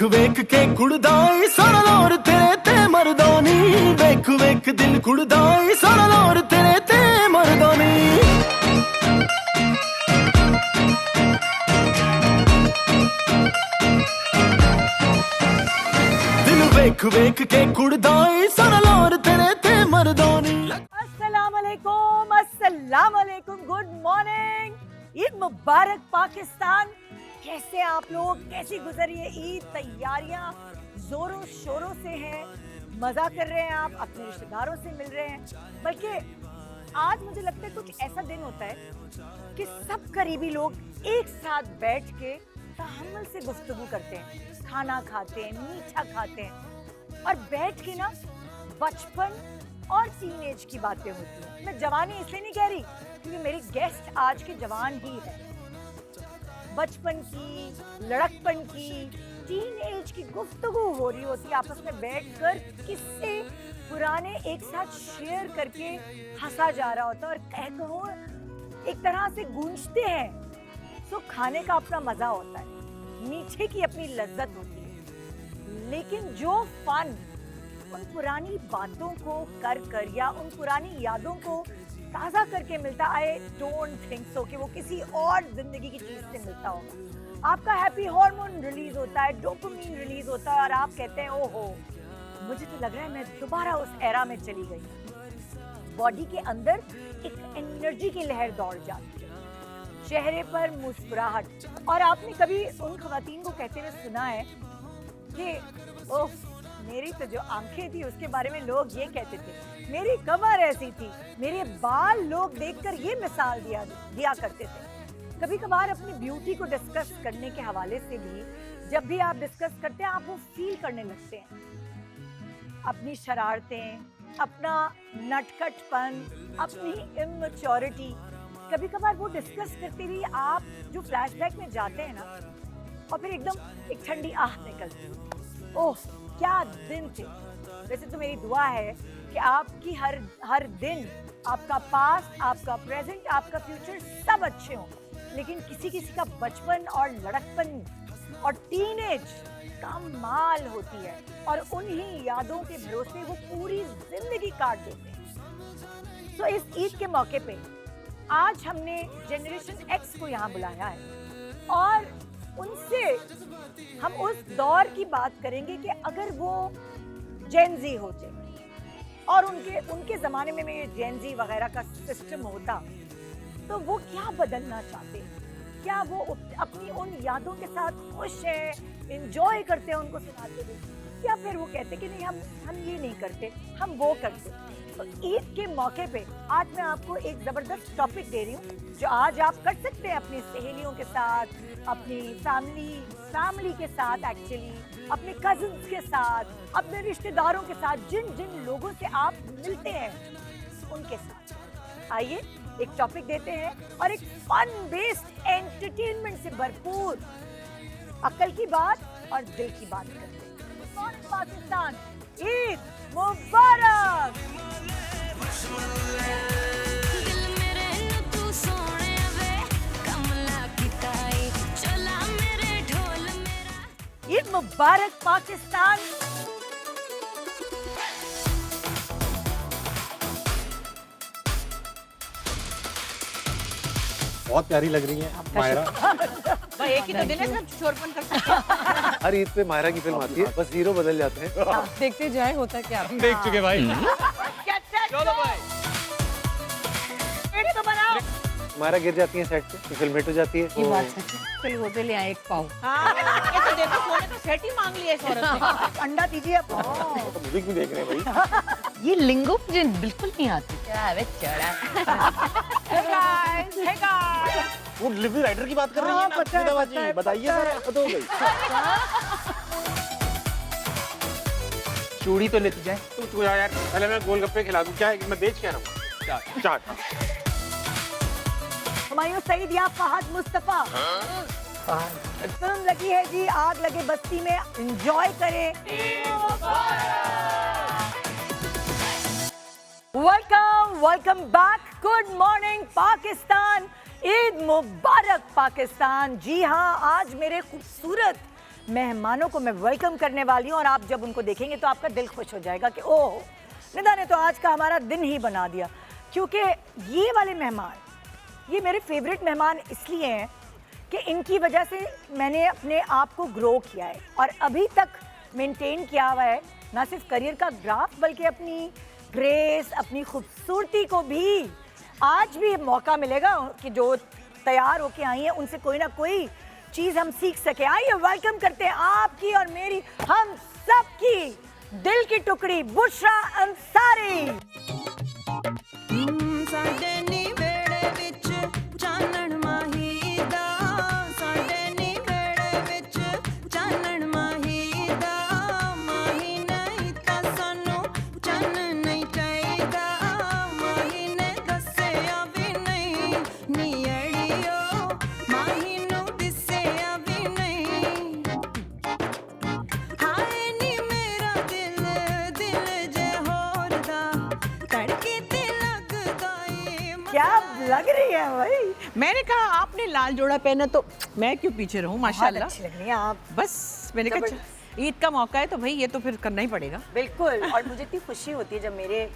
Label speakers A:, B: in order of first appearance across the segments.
A: वेख वेख के कुड़दाई सारा लोर तेरे ते मर्दानी, वेख वेख दिल कुड़दाई सारा लोर तेरे ते मर्दानी। दिल वेख वेख के कुड़दाई सारा लोर तेरे ते मर्दानी।
B: अस्सलाम वालेकुम, गुड मॉर्निंग, ईद मुबारक पाकिस्तान। कैसे आप लोग, कैसी गुजरी है ईद? तैयारियां जोरों शोरों से हैं, मजा कर रहे हैं, आप अपने रिश्तेदारों से मिल रहे हैं। बल्कि आज मुझे लगता है कुछ ऐसा दिन होता है कि सब करीबी लोग एक साथ बैठ के तहम्मुल से गुफ्तगू करते हैं, खाना खाते हैं, मीठा खाते हैं और बैठ के ना बचपन और टीनेज की बातें होती हैं। मैं जवानी इसलिए नहीं कह रही क्योंकि मेरी गेस्ट आज के जवान ही है। बचपन की, लड़कपन की, टीनेज की गुफ्तगू हो रही होती है, आपस में बैठकर किस्से पुराने एक साथ शेयर करके हंसा जा रहा होता है और कहो एक तरह से गूंजते हैं। तो खाने का अपना मजा होता है, मीठे की अपनी लज्जत होती है, लेकिन जो फन उन पुरानी बातों को कर कर या उन पुरानी यादों को ताज़ा करके मिलता, आई डोंट थिंक सो कि वो किसी और जिंदगी की चीज से मिलता होगा। आपका हैप्पी हार्मोन रिलीज होता है, डोपामिन रिलीज होता है और आप कहते हैं ओहो, मुझे तो लग रहा है मैं दोबारा उस एरा में चली गई। बॉडी के अंदर एक एनर्जी की लहर दौड़ जाती है, चेहरे पर मुस्कुराहट। और आपने कभी उन खवातीन को कहते हुए सुना है कि ओह, मेरी तो जो आंखें थी उसके बारे में लोग ये कहते थे, मेरी कमर ऐसी थी, मेरे बाल लोग देखकर ये मिसाल दिया करते थे। कभी कभार अपनी ब्यूटी को डिस्कस करने के हवाले से भी जब भी आप डिस्कस करते हैं, आप वो फील करने लगते हैं अपनी शरारतें, अपना नटखटपन, अपनी इमैच्योरिटी। कभी कभार वो डिस्कस करते हुए आप जो फ्लैशबैक में जाते हैं ना, और फिर एकदम एक ठंडी आह निकलती है, ओह क्या दिन थे। वैसे तो मेरी दुआ है कि आपकी हर दिन, आपका पास्ट, आपका प्रेजेंट, आपका फ्यूचर सब अच्छे हों, लेकिन किसी किसी का बचपन और लड़कपन और टीनेज कमाल होती है और उन्हीं यादों के भरोसे वो पूरी जिंदगी काट देते हैं। तो इस ईद के मौके पे आज हमने जनरेशन एक्स को यहाँ बुलाया है और उनसे हम उस दौर की बात करेंगे कि अगर वो जेनजी होते और उनके ज़माने में ये जेनजी वगैरह का सिस्टम होता तो वो क्या बदलना चाहते, क्या वो अपनी उन यादों के साथ खुश हैं, एंजॉय करते हैं उनको सुनाते हुए, या फिर वो कहते कि नहीं हम ये नहीं करते, हम वो करते। तो ईद के मौके पे आज मैं आपको एक ज़बरदस्त टॉपिक दे रही हूँ जो आज आप कर सकते हैं अपनी सहेलियों के साथ, अपनी फैमिली के साथ, एक्चुअली अपने कजिन्स के साथ, अपने रिश्तेदारों के साथ, जिन जिन लोगों से आप मिलते हैं उनके साथ। आइए एक टॉपिक देते हैं और एक फन बेस्ड एंटरटेनमेंट से भरपूर अक्ल की बात और दिल की बात करते हैं। मॉर्निंग पाकिस्तान, ईद मुबारक। ईद मुबारक पाकिस्तान।
C: बहुत प्यारी लग रही है मायरा।
B: एक ही तो दिन है, सब शोरपन करते हैं।
C: हर ईद पे मायरा की फिल्म आती है, बस हीरो बदल जाते हैं।
D: देखते जाए होता क्या।
C: हम देख चुके भाई।
B: चलो भाई, तो बनाओ।
C: मायरा गिर जाती है सेट पे, तो फिल्म हिट हो जाती है।
D: ये बात सच है। चल वो ले आए एक पाव।
B: हाँ, ये तो देखो, सोने का सेट ही मांग लिया इस औरत ने। अंडा दीजिए अब।
C: तो म्यूजिक भी देख रहे हैं भाई।
D: ये लिंगो मुझे बिल्कुल नहीं आती। क्या है चढ़ा।
B: Hey guys।
C: वो डिलीवरी राइडर की बात कर रही है ना?
B: पता है,
C: बताइए सर, हद हो गई।
E: चूड़ी तो लेती जाए।
C: तू यार, पहले मैं गोलगप्पे खिला दूं। क्या है, मैं बेच क्या रहा हूँ? चाट।
B: हुमायूं सईद या फहद मुस्तफा। फिल्म लगी है जी आग लगे बस्ती में, एंजॉय करें। Welcome back, good morning Pakistan, Eid मुबारक पाकिस्तान। जी हाँ, आज मेरे खूबसूरत मेहमानों को मैं वेलकम करने वाली हूँ और आप जब उनको देखेंगे तो आपका दिल खुश हो जाएगा कि ओह, निदा ने तो आज का हमारा दिन ही बना दिया। क्योंकि ये वाले मेहमान, ये मेरे फेवरेट मेहमान इसलिए हैं कि इनकी वजह से मैंने अपने आप को ग्रो किया है और अभी तक मेंटेन किया हुआ है, ना सिर्फ करियर का ग्राफ बल्कि अपनी ग्रेस, अपनी खूबसूरती को भी। आज भी मौका मिलेगा कि जो तैयार होके आई हैं उनसे कोई ना कोई चीज़ हम सीख सके। आइए वेलकम करते हैं आपकी और मेरी, हम सबकी दिल की टुकड़ी बुशरा अंसारी। लग रही है भाई।
E: मैंने कहा आपने लाल जोड़ा पहना तो मैं क्यों पीछे रहूं, माशाल्लाह।
B: अच्छी लग रही हैं आप।
E: बस मैंने कहा ईद का मौका है तो भाई ये तो फिर करना ही पड़ेगा।
B: बिल्कुल। और मुझे इतनी खुशी होती है जब मेरे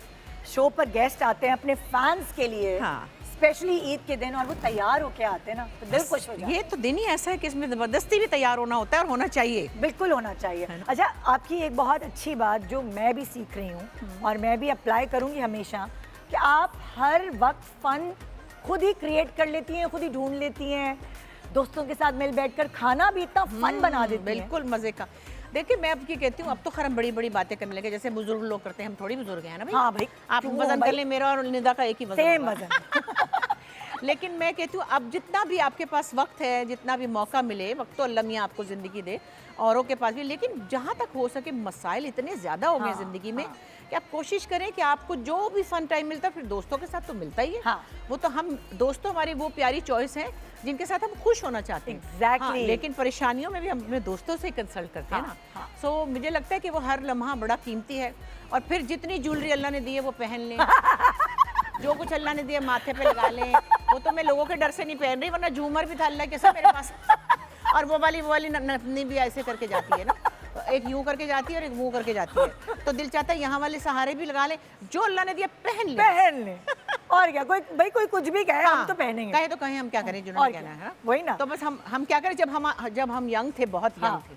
B: शो पर गेस्ट आते हैं अपने फैंस के लिए,
E: हाँ।
B: स्पेशली ईद के दिन, और वो तैयार होके आते हैं ना तो दिल खुश हो जाता है।
E: ये तो दिन ही ऐसा है कि इसमें जबरदस्ती भी तैयार होना होता है और होना चाहिए।
B: बिल्कुल होना चाहिए। अच्छा, आपकी एक बहुत अच्छी बात जो मैं भी सीख रही हूँ और मैं भी अप्लाई करूँगी हमेशा, कि आप हर वक्त फन खुद ही क्रिएट कर लेती हैं, खुद ही ढूंढ लेती हैं, दोस्तों के साथ मिल बैठकर खाना भी इतना फन बना देती हैं।
E: बिल्कुल मजे का। देखिए मैं अब की कहती हूँ, अब तो खैर हम बड़ी बड़ी बातें करने लगे, जैसे बुजुर्ग लोग करते हैं, हम थोड़ी बुजुर्ग हैं ना भाई।
B: हाँ भाई,
E: आप वजन कर लें, मेरा और निदा का एक ही वजन
B: सेम
E: होगा।
B: वजन।
E: लेकिन मैं कहती हूँ अब जितना भी आपके पास वक्त है, जितना भी मौका मिले, वक्त तो अल्लाह मियां आपको ज़िंदगी दे, औरों के पास भी, लेकिन जहाँ तक हो सके मसाइल इतने ज़्यादा हो गए ज़िंदगी में कि आप कोशिश करें कि आपको जो भी फन टाइम मिलता है, फिर दोस्तों के साथ तो मिलता ही है।
B: हाँ।
E: वो तो हम दोस्तों हमारी वो प्यारी चॉइस है जिनके साथ हम खुश होना चाहते हैं।
B: Exactly.
E: लेकिन परेशानियों में भी हम अपने दोस्तों से कंसल्ट करते हैं ना। सो मुझे लगता है कि वो हर लम्हा बड़ा कीमती है। और फिर जितनी ज्वेलरी अल्लाह ने दी है वो पहन लें। जो कुछ अल्लाह ने दिया माथे पे लगा लें। वो तो मैं लोगों के डर से नहीं पहन रही, वरना झूमर भी था अल्लाह के साथ मेरे पास। और वो वाली नथनी भी ऐसे करके जाती है ना, एक यूं करके जाती है और एक मुंह करके जाती है, तो दिल चाहता है यहाँ वाले सहारे भी लगा ले, जो अल्लाह ने दिया पहन ले।
B: और क्या, कोई कोई कुछ भी कहे, हम तो पहनेंगे।
E: कहे तो कहें, हम क्या करें, जिन्होंने कहना है ना,
B: वही ना।
E: तो बस हम क्या करें, जब हम यंग थे, बहुत यंग थे,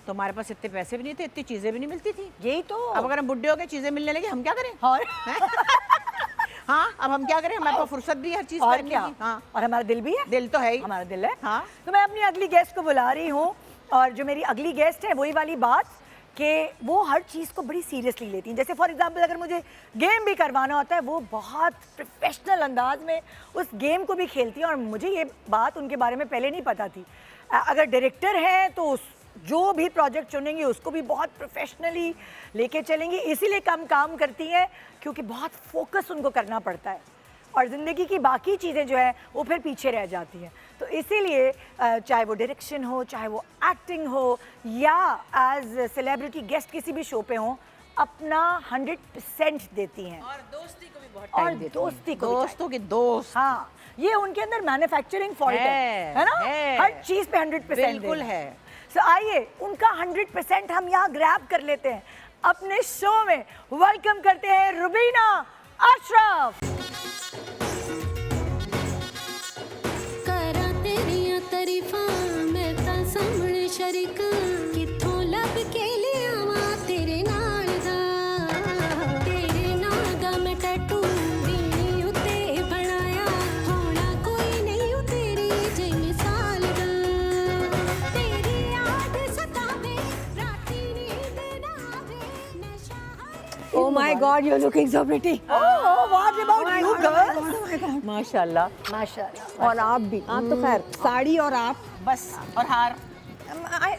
E: तो हमारे पास इतने पैसे भी नहीं थे, इतनी चीजें भी नहीं मिलती थी।
B: यही तो।
E: अब अगर हम बुढ़े हो गए, चीजें मिलने लगी, हम क्या करें? हाँ, अब हम क्या करें, हमारे पास फुर्सत भी है हर चीज करने की। हाँ,
B: और हमारा दिल भी है।
E: दिल तो है ही,
B: हमारा दिल है।
E: हाँ।
B: तो मैं अपनी अगली गेस्ट को बुला रही हूँ, और जो मेरी अगली गेस्ट है वही वाली बात कि वो हर चीज़ को बड़ी सीरियसली लेती हैं। जैसे फॉर एग्जांपल अगर मुझे गेम भी करवाना होता है, वो बहुत प्रोफेशनल अंदाज में उस गेम को भी खेलती हैं, और मुझे ये बात उनके बारे में पहले नहीं पता थी। अगर डायरेक्टर हैं तो जो भी प्रोजेक्ट चुनेंगे उसको भी बहुत प्रोफेशनली लेके चलेंगी, इसीलिए कम काम करती हैं क्योंकि बहुत फोकस उनको करना पड़ता है, और ज़िंदगी की बाकी चीज़ें जो है वो फिर पीछे रह जाती हैं। तो इसीलिए चाहे वो डायरेक्शन हो, चाहे वो एक्टिंग हो, या एज सेलिब्रिटी गेस्ट किसी भी शो पे हो, अपना 100% देती हैं।
E: और दोस्ती को भी बहुत
B: और
E: टाइम देती हैं।
B: दोस्ती को
E: दोस्तों के दोस्त।
B: हाँ, ये उनके अंदर मैन्युफैक्चरिंग फॉल्ट है ना, हर चीज़ पे 100%
E: बिल्कुल है।
B: तो आइए उनका 100% हम यहाँ ग्रैब कर लेते हैं। अपने शो में वेलकम करते हैं रुबीना अशरफ।
F: करा तेरिया तारीफां मैं तां सामने शरीक, किथों लब के लियावा तेरे नाल दा मैं टैटू वीणी उत्ते बनाया, होना कोई नहीं उ तेरी जे मिसाल दा, तेरी याद सतावे राती नींद ना आवे, नशा हर
B: Oh my God, you're looking so pretty. Oh, what about you girls?
E: माशाल्लाह।
B: माशाल्लाह।
G: और आप भी, आप तो खैर साड़ी और आप,
E: बस, और हार।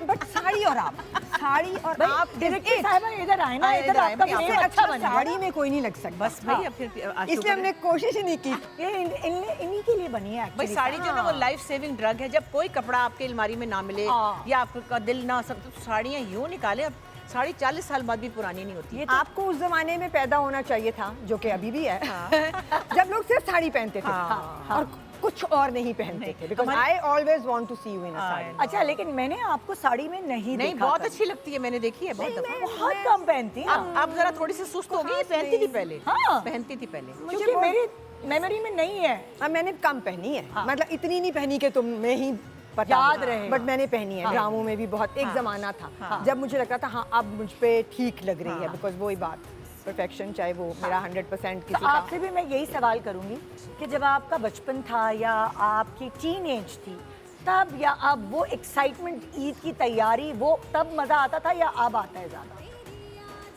G: बट साड़ी और आप, साड़ी और आप
B: डायरेक्टर साहिबा इधर आए ना, इधर
E: आए,
B: आपका
E: भाई,
B: फेस
E: आपका
B: अच्छा बन
G: साड़ी में कोई नहीं लग सकता।
E: बस भाई, अब फिर
G: इसलिए हमने कोशिश ही नहीं की।
B: ये इन्हीं के लिए बनी है
E: भाई,
B: actually।
E: साड़ी जो ना वो लाइफ सेविंग ड्रग है। जब कोई कपड़ा आपके अलमारी में ना मिले या आपका दिल ना सब, तो साड़ियाँ यूँ निकाले। अब साड़ी 40 साल बाद भी पुरानी नहीं होती है।
G: आपको उस जमाने में पैदा होना चाहिए था, जो कि अभी भी है, जब लोग सिर्फ साड़ी पहनते थे और कुछ और नहीं पहनते थे, because I always want to see you in a sari.
B: अच्छा, लेकिन मैंने आपको साड़ी में नहीं
E: नहीं,
B: देखा
E: बहुत
B: कभी।
E: अच्छी लगती है, मैंने देखी है बहुत दफा।
B: बहुत कम पहनती है।
E: अब जरा थोड़ी सी सुस्त हो गई, पहनती थी पहले।
B: हाँ।
E: पहनती थी पहले।
B: क्योंकि मेरी मेमोरी में नहीं है।
G: मैंने कम पहनी है, मतलब इतनी नहीं पहनी कि तुम्हें ही पता
B: याद
G: हो।
B: रहेगा।
G: बट मैंने पहनी है, ड्रामों में भी बहुत। एक जमाना था जब मुझे लगता था हाँ अब मुझ पे ठीक लग रही है, बिकॉज वही बात परफेक्शन, चाहे वो मेरा 100%
B: तो
G: किसी का।
B: आपसे भी मैं यही सवाल करूंगी कि जब आपका बचपन था या आपकी टीन एज थी, तब या अब वो एक्साइटमेंट, ईद की तैयारी, वो तब मजा आता था या अब आता है ज्यादा?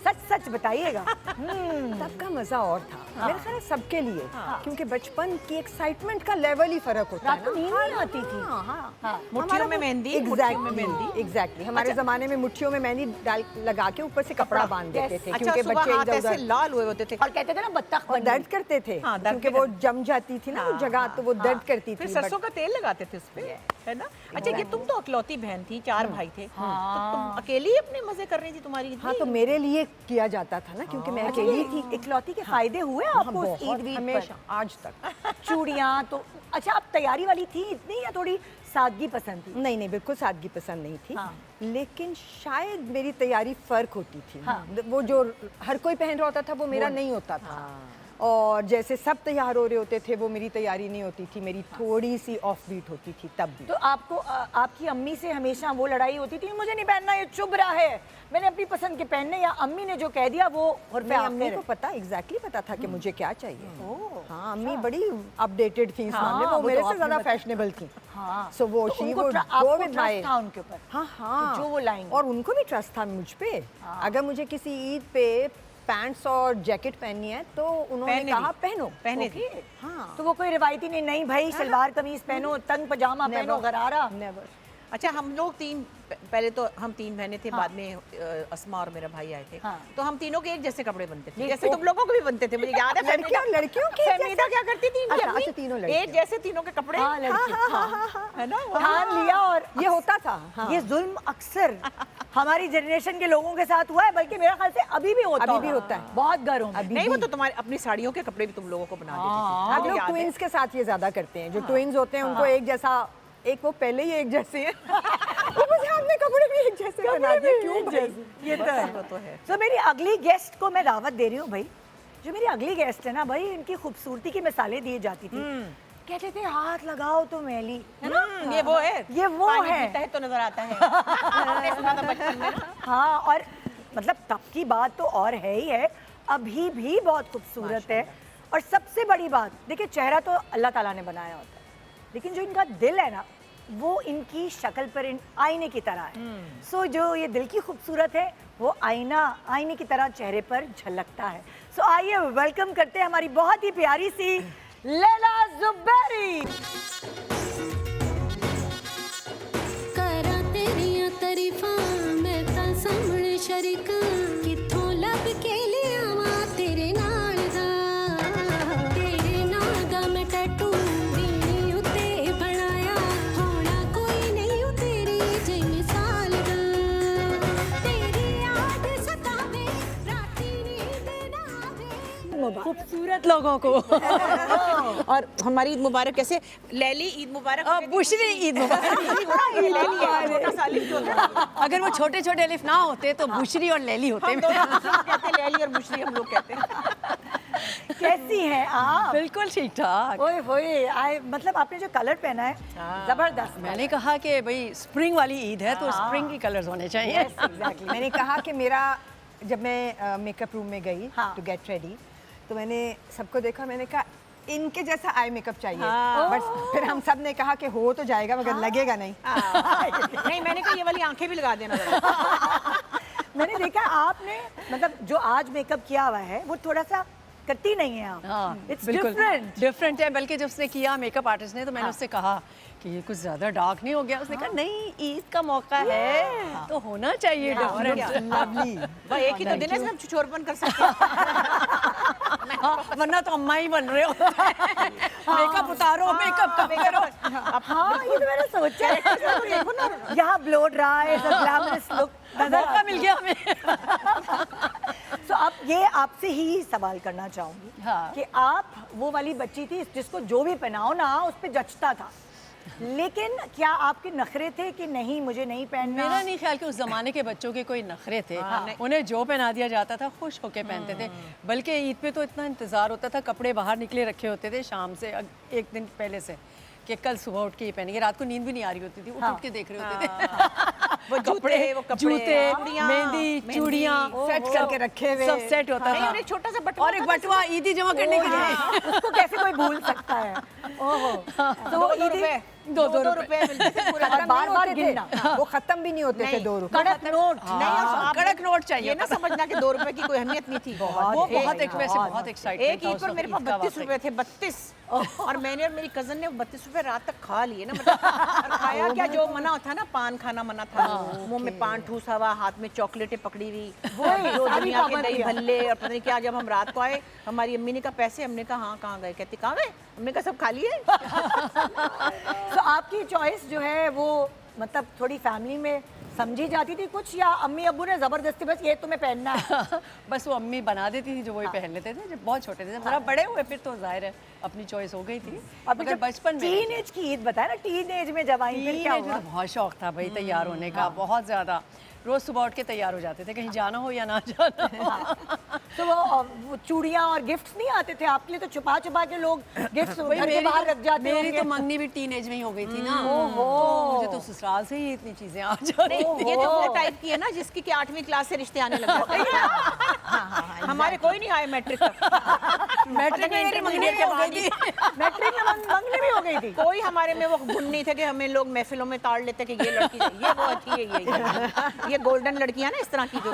B: सच सच बताइएगा।
G: तब का मजा और था, मेरे ख्याल है सबके लिए, क्योंकि बचपन की एक्साइटमेंट का लेवल ही फर्क होता है
B: रात को नींद नहीं आती थी।
G: हाँ।
E: मुट्ठियों में मेहंदी, मुट्ठियों में मेहंदी।
G: एग्जैक्टली। हमारे जमाने में मुट्ठियों में मेहंदी डाल लगा के ऊपर से कपड़ा बांध देते थे,
E: अच्छा,
G: क्योंकि
E: सुबह
G: बच्चे
E: हाथ
G: इधर
E: ऐसे
G: उधर
E: लाल हुए होते थे।
B: और कहते थे ना बत्तख
G: और
B: बन
G: दर्द करते थे,
E: हाँ, दर्द
G: क्योंकि
E: भी
G: वो जम जाती थी ना वो जगह, तो वो दर्द करती
E: फिर
G: थी।
E: सरसों का तेल लगाते थे उस पे, है ना? अच्छा, ये तुम तो अकलौती बहन थी, 4 भाई थे, तो तुम अकेली अपने मजे कर रही थी तुम्हारी?
G: हाँ, तो मेरे लिए किया जाता था ना, क्योंकि मैं अकेली थी।
B: इकलौती के फायदे हुए आपको
G: बहुत,
B: ईद वीद
G: हमेशा,
B: पर?
G: आज तक।
B: चूड़ियाँ तो अच्छा, आप तैयारी वाली थी इतनी या थोड़ी सादगी पसंद थी?
G: नहीं नहीं, बिल्कुल सादगी पसंद नहीं थी।
B: हाँ।
G: लेकिन शायद मेरी तैयारी फर्क होती थी।
B: हाँ।
G: वो जो हर कोई पहन रहा होता था वो मेरा नहीं होता था। और जैसे सब तैयार हो रहे होते थे, वो मेरी तैयारी नहीं होती थी, मेरी थोड़ी सी ऑफ बीट होती थी तब भी।
B: तो आपको आपकी अम्मी से हमेशा वो लड़ाई होती थी, मुझे नहीं पहनना, ये चुभ रहा है, मैंने अपनी पसंद के पहनने, या अम्मी ने जो कह दिया वो
G: नहीं, अम्मी को पता, एग्जैक्टली पता था कि मुझे क्या चाहिए। हाँ, अम्मी बड़ी अपडेटेड थी इस मामले में, वो
B: वो
G: मेरे
B: तो
G: से
B: आपने
G: ज्यादा
B: बताया।
G: फैशनेबल थी।
B: हाँ।
G: सो वो
B: तो
G: शी
B: उनको
G: वो
B: आपको
G: गो विद माय।
B: trust था उनके ऊपर?
G: हाँ हाँ,
B: जो वो लाएंगे।
G: और उनको भी ट्रस्ट था मुझ पे। अगर मुझे किसी ईद पे पैंट्स और जैकेट पहननी है तो उन्होंने
E: पहने
G: कहा
E: दी।
G: पहनो।
E: पहने दी।
G: हाँ।
B: तो वो कोई रिवायती नहीं भाई, सलवार कमीज पहनो, तंग पजामा पहनो, गरारा।
G: नेवर।
E: अच्छा, हम लोग पहले तो हम 3 बहनें थे, बाद में अस्मा और मेरा भाई आए थे,
B: हाँ।
E: तो हम तीनों के एक जैसे कपड़े बनते थे,
B: ये
E: जैसे
B: तो-
E: तुम लोगों को भी बनते थे, मुझे याद है।
G: लड़कियों लड़कियों के
E: फहमीदा क्या करती थी?
G: अच्छा,
E: अम्मी?
G: अच्छा, तीनों लड़कियां।
E: एक जैसे तीनों के कपड़े,
B: हाँ, लड़की।
E: है ना? वो-
B: ठान लिया, और
G: ये होता था। हाँ।
B: ये जुल्म अक्सर हमारी जनरेशन के लोगों के साथ हुआ है, बल्कि मेरा ख्याल से अभी भी होता
G: अभी भी होता है।
B: बहुत घरों में।
E: नहीं, वो तो तुम्हारी अपनी साड़ियों के कपड़े भी तुम लोगों को बना देती थी।
G: हम
E: मुझे
G: लोग
E: याद है।
G: ट्विंस के साथ ये ज्यादा करते हैं, जो ट्विंस होते हैं उनको एक जैसा, एक वो पहले ही एक जैसे है, ऊपर से हमने कपड़े भी एक जैसे बना दिए। क्यों भाई?
B: ये तो है।
E: वो तो है।
B: तो मेरी अगली गेस्ट को मैं दावत दे रही हूँ भाई। जो मेरी अगली गेस्ट है ना भाई, इनकी खूबसूरती की मिसालें दी जाती थी। कहते थे हाथ लगाओ तो मैली, है ना?
E: ये वो है,
B: ये वो
E: पानी
B: है।
E: पीता है तो नजर आता है। हमने सुना था बचपन में ना।
B: हाँ, और मतलब तब की बात तो और है ही है, अभी भी बहुत खूबसूरत है। और सबसे बड़ी बात देखिए, चेहरा तो अल्लाह ताला ने बनाया होता है, लेकिन जो इनका दिल है ना, वो इनकी शक्ल पर आईने की तरह है। सो जो ये दिल की खूबसूरत है, वो आईने की तरह चेहरे पर झलकता है। सो आइए वेलकम करते हैं हमारी बहुत ही प्यारी सी लैला जुबैरी।
F: करा तेरियां तारीफां मैं तां सामने शरीक किथों लब के लियावां तेरे नाल दा मैं टैटू वीणी उत्ते बनाया होना कोई नहीं उ तेरी जे मिसाल दा तेरी याद सतावे राती नींद ना आवे।
B: खूबसूरत लोगों को
E: और हमारी ईद मुबारक कैसे? लैली ईद मुबारक।
D: बुशरी ईद मुबारक।
E: छोटा सा अलिफ जो है।
D: अगर वो छोटे छोटे अलिफ ना होते तो बुशरी और लैली होते।
E: हम दोनों कहते हैं लैली और बुशरी, हम लोग कहते हैं।
B: कैसी हैं आप?
D: बिल्कुल ठीक ठाक।
B: ओए होए, मतलब आपने जो कलर पहना है जबरदस्त।
D: मैंने कहा कि भाई स्प्रिंग वाली ईद है तो स्प्रिंग की कलर्स होने चाहिए।
G: एग्जैक्टली। मैंने कहा कि मेरा, जब मैं मेकअप रूम में गई
B: हाँ।
G: टू गेट रेडी, तो मैंने सबको देखा, मैंने कहा इनके जैसा आई मेकअप चाहिए। बट फिर हम सब ने कहा कि हो तो जाएगा मगर लगेगा नहीं।
E: नहीं, मैंने कहा ये वाली आंखें भी लगा देना जरा।
B: मैंने देखा आपने, मतलब जो आज मेकअप किया हुआ है वो थोड़ा सा करती नहीं है आप।
D: हाँ,
B: इट्स
D: बिल्कुल
B: डिफरेंट।
D: डिफरेंट है। बल्कि जब उसने किया मेकअप आर्टिस्ट ने, तो मैंने उससे कहा कि ये कुछ ज्यादा डार्क नहीं हो गया? उसने कहा नहीं, ईद का मौका है तो होना चाहिए डिफरेंट।
G: लवली।
E: भाई एक ही तो दिन है, इसमें हम छुछोरपन कर सकते हैं।
D: हाँ, वरना तो अम्मा ही बन रहे हो। मेकअप उतारो, मेकअप कम करो।
B: हाँ, ये तो मैंने सोचा है। यहाँ ब्लो ड्राई, ग्लैमरस लुक
D: मौका मिल गया हमें।
B: सो अब ये आपसे ही सवाल करना चाहूंगी
D: हाँ।
B: कि आप वो वाली बच्ची थी जिसको जो भी पहनाओ ना उस पे जचता था, लेकिन क्या आपके नखरे थे कि नहीं मुझे नहीं पहनना?
D: मेरा नहीं ख्याल कि उस जमाने के बच्चों के कोई नखरे थे। उन्हें जो पहना दिया जाता था खुश होके पहनते थे। बल्कि ईद पे तो इतना इंतजार होता था, कपड़े बाहर निकले रखे होते थे शाम से एक दिन पहले से कि कल सुबह उठ के ये पहनेंगे। रात को नींद भी नहीं आ रही होती थी, उठ के देख रहे होते थे।
E: वो
D: कपड़े, जूते,
E: चूड़ियाँ,
D: मेहंदी, चूड़ियाँ
B: सेट करके रखे हुए।
D: सब सेट होता
E: नहीं,
D: था।
E: और एक छोटा सा बटुआ
D: और एक बटुआ ईदी जमा करने के लिए।
B: उसको कैसे कोई भूल सकता है? ओहो, तो वो ईदी
D: दो
E: रुपए मिलते थे पूरे।
B: और बार-बार
G: थे।
B: गिनना।
G: वो खत्म भी नहीं होते थे 2 रुपए।
B: कड़क नोट।
E: नहीं, और आप
D: कड़क नोट चाहिए
E: ये ना समझना कि 2 रुपए की कोई अहमियत नहीं थी।
D: वो बहुत बहुत एक्साइटेड
E: एक ईद पर मेरे पास 32 रुपए थे, 32। और मैंने और मेरी कजन ने 32 रुपए रात तक खा लिए ना, मतलब और खाया क्या, जो मना था ना, पान खाना मना था, मुंह में पान ठूसा हुआ, हाथ में चॉकलेटें पकड़ी हुई, जो दुनिया के दही भल्ले और पता नहीं क्या। जब हम रात को आए, हमारी अम्मी ने कहा पैसे, हमने कहा हाँ कहाँ गए, कहती कहाँ गए, हमने कहा सब खा लिए।
B: तो आपकी चॉइस जो है वो मतलब थोड़ी फैमिली में समझी जाती थी कुछ, या अम्मी अब्बू ने जबरदस्ती बस ये तुम्हें पहनना है?
D: बस वो अम्मी बना देती थी जो वही पहन लेते थे। जब बहुत छोटे थे, जब थोड़ा बड़े हुए फिर तो जाहिर है अपनी चॉइस हो गई थी। मगर बचपन में
B: टीनेज की ईद बताया ना, टीनेज में जब आई फिर क्या
D: टीनेज में
B: हुआ?
D: तो बहुत शौक था भाई तैयार होने का, बहुत ज्यादा। रोज सुबह उठ के तैयार हो जाते थे, कहीं जाना हो या ना जाना।
B: तो वो चूड़ियाँ और गिफ्ट्स नहीं आते थे आपके लिए? तो छुपा छुपा के लोग गिफ्ट्स
D: भाई
B: घर के बाहर रख जाते
D: मेरी
B: होंगे।
D: तो मंगनी भी टीनेज में ही हो गई थी ना। तो मुझे तो ससुराल से ही इतनी चीजें आ जाती
E: ये तो वो टाइप की है ना जिसकी कि 8वीं क्लास से रिश्ते आने लग जाते हैं। हमारे कोई नहीं आए मैट्रिक तक।
D: मैट्रिक में मेरी मंगनी के हो गई थी।
B: मैट्रिक में मंगनी भी हो गई थी।
E: कोई हमारे में वो गुण नहीं थे कि हमें लोग महफिलों में ताड़ लेते कि ये लड़की, ये वो अच्छी है, ये गोल्डन लड़कियां ना इस तरह की जो।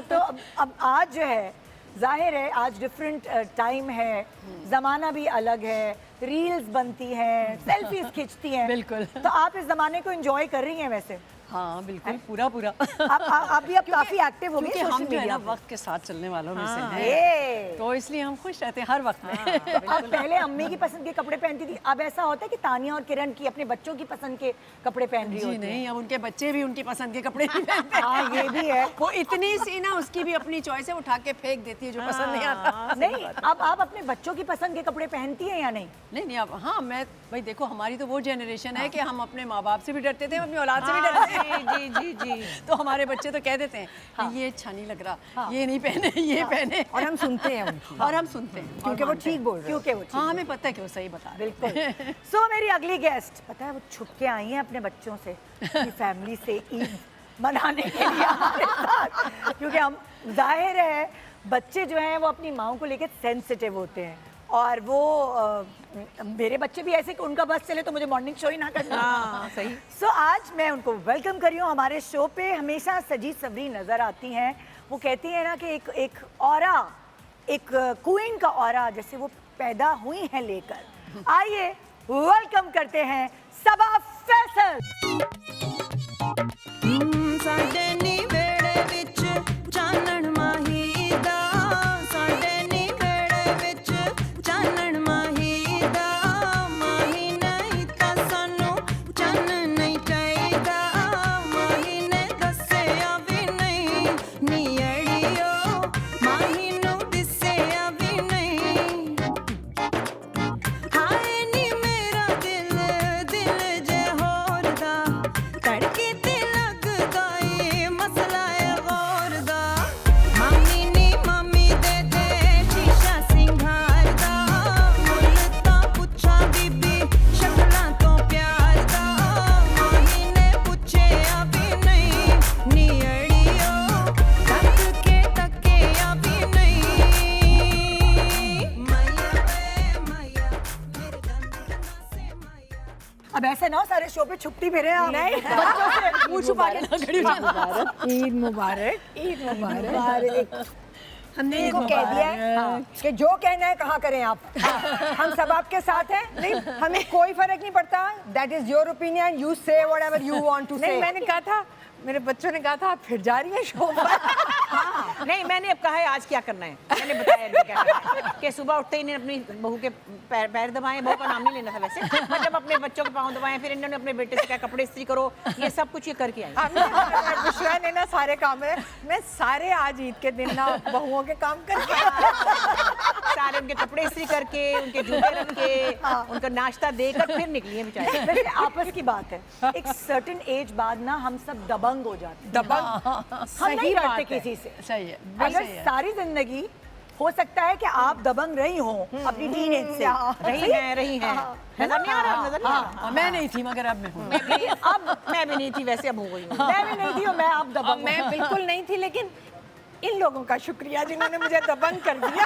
B: तो अब आज जो है जाहिर है आज डिफरेंट टाइम है, ज़माना भी अलग है, रील्स बनती हैं, सेल्फीज खींचती हैं।
D: बिल्कुल।
B: तो आप इस ज़माने को एंजॉय कर रही हैं वैसे?
D: हाँ बिल्कुल, पूरा पूरा।
B: आप भी अब काफ़ी एक्टिव हो गई
D: क्योंकि हम
B: सोशल
D: जो है ना
B: मीडिया पे।
D: वक्त के साथ चलने वालों में से हैं,
B: ये
D: तो इसलिए हम खुश रहते हैं हर वक्त में।
B: अब पहले अम्मी की पसंद के कपड़े पहनती थी, अब ऐसा होता है कि तानिया और किरण की अपने बच्चों की पसंद के कपड़े पहन रही
D: जी
B: होती
D: नहीं, अब उनके बच्चे भी उनकी पसंद के कपड़े नहीं पहनते।
B: हाँ, ये भी है।
D: वो इतनी सी ना, उसकी भी अपनी चॉइस है, उठा के फेंक देती है जो पसंद नहीं आता।
B: नहीं, अब आप अपने बच्चों की पसंद के कपड़े पहनती हैं या नहीं?
D: नहीं अब हाँ, मैं भाई देखो हमारी तो वो जनरेशन है कि हम अपने माँ बाप से भी डरते थे, अपनी औलाद से भी डरते थे।
E: जी जी जी।
D: तो हमारे बच्चे तो कह देते हैं कि ये अच्छा नहीं लग रहा, ये नहीं पहने, ये पहने।
G: और हम सुनते हैं उनकी,
D: और हम सुनते हैं
G: क्योंकि वो ठीक बोल रहे हैं।
B: क्योंकि वो
D: हाँ, हमें पता है कि वो सही बता रहे हैं।
B: बिल्कुल। सो मेरी अगली गेस्ट पता है वो छुप के आई हैं अपने बच्चों से अपनी फैमिली से ईद मनाने के लिए हमारे साथ, क्योंकि हम जाहिर है बच्चे जो हैं वो अपनी माओ को लेकर सेंसिटिव होते हैं, और वो मेरे बच्चे भी ऐसे कि उनका बस चले तो मुझे मॉर्निंग शो ही ना करना।
E: सही।
B: सो आज मैं उनको वेलकम कर रही हूँ हमारे शो पे। हमेशा सजी सवरी नजर आती हैं। वो कहती हैं ना कि एक ऑरा, एक क्वीन का ऑरा जैसे वो पैदा हुई हैं लेकर। आइए वेलकम करते हैं सबा फैसल।
H: ਸਾਡੇ ਨੀ ਵੇੜੇ ਵਿੱਚ ਚਾਨਣ ਮਾਹੀ ਦਾ, ਸਾਡੇ ਨੀ ਵੇੜੇ ਵਿੱਚ ਚਾਨਣ ਮਾਹੀ ਦਾ, ਮਾਹੀ ਨਹੀਂ ਤਾਂ ਸਾਨੂੰ ਚੰਨ ਨਹੀਂ ਚਾਹੀਦਾ, ਮਾਹੀ ਨੇ ਦੱਸਿਆ ਵੀ ਨਹੀਂ ਨੀ ਅੜੀਓ, ਮਾਹੀ ਨੂੰ ਦਿਸਿਆ ਵੀ ਨਹੀਂ, ਹਾਏ ਨੀ ਮੇਰਾ ਦਿਲ ਦਿਲ ਜੇ ਹੋਰ ਦਾ ਧੜਕੇ ਤੇ ਲੱਗਦਾ ਏ ਮਸਲਾ ਏ ਗੌਰ ਦਾ, ਮਾਮੀ ਨੀ ਮਾਮੀ ਦੇ ਦੇ ਸ਼ੀਸ਼ਾ ਸਿੰਗਾਰ ਦਾ, ਮੁੱਲ ਤਾਂ ਪੁੱਛਾਂ ਬੀਬੀ ਸ਼ਕਲਾਂ ਤੋਂ ਪਿਆਰ ਦਾ, ਮਾਹੀ ਨੇ ਪੁੱਛਿਆ ਵੀ ਨਹੀਂ ਨੀ ਅੜੀਓ, ਤੱਕ ਕੇ ਤੱਕਿਆ ਵੀ ਨਹੀਂ, ਮਾਇਆ ਵੇ ਮਾਇਆ ਮੇਰੇ ਦੰਦ ਨਾਸੇ ਮਾਇਆ।
B: अब ऐसे ना हो सारे शो पे छुपती फिरे आप बच्चों से
D: मुंह छुपा के ना खड़ी हो जाना।
G: ईद मुबारक, ईद मुबारक। हमने
B: ईद
G: इनको कह दिया है
B: मुबारक।
G: कि जो कहना है कहा करें आप, हम सब आपके साथ हैं। नहीं, हमें कोई फर्क नहीं पड़ता। That is your opinion, you say whatever you want to say.
E: नहीं, मैंने कहा था, मेरे बच्चों ने कहा था आप फिर जा रही हैं शो पर। नहीं, मैंने अब कहा है आज क्या करना है। मैंने मैंने बताया इनको क्या करना है। कि सुबह उठते ही इन्हें अपनी बहू के पैर दबाए, बहू का नाम नहीं लेना था वैसे, मतलब अपने बच्चों के पाँव दबाए, फिर इन्होंने अपने बेटे से कहा कपड़े इस्त्री करो, ये सब कुछ ये करके आई।
G: विश्वा ने ना सारे काम है, मैं सारे आज ईद के दिन ना बहुओं के काम करके
E: सारे उनके कपड़े इस्त्री करके, उनके जूते रख के, उनका नाश्ता देकर फिर निकली है बेचारी।
B: वैसे आपस की बात है, एक सर्टेन एज बाद ना हम सब दबंग हो जाते हैं।
G: दबंग
B: हम नहीं डरते किसी से।
D: सही है,
B: अगर सारी जिंदगी हो सकता है कि आप दबंग रही हो अपनी टीनेज से,
E: रही हैं। नजर नहीं आ रहा, नजर नहीं आ रहा।
D: मैं नहीं थी मगर अब मैं हूँ।
E: अब मैं भी नहीं थी वैसे, अब हो गई हूँ।
B: मैं भी नहीं थी और मैं अब दबंग हूँ।
G: मैं बिल्कुल नहीं थी, लेकिन इन लोगों का शुक्रिया जिन्होंने मुझे दबंग कर दिया।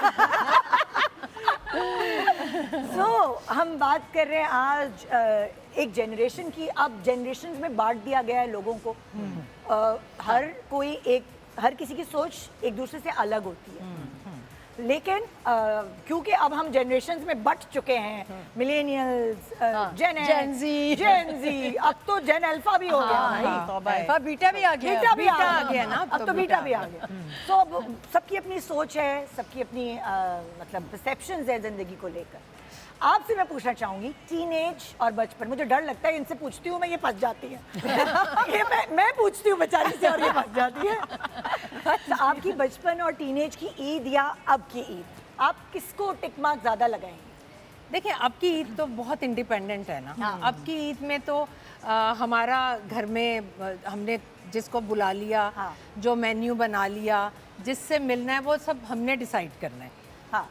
B: हम बात कर रहे हैं आज एक जनरेशन की। अब जनरेशन में बांट दिया गया है लोगों को। हर किसी की सोच एक दूसरे से अलग होती है, लेकिन क्योंकि अब हम जनरेशंस में बट चुके हैं, मिलेनियल्स, जेन जी, अब तो जेन अल्फा भी हो गया भाई,
D: अल्फा बीटा भी आ गया,
B: बीटा आ गया ना, अब तो बीटा भी आ गया। तो अब सबकी अपनी सोच है, सबकी अपनी मतलब परसेप्शंस है जिंदगी को लेकर। आपसे मैं पूछना चाहूंगी, टीनेज और बचपन, मुझे डर लगता है इनसे पूछती हूँ मैं, ये फंस जाती है। ये मैं पूछती हूँ बेचारी से और ये फंस जाती है। तो आपकी बचपन और टीनेज की ईद या अब की ईद, आप किसको टिक मार्क ज्यादा लगाएंगे?
G: देखिए, अब की ईद तो बहुत इंडिपेंडेंट है ना। अब की ईद में तो हमारा घर में हमने जिसको बुला लिया, जो मेन्यू बना लिया, जिससे मिलना है वो सब हमने डिसाइड करना है।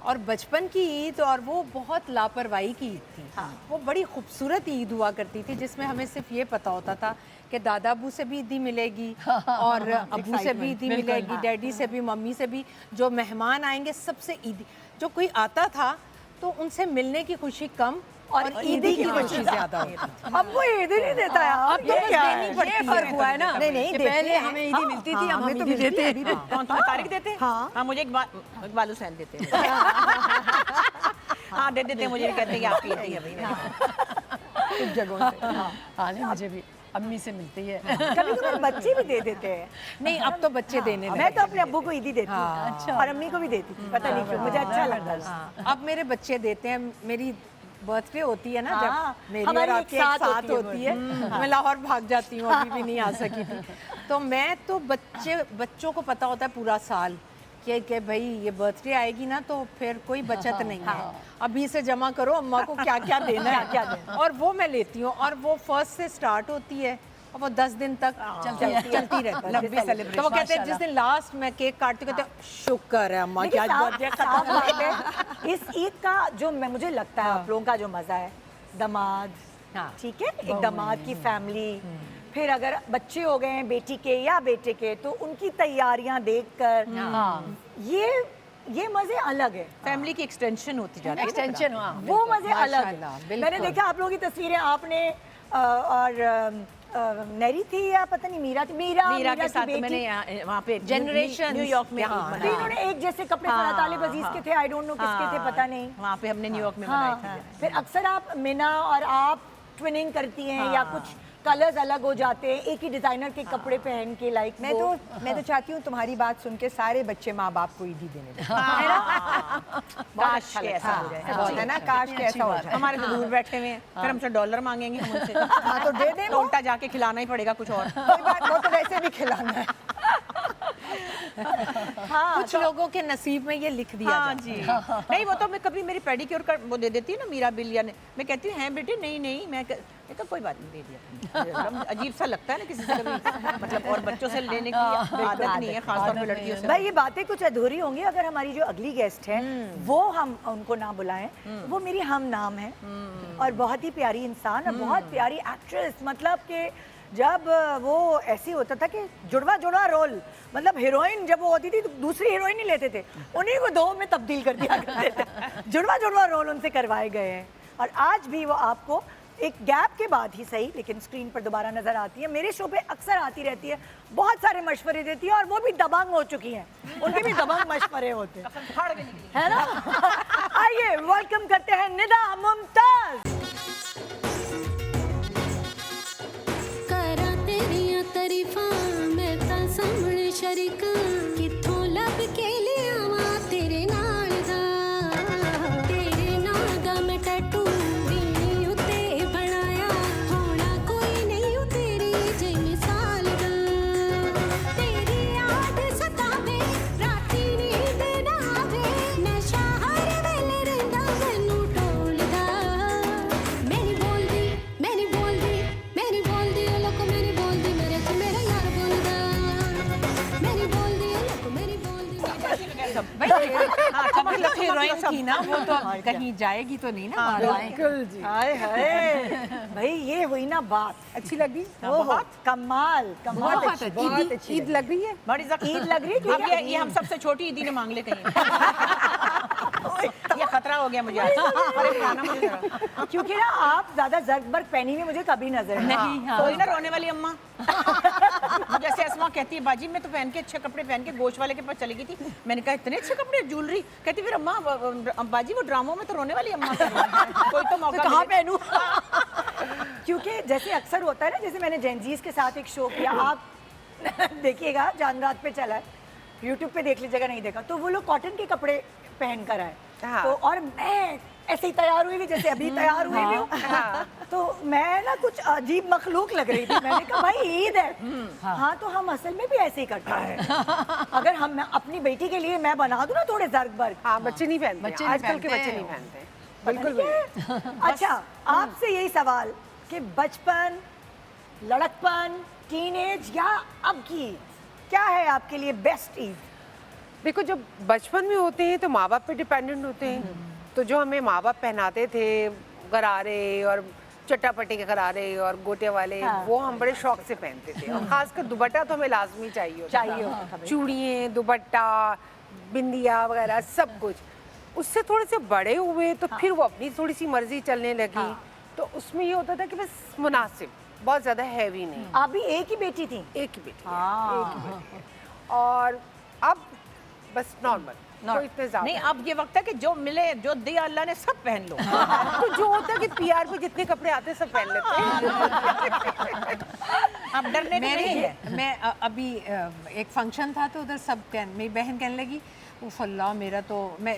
G: और बचपन की ईद, और वो बहुत लापरवाही की ईद थी। वो बड़ी खूबसूरत ईद हुआ करती थी, जिसमें हमें सिर्फ ये पता होता था कि दादा अबू से भी ईदी मिलेगी और अबू से भी ईदी मिलेगी, डैडी से भी, मम्मी से भी, जो मेहमान आएंगे सबसे ईदी। जो कोई आता था तो उनसे मिलने की खुशी कम और ईदी की खुशी ज्यादा होती थी।
B: अब वो ईदी नहीं देता है,
G: अब तो बस देनी पड़ती है।
D: फर्क हुआ है ना,
B: नहीं
D: कि पहले हमें ईदी मिलती थी, अब हमें ईदी देते हैं।
E: कौन सा तारीख देते हैं? हाँ, मुझे इकबाल हुसैन देते हैं। हाँ, दे देते हैं, मुझे भी कहते हैं कि आपकी ईदी है भाई।
G: कुछ जगहों से।
D: हाँ नहीं, मुझे भी अम्मी से मिलती है।
B: कभी कभी बच्चे भी दे देते हैं।
G: नहीं, अब तो बच्चे देने लगे।
B: मैं तो अपने अब्बू को ईदी देती हूँ और अम्मी को भी देती थी, पता नहीं क्यों, मुझे अच्छा लगता था।
G: अब मेरे बच्चे देते हैं। मेरी बर्थडे होती है ना, जब मेरी और
B: हमारी
G: आपकी एक साथ होती है, मैं लाहौर भाग जाती हूँ, अभी भी नहीं आ सकी थी। तो मैं तो बच्चों को पता होता है पूरा साल कि भाई ये बर्थडे आएगी ना, तो फिर कोई बचत नहीं है, अभी से जमा करो अम्मा को क्या क्या देना है, क्या देना। और वो मैं लेती हूँ, और वो फर्स्ट से स्टार्ट होती है और वो 10 दिन तक चलती रहती है।
E: लंबी सेलिब्रेशन।
G: तो वो कहते हैं जिस दिन लास्ट में केक काटती, कहते हैं शुक्र है अम्मा की आज बर्थडे
B: साफ बात है, इस ईद का जो मुझे लगता है आप लोगों का जो मजा है, दामाद, ठीक है, एक दामाद की फैमिली, फिर अगर बच्चे हो गए हैं बेटी के या बेटे के, तो उनकी तैयारियां देखकर ये मजे अलग है।
E: फैमिली की एक्सटेंशन होती जाती है।
D: एक्सटेंशन,
B: वो मजे अलग है। मैंने देखा आप लोगों की तस्वीरें, आपने और नैरी थी या पता नहीं मीरा थी, मीरा
E: के साथ मैंने वहाँ पे
G: जनरेशन
E: न्यूयॉर्क में
B: तो इन्होंने एक जैसे कपड़े तालिब अजीज के थे, आई डोंट नो किसके थे, पता नहीं।
E: वहाँ पे हमने न्यूयॉर्क में बनाए थे।
B: फिर अक्सर आप मिना और आप ट्विनिंग करती हैं या कुछ कलर्स अलग हो जाते हैं, एक ही डिजाइनर के कपड़े पहन के, लाइक
G: मैं तो चाहती हूँ तुम्हारी बात सुन के सारे बच्चे माँ बाप को ईदी देने लगे।
E: काश के ऐसा हो जाए,
G: है ना, काश के ऐसा हो जाए।
E: हमारे तो दूर बैठे हुए हैं, फिर हमसे डॉलर मांगेंगे, हम उनसे
G: हाँ, तो दे दें,
E: तो उल्टा जाके खिलाना ही पड़ेगा कुछ और।
G: कोई बात, वो तो वैसे भी खिलाना है। कुछ लोगों के नसीब में ये लिख दिया
E: हाँ जी। नहीं, वो तो मैं कभी मेरी पेडिक्योर कर वो दे देती है ना मीरा बिलिया ने, मैं कहती हूँ हैं बेटे, नहीं मैं तो कोई बात नहीं, दे दिया। अजीब सा लगता है ना किसी से कभी, मतलब, और बच्चों से लेने की आदत नहीं है, खासतौर पे लड़कियों से।
B: भाई ये बातें कुछ अधूरी होंगी अगर हमारी जो अगली गेस्ट है वो हम उनको ना बुलाएं। वो मेरी हम नाम है और बहुत ही प्यारी इंसान और बहुत प्यारी एक्ट्रेस, मतलब कि जब वो ऐसी होता था कि जुड़वा रोल, मतलब हीरोइन जब वो होती थी तो दूसरी हीरोइन ही लेते थे, उन्हीं को दो में तब्दील कर दिया करते थे। जुड़वा रोल उनसे करवाए गए हैं और आज भी वो आपको एक गैप के बाद ही सही, लेकिन स्क्रीन पर दोबारा नजर आती है। मेरे शो पे अक्सर आती रहती है, बहुत सारे मशवरे देती है और वो भी दबंग हो चुकी हैं, उनके भी दबंग मशवरे होते हैं, है ना। आइए वेलकम करते हैं निदा मुमताज।
F: करा तेरिया तारीफां मैं तां सामने शरीक किथों लब के लियावां तेरे नाल
G: भाई मतलब हीरोइन थी ना वो, तो कहीं जाएगी तो नहीं ना बिल्कुल जी।
B: हाय हाय भाई, ये हुई ना बात,
E: अच्छी लगी
B: बहुत कमाल कमाल।
G: बहुत अच्छी
E: ईद लग रही है,
B: बड़ी ईद लग रही
E: अब
B: है।
E: ये हम सबसे छोटी ईदी ने मांग ले कहीं। ये खतरा हो गया मुझे आज। अरे खाना मुझे जरा।
B: क्योंकि ना आप ज्यादा जर्क पहनी हुई मुझे कभी नजर नहीं।
E: कोई ना रोने वाली अम्मा। जैसे अस्मा कहती है बाजी मैं तो पहन के अच्छे कपड़े पहन के गोश्त वाले के पास चली गई थी, मैंने कहा इतने अच्छे कपड़े ज्वेलरी, कहती फिर अम्मा बाजी वो ड्रामों में तो रोने वाली अम्मा कोई तो मौका
B: कहाँ पहनूं? क्योंकि जैसे अक्सर होता है ना, जैसे मैंने जेनजीज के साथ एक शो किया, आप देखिएगा जान रात पे चला है, यूट्यूब पे देख लीजिएगा, नहीं देखा तो वो लोग कॉटन के कपड़े पहन कर आए। तो और मैं ऐसे ही तैयार हुई भी जैसे अभी तैयार हुई भी हूँ। तो मैं ना कुछ अजीब मखलूक लग रही थी। मैंने कहा भाई ईद है। हाँ तो हम असल में भी ऐसे ही करते हैं। अगर हम अपनी बेटी के लिए मैं बना दूँ ना थोड़े जर्क बर्क।
I: हाँ बच्चे नहीं पहनते,
G: बच्चे
I: आजकल के
G: नहीं
I: बच्चे
G: पहनते
I: नहीं पहनते।
B: बिल्कुल भी। अच्छा, आपसे यही सवाल कि बचपन, लड़कपन, टीनेज या अब की ईद, क्या है आपके लिए बेस्ट ईद?
I: देखो जब बचपन में होते हैं तो माँ बाप पे डिपेंडेंट होते हैं, तो जो हमें माँ बाप पहनाते थे गरारे और चट्टापट्टी के गरारे और गोटे वाले, वो हम बड़े शौक से पहनते थे। और खासकर दुपट्टा तो हमें लाजमी चाहिए होता था। चूड़ियाँ, दुपट्टा, बिंदिया वगैरह सब कुछ। उससे थोड़े से बड़े हुए तो फिर वो अपनी थोड़ी सी मर्जी चलने लगी। तो उसमें ये होता था कि बस मुनासिब, बहुत ज़्यादा हैवी नहीं।
B: आप भी एक ही बेटी थी?
I: एक ही बेटी है, एक ही बेटी है। और अब बस नॉर्मल, तो इतने ज्यादा
E: नहीं, अब ये वक्त है कि जो मिले जो दिया अल्लाह ने सब पहन लो।
I: तो जो होता है कि पीआर पे जितने कपड़े आते हैं सब पहन लेते हैं।
E: अब डरने की नहीं है।
G: मैं अभी एक फंक्शन था तो उधर सब मेरी बहन कहने लगी उफ अल्लाह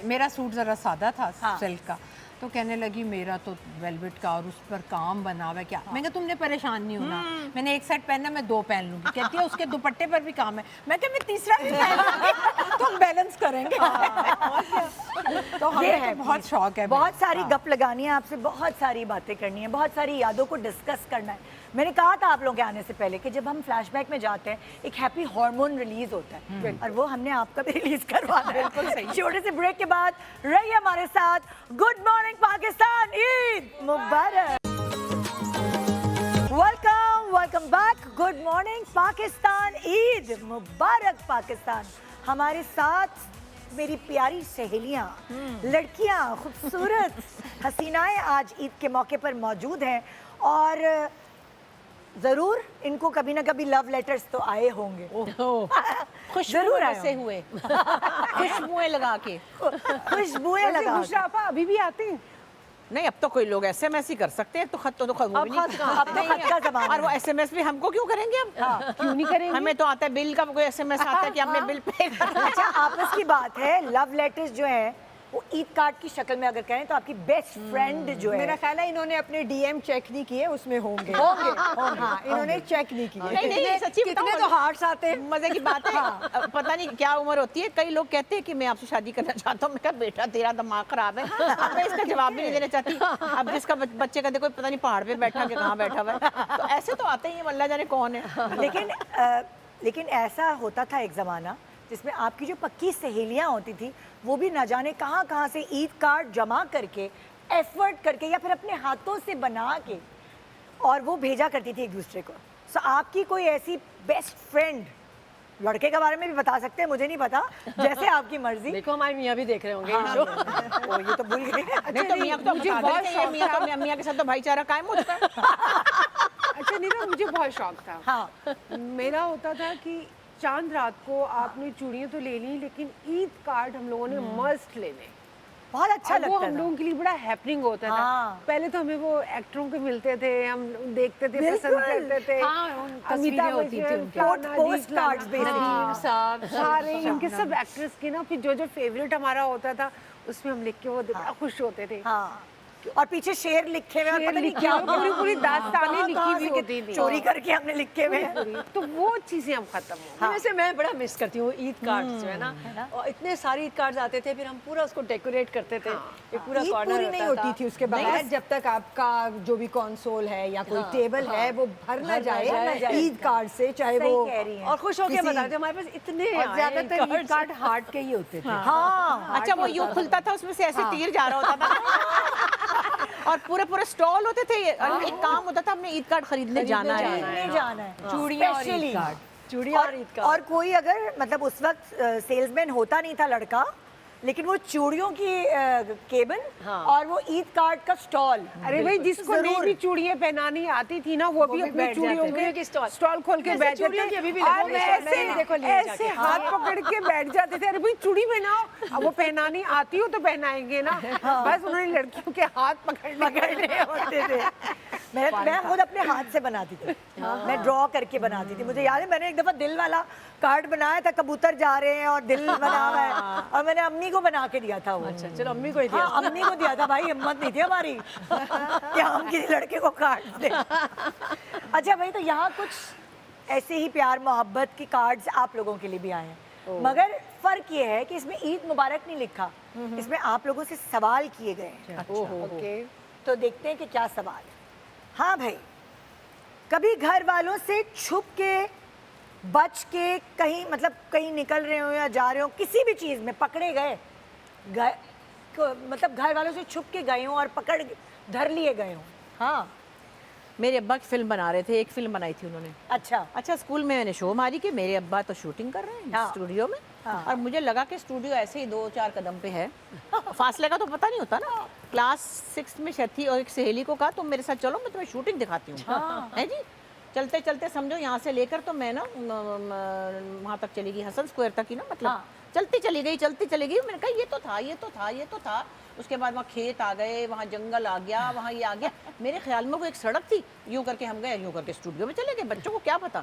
G: मेरा सूट ज़रा सादा था सिल्क का, तो कहने लगी मेरा तो वेलवेट का और उस पर काम बना हुआ है क्या। मैं कहा तुमने परेशान नहीं होना, मैंने एक सेट पहना मैं दो पहन लूंगी। कहती है उसके दुपट्टे पर भी काम है। मैं क्या मैं तीसरा भी पहन लूंगी, तो हम बैलेंस करेंगे। तो हमें तो बहुत शौक है,
B: बहुत सारी गप लगानी है आपसे, बहुत सारी बातें करनी है, बहुत सारी यादों को डिस्कस करना है। मैंने कहा था आप लोगों के आने से पहले कि जब हम फ्लैशबैक में जाते हैं एक हैप्पी हार्मोन रिलीज होता है, और वो हमने आपका भी रिलीज करवाना है। बिल्कुल सही। छोटे से ब्रेक के बाद रहिए हमारे साथ। गुड मॉर्निंग पाकिस्तान, ईद मुबारक। Welcome back. Good morning Pakistan, Eid मुबारक पाकिस्तान। हमारे साथ मेरी प्यारी सहेलियां, लड़कियां, खूबसूरत हसीनाएं आज ईद के मौके पर मौजूद हैं, और जरूर इनको कभी ना कभी लव लेटर्स तो आए होंगे।
E: जरूर ऐसे हुए। खुशबुएं लगा के,
B: खुशबुएं लगा के।
I: अभी भी आते हैं?
E: नहीं, अब तो कोई लोग एसएमएस ही कर सकते हैं, तो खत तो खत
B: अब तो खत का जमाना
E: और वो एसएमएस भी हमको क्यों करेंगे हम?
I: क्यों नहीं करेंगे?
E: हमें तो आता है बिल का कोई एसएमएस आता है कि हमने बिल पे करना।
B: अच्छा, आपस की बात है, लव लेटर्स जो है वो ईद कार्ड की शक्ल में अगर कहें तो आपकी बेस्ट फ्रेंड जो है,
J: मेरा ख्याल है इन्होंने अपने डीएम चेक नहीं किए, उसमें होंगे। हाँ, इन्होंने चेक नहीं किए।
E: नहीं, सच्ची
J: कितने तो हार्ट्स आते हैं।
E: मजे की बात है। पता नहीं क्या उम्र होती है, कई लोग कहते हैं कि मैं आपसे शादी करना चाहता हूँ। मैं कहा बेटा तेरा दिमाग खराब है, अब मैं इसका जवाब भी नहीं देना चाहती। अब जिसका बच्चे का देखो पता नहीं पहाड़ पे बैठा के कहाँ बैठा हुआ है, तो ऐसे तो आते ही अल्लाह जाने कौन है।
B: लेकिन ऐसा होता था एक ज़माना जिसमें आपकी जो पक्की सहेलियां होती थी वो भी न जाने कहाँ से ईद कार्ड जमा करके, एफर्ट करके या फिर अपने हाथों से बना के और वो भेजा करती थी एक दूसरे को। सो आपकी कोई ऐसी बेस्ट फ्रेंड, लड़के के बारे में भी बता सकते हैं, मुझे नहीं पता, जैसे आपकी मर्जी।
D: देखो हमारे मियाँ भी देख रहे होंगे।
B: ओ, ये तो भूल गए।
E: नहीं तो मियाँ को मुझे बहुत शौक, मियाँ के साथ तो भाईचारा कायम हो चुका है।
I: अच्छा नीना, मुझे बहुत शौक था।
B: हाँ,
I: मेरा होता था कि चांद रात को आपने चूड़ियाँ तो ले ली, लेकिन ईद कार्ड हम लोगों ने मस्ट लेने।
B: बहुत अच्छा
I: और वो
B: लगता
I: हम
B: था।
I: लोगों के लिए बड़ा हैपनिंग होता था। पहले तो हमें वो एक्टरों के मिलते थे, हम देखते थे, पसंद करते थे।
G: तस्वीरें होती थी उनकी।
B: पोस्ट कार्ड्स बेसिकली
I: सारे इनके सब एक्ट्रेस के ना, फिर जो जो फेवरेट हमारा होता था उसमें हम लिख के वो बड़ा खुश होते थे
B: और पीछे शेर लिखे हुए और पता नहीं क्या
I: पूरी पूरी दास्तानें
B: कहाँ-
I: लिखी
B: कहाँ
I: हुई
B: से
I: होती थी।
B: चोरी करके हमने लिखे हुए हैं।
I: तो वो चीजें अब खत्म हो
D: वैसे मैं बड़ा मिस करती हूँ ईद कार्ड्स जो है ना, और इतने सारे ईद कार्ड्स आते थे, फिर हम पूरा उसको डेकोरेट करते थे, ये पूरा
J: ईद
D: कॉर्नर
J: पूरी नहीं होती थी उसके बाद, जब तक आपका जो भी कंसोल है या कोई टेबल है वो भर ना जाए ईद कार्ड से, चाहे
B: सही
J: वो
B: कह रही हैं।
D: और खुश होके
J: किसी-
D: बताते हमारे पास इतने
G: और ज्यादातर ईद कार्ड हार्ट के ही होते थे।
B: हाँ
E: अच्छा, वो यूं खुलता था, उसमें से ऐसे तीर जा रहा होता था और पूरे पूरे स्टॉल होते थे। और एक काम होता था, हमने ईद कार्ड खरीदने जाना है।
B: नहीं जाना है
G: चूड़ियाँ और ईद
B: Specially।
G: कार्ड।
D: चूड़ियाँ और ईद कार्ड।
B: और कोई अगर मतलब उस वक्त सेल्समैन होता नहीं था लड़का, लेकिन वो चूड़ियों की केबन और वो ईद कार्ड का स्टॉल।
I: अरे भाई, जिसको नई भी चूड़ियां पहनानी आती थी ना, वो भी अपनी
D: बैठ
I: चूड़ियों
D: जाते थे।
I: के
D: स्टॉल।
I: स्टॉल खोल के
D: वैसे
I: बैठ
D: चूड़ियों की अभी भी
I: जाते
D: लगी हुई है, मैंने भी देखो लिए
I: ऐसे
D: जाके।
I: हाथ पकड़ के बैठ जाते थे। अरे भाई, चूड़ी पहनाओ। अब वो पहनानी आती हो तो पहनाएंगे ना, बस उन्होंने लड़कियों के हाथ पकड़ने
B: होते थे। मैं खुद अपने हाथ से बनाती थी, मैं ड्रॉ करके बनाती थी। मुझे याद है मैंने एक दफा दिल वाला कार्ड बनाया था, कबूतर जा रहे हैं और दिल बना हुआ है, और मैंने अम्मी को बना के दिया था वो।
D: अच्छा, चलो अम्मी को ही दिया।
B: हाँ, अम्मी को दिया था भाई, हिम्मत नहीं थी हमारी कि हम किसी लड़के को कार्ड दें। अच्छा भाई, तो यहाँ कुछ ऐसे ही प्यार मोहब्बत की कार्ड्स आप लोगों के लिए भी आए हैं, मगर फर्क ये है कि इसमें ईद मुबारक नहीं लिखा, इसमें आप लोगों से सवाल किए गए हैं।
I: ओके,
B: तो देखते हैं कि क्या सवाल है। हाँ भाई, कभी घर वालों से छुप के बच के कहीं, मतलब कहीं निकल रहे हो या जा रहे हो, किसी भी चीज़ में पकड़े गए, मतलब घर वालों से छुप के गए हो और पकड़ धर लिए गए हो? हाँ।
E: मेरे अब्बा की फिल्म बना रहे थे, एक फिल्म बनाई थी उन्होंने।
B: अच्छा,
E: स्कूल में मैंने शो मारी कि मेरे अब्बा तो शूटिंग कर रहे हैं
B: हाँ।
E: स्टूडियो में।
B: हाँ।
E: और मुझे लगा कि स्टूडियो ऐसे ही 2-4 कदम पे है, फासले का तो पता नहीं होता ना। क्लास 6 में शायद थी, और एक सहेली को कहा तुम मेरे साथ चलो, मैं तुम्हें शूटिंग दिखाती हूँ। है जी, चलते चलते समझो यहाँ से लेकर तो मैं ना वहाँ तक चली गई, हसन स्क्वायर तक ही ना, मतलब चलती चली गई। मैंने कहा ये तो था। उसके बाद वहाँ खेत आ गए, वहाँ जंगल आ गया, वहाँ ये आ गया। मेरे ख्याल में वो एक सड़क थी, यूँ करके हम गए, यूँ करके स्टूडियो में चले गए। बच्चों को क्या पता,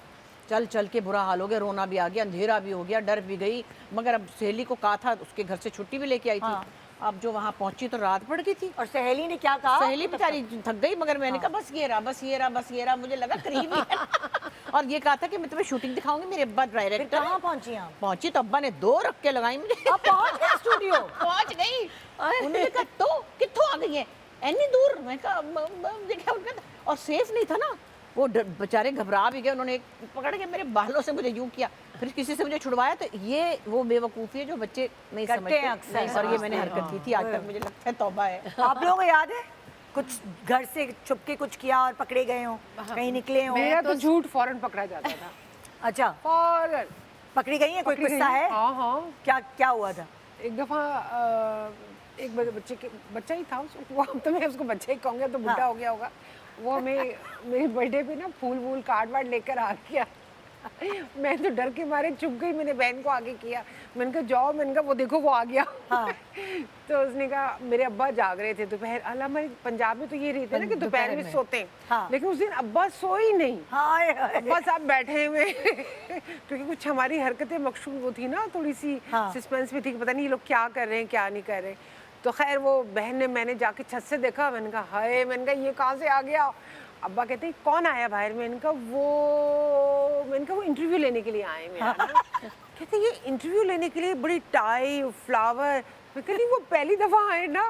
E: चल के बुरा हाल हो गया, रोना भी आ गया, अंधेरा भी हो गया, डर भी गई। मगर अब सहेली को कहा था, उसके घर से छुट्टी भी लेके आई थी। अब जो वहाँ पहुंची तो रात पड़ गई थी।
B: और सहेली ने क्या कहा?
E: सहेली बेचारी थक गई, मगर मैंने कहा बस ये रहा, मुझे लगा करीब ही है। और ये कहा था कि मैं तुम्हें शूटिंग दिखाऊंगी, मेरे अब्बा डायरेक्टर।
B: कहाँ पहुंची आप?
E: पहुंची तो अब्बा ने 2 रख के लगाई मुझे।
B: आप पहुंच गए स्टूडियो?
E: पहुंच गई। उन्होंने कहा तो कित्थों आ गई है, इतनी दूर? मैं कहा देखा उनका, और सेफ नहीं था ना, वो बेचारे घबरा भी गए। उन्होंने पकड़ के मेरे बालों से मुझे यूं किया, फिर किसी से मुझे छुड़वाया। तो ये वो बेवकूफ़ी है जो बच्चे नहीं समझते
B: अक्सर।
E: और ये मैंने हरकत की थी, आज तक मुझे लगता है तौबा है।
B: आप लोगों को याद है कुछ घर से छुप के कुछ किया और पकड़े गए हो, कहीं निकले हो?
I: मेरा तो झूठ फौरन पकड़ा जाता था।
B: अच्छा,
I: फौरन
B: पकड़ी गई है? कोई किस्सा है?
I: हाँ।
B: क्या हुआ था?
I: एक दफा एक बच्चा ही था, वो तो मैं उसको बच्चा ही कहूँगा, तो बुढ़ा हो गया होगा। वो हमें मेरे बर्थडे पे ना फूल कार्ड वार्ड लेकर आ गया। मैं तो डर के मारे चुप गई, मैंने बहन को आगे किया, मैंने कहा जाओ, मैंने कहा वो देखो वो आ गया। तो उसने कहा मेरे अब्बा जाग रहे थे दोपहर, हमारे पंजाब में तो ये रहते ना कि दोपहर में सोते हैं, लेकिन उस दिन अब्बा सोए ही नहीं। अब्बा साहब बैठे हुए क्योंकि कुछ हमारी हरकतें मकशूल वो थी ना, थोड़ी सी सस्पेंस में थी कि पता नहीं ये लोग क्या कर रहे हैं क्या नहीं कर रहे। तो खैर वो बहन ने, मैंने जाके छत से देखा, मैंने कहा हाय, मैंने कहा ये कहाँ से आ गया। अब्बा कहते हैं कौन आया बाहर? मैंने कहा वो इंटरव्यू लेने के लिए आए मेरा। कहते ये इंटरव्यू लेने के लिए बड़ी टाई फ्लावर। मैं कहती वो पहली दफ़ा आए ना।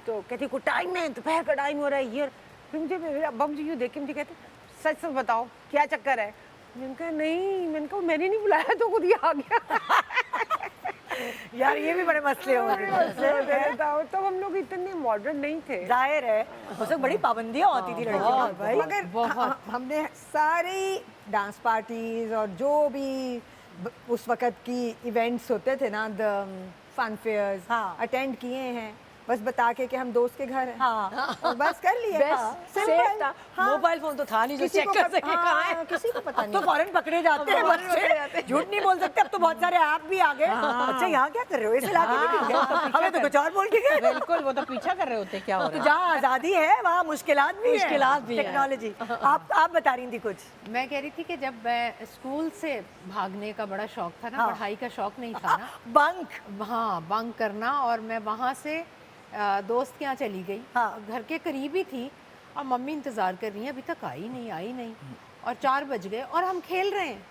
I: तो कहती कोई टाइम है, दोपहर का टाइम हो रहा है ये। फिर मुझे मेरे अब्बा मुझे यूँ देख के मुझे कहते सच बताओ क्या चक्कर है? मैंने कहा नहीं, मैंने नहीं बुलाया तो खुद ही आ गया।
B: यार ये भी बड़े मसले हो गए।
I: तो हम लोग इतने मॉडर्न नहीं थे,
B: जाहिर है उस वक्त बड़ी पाबंदियां होती थी लड़कियों पर भाई।
J: मगर हमने सारी डांस पार्टीज और जो भी उस वक्त की इवेंट्स होते थे ना, द फन फेयर्स अटेंड किए हैं, बस बता के कि हम दोस्त के घर हैं, और बस कर लिए।
D: सेफ था, मोबाइल फोन तो था नहीं जो चेक कर सके कहाँ है।
J: किसी को पता
B: तो
J: नहीं।
B: फौरन पकड़े जाते हैं बच्चे, झूठ नहीं बोल सकते। अब तो बहुत सारे ऐप भी आ गए। अच्छा यहाँ क्या कर रहे हो, इस इलाके में क्यों गए? हमें तो कुछ और बोल के गए।
E: बिल्कुल, वो तो पीछा कर रहे होते क्या हो रहा
B: तो
E: है।
B: जहाँ आज़ादी है वहाँ मुश्किलात भी है, टेक्नोलॉजी। आप बता रही थी कुछ।
G: मैं कह रही थी कि जब मैं स्कूल से भागने का बड़ा शौक था ना, पढ़ाई का शौक नहीं था ना,
B: बंक।
G: हाँ, बंक करना, और मैं वहाँ से दोस्त के यहाँ चली गई।
B: हाँ।
G: घर के करीब ही थी और मम्मी इंतज़ार कर रही हैं, अभी तक आई नहीं। और 4 बज गए और हम खेल रहे हैं।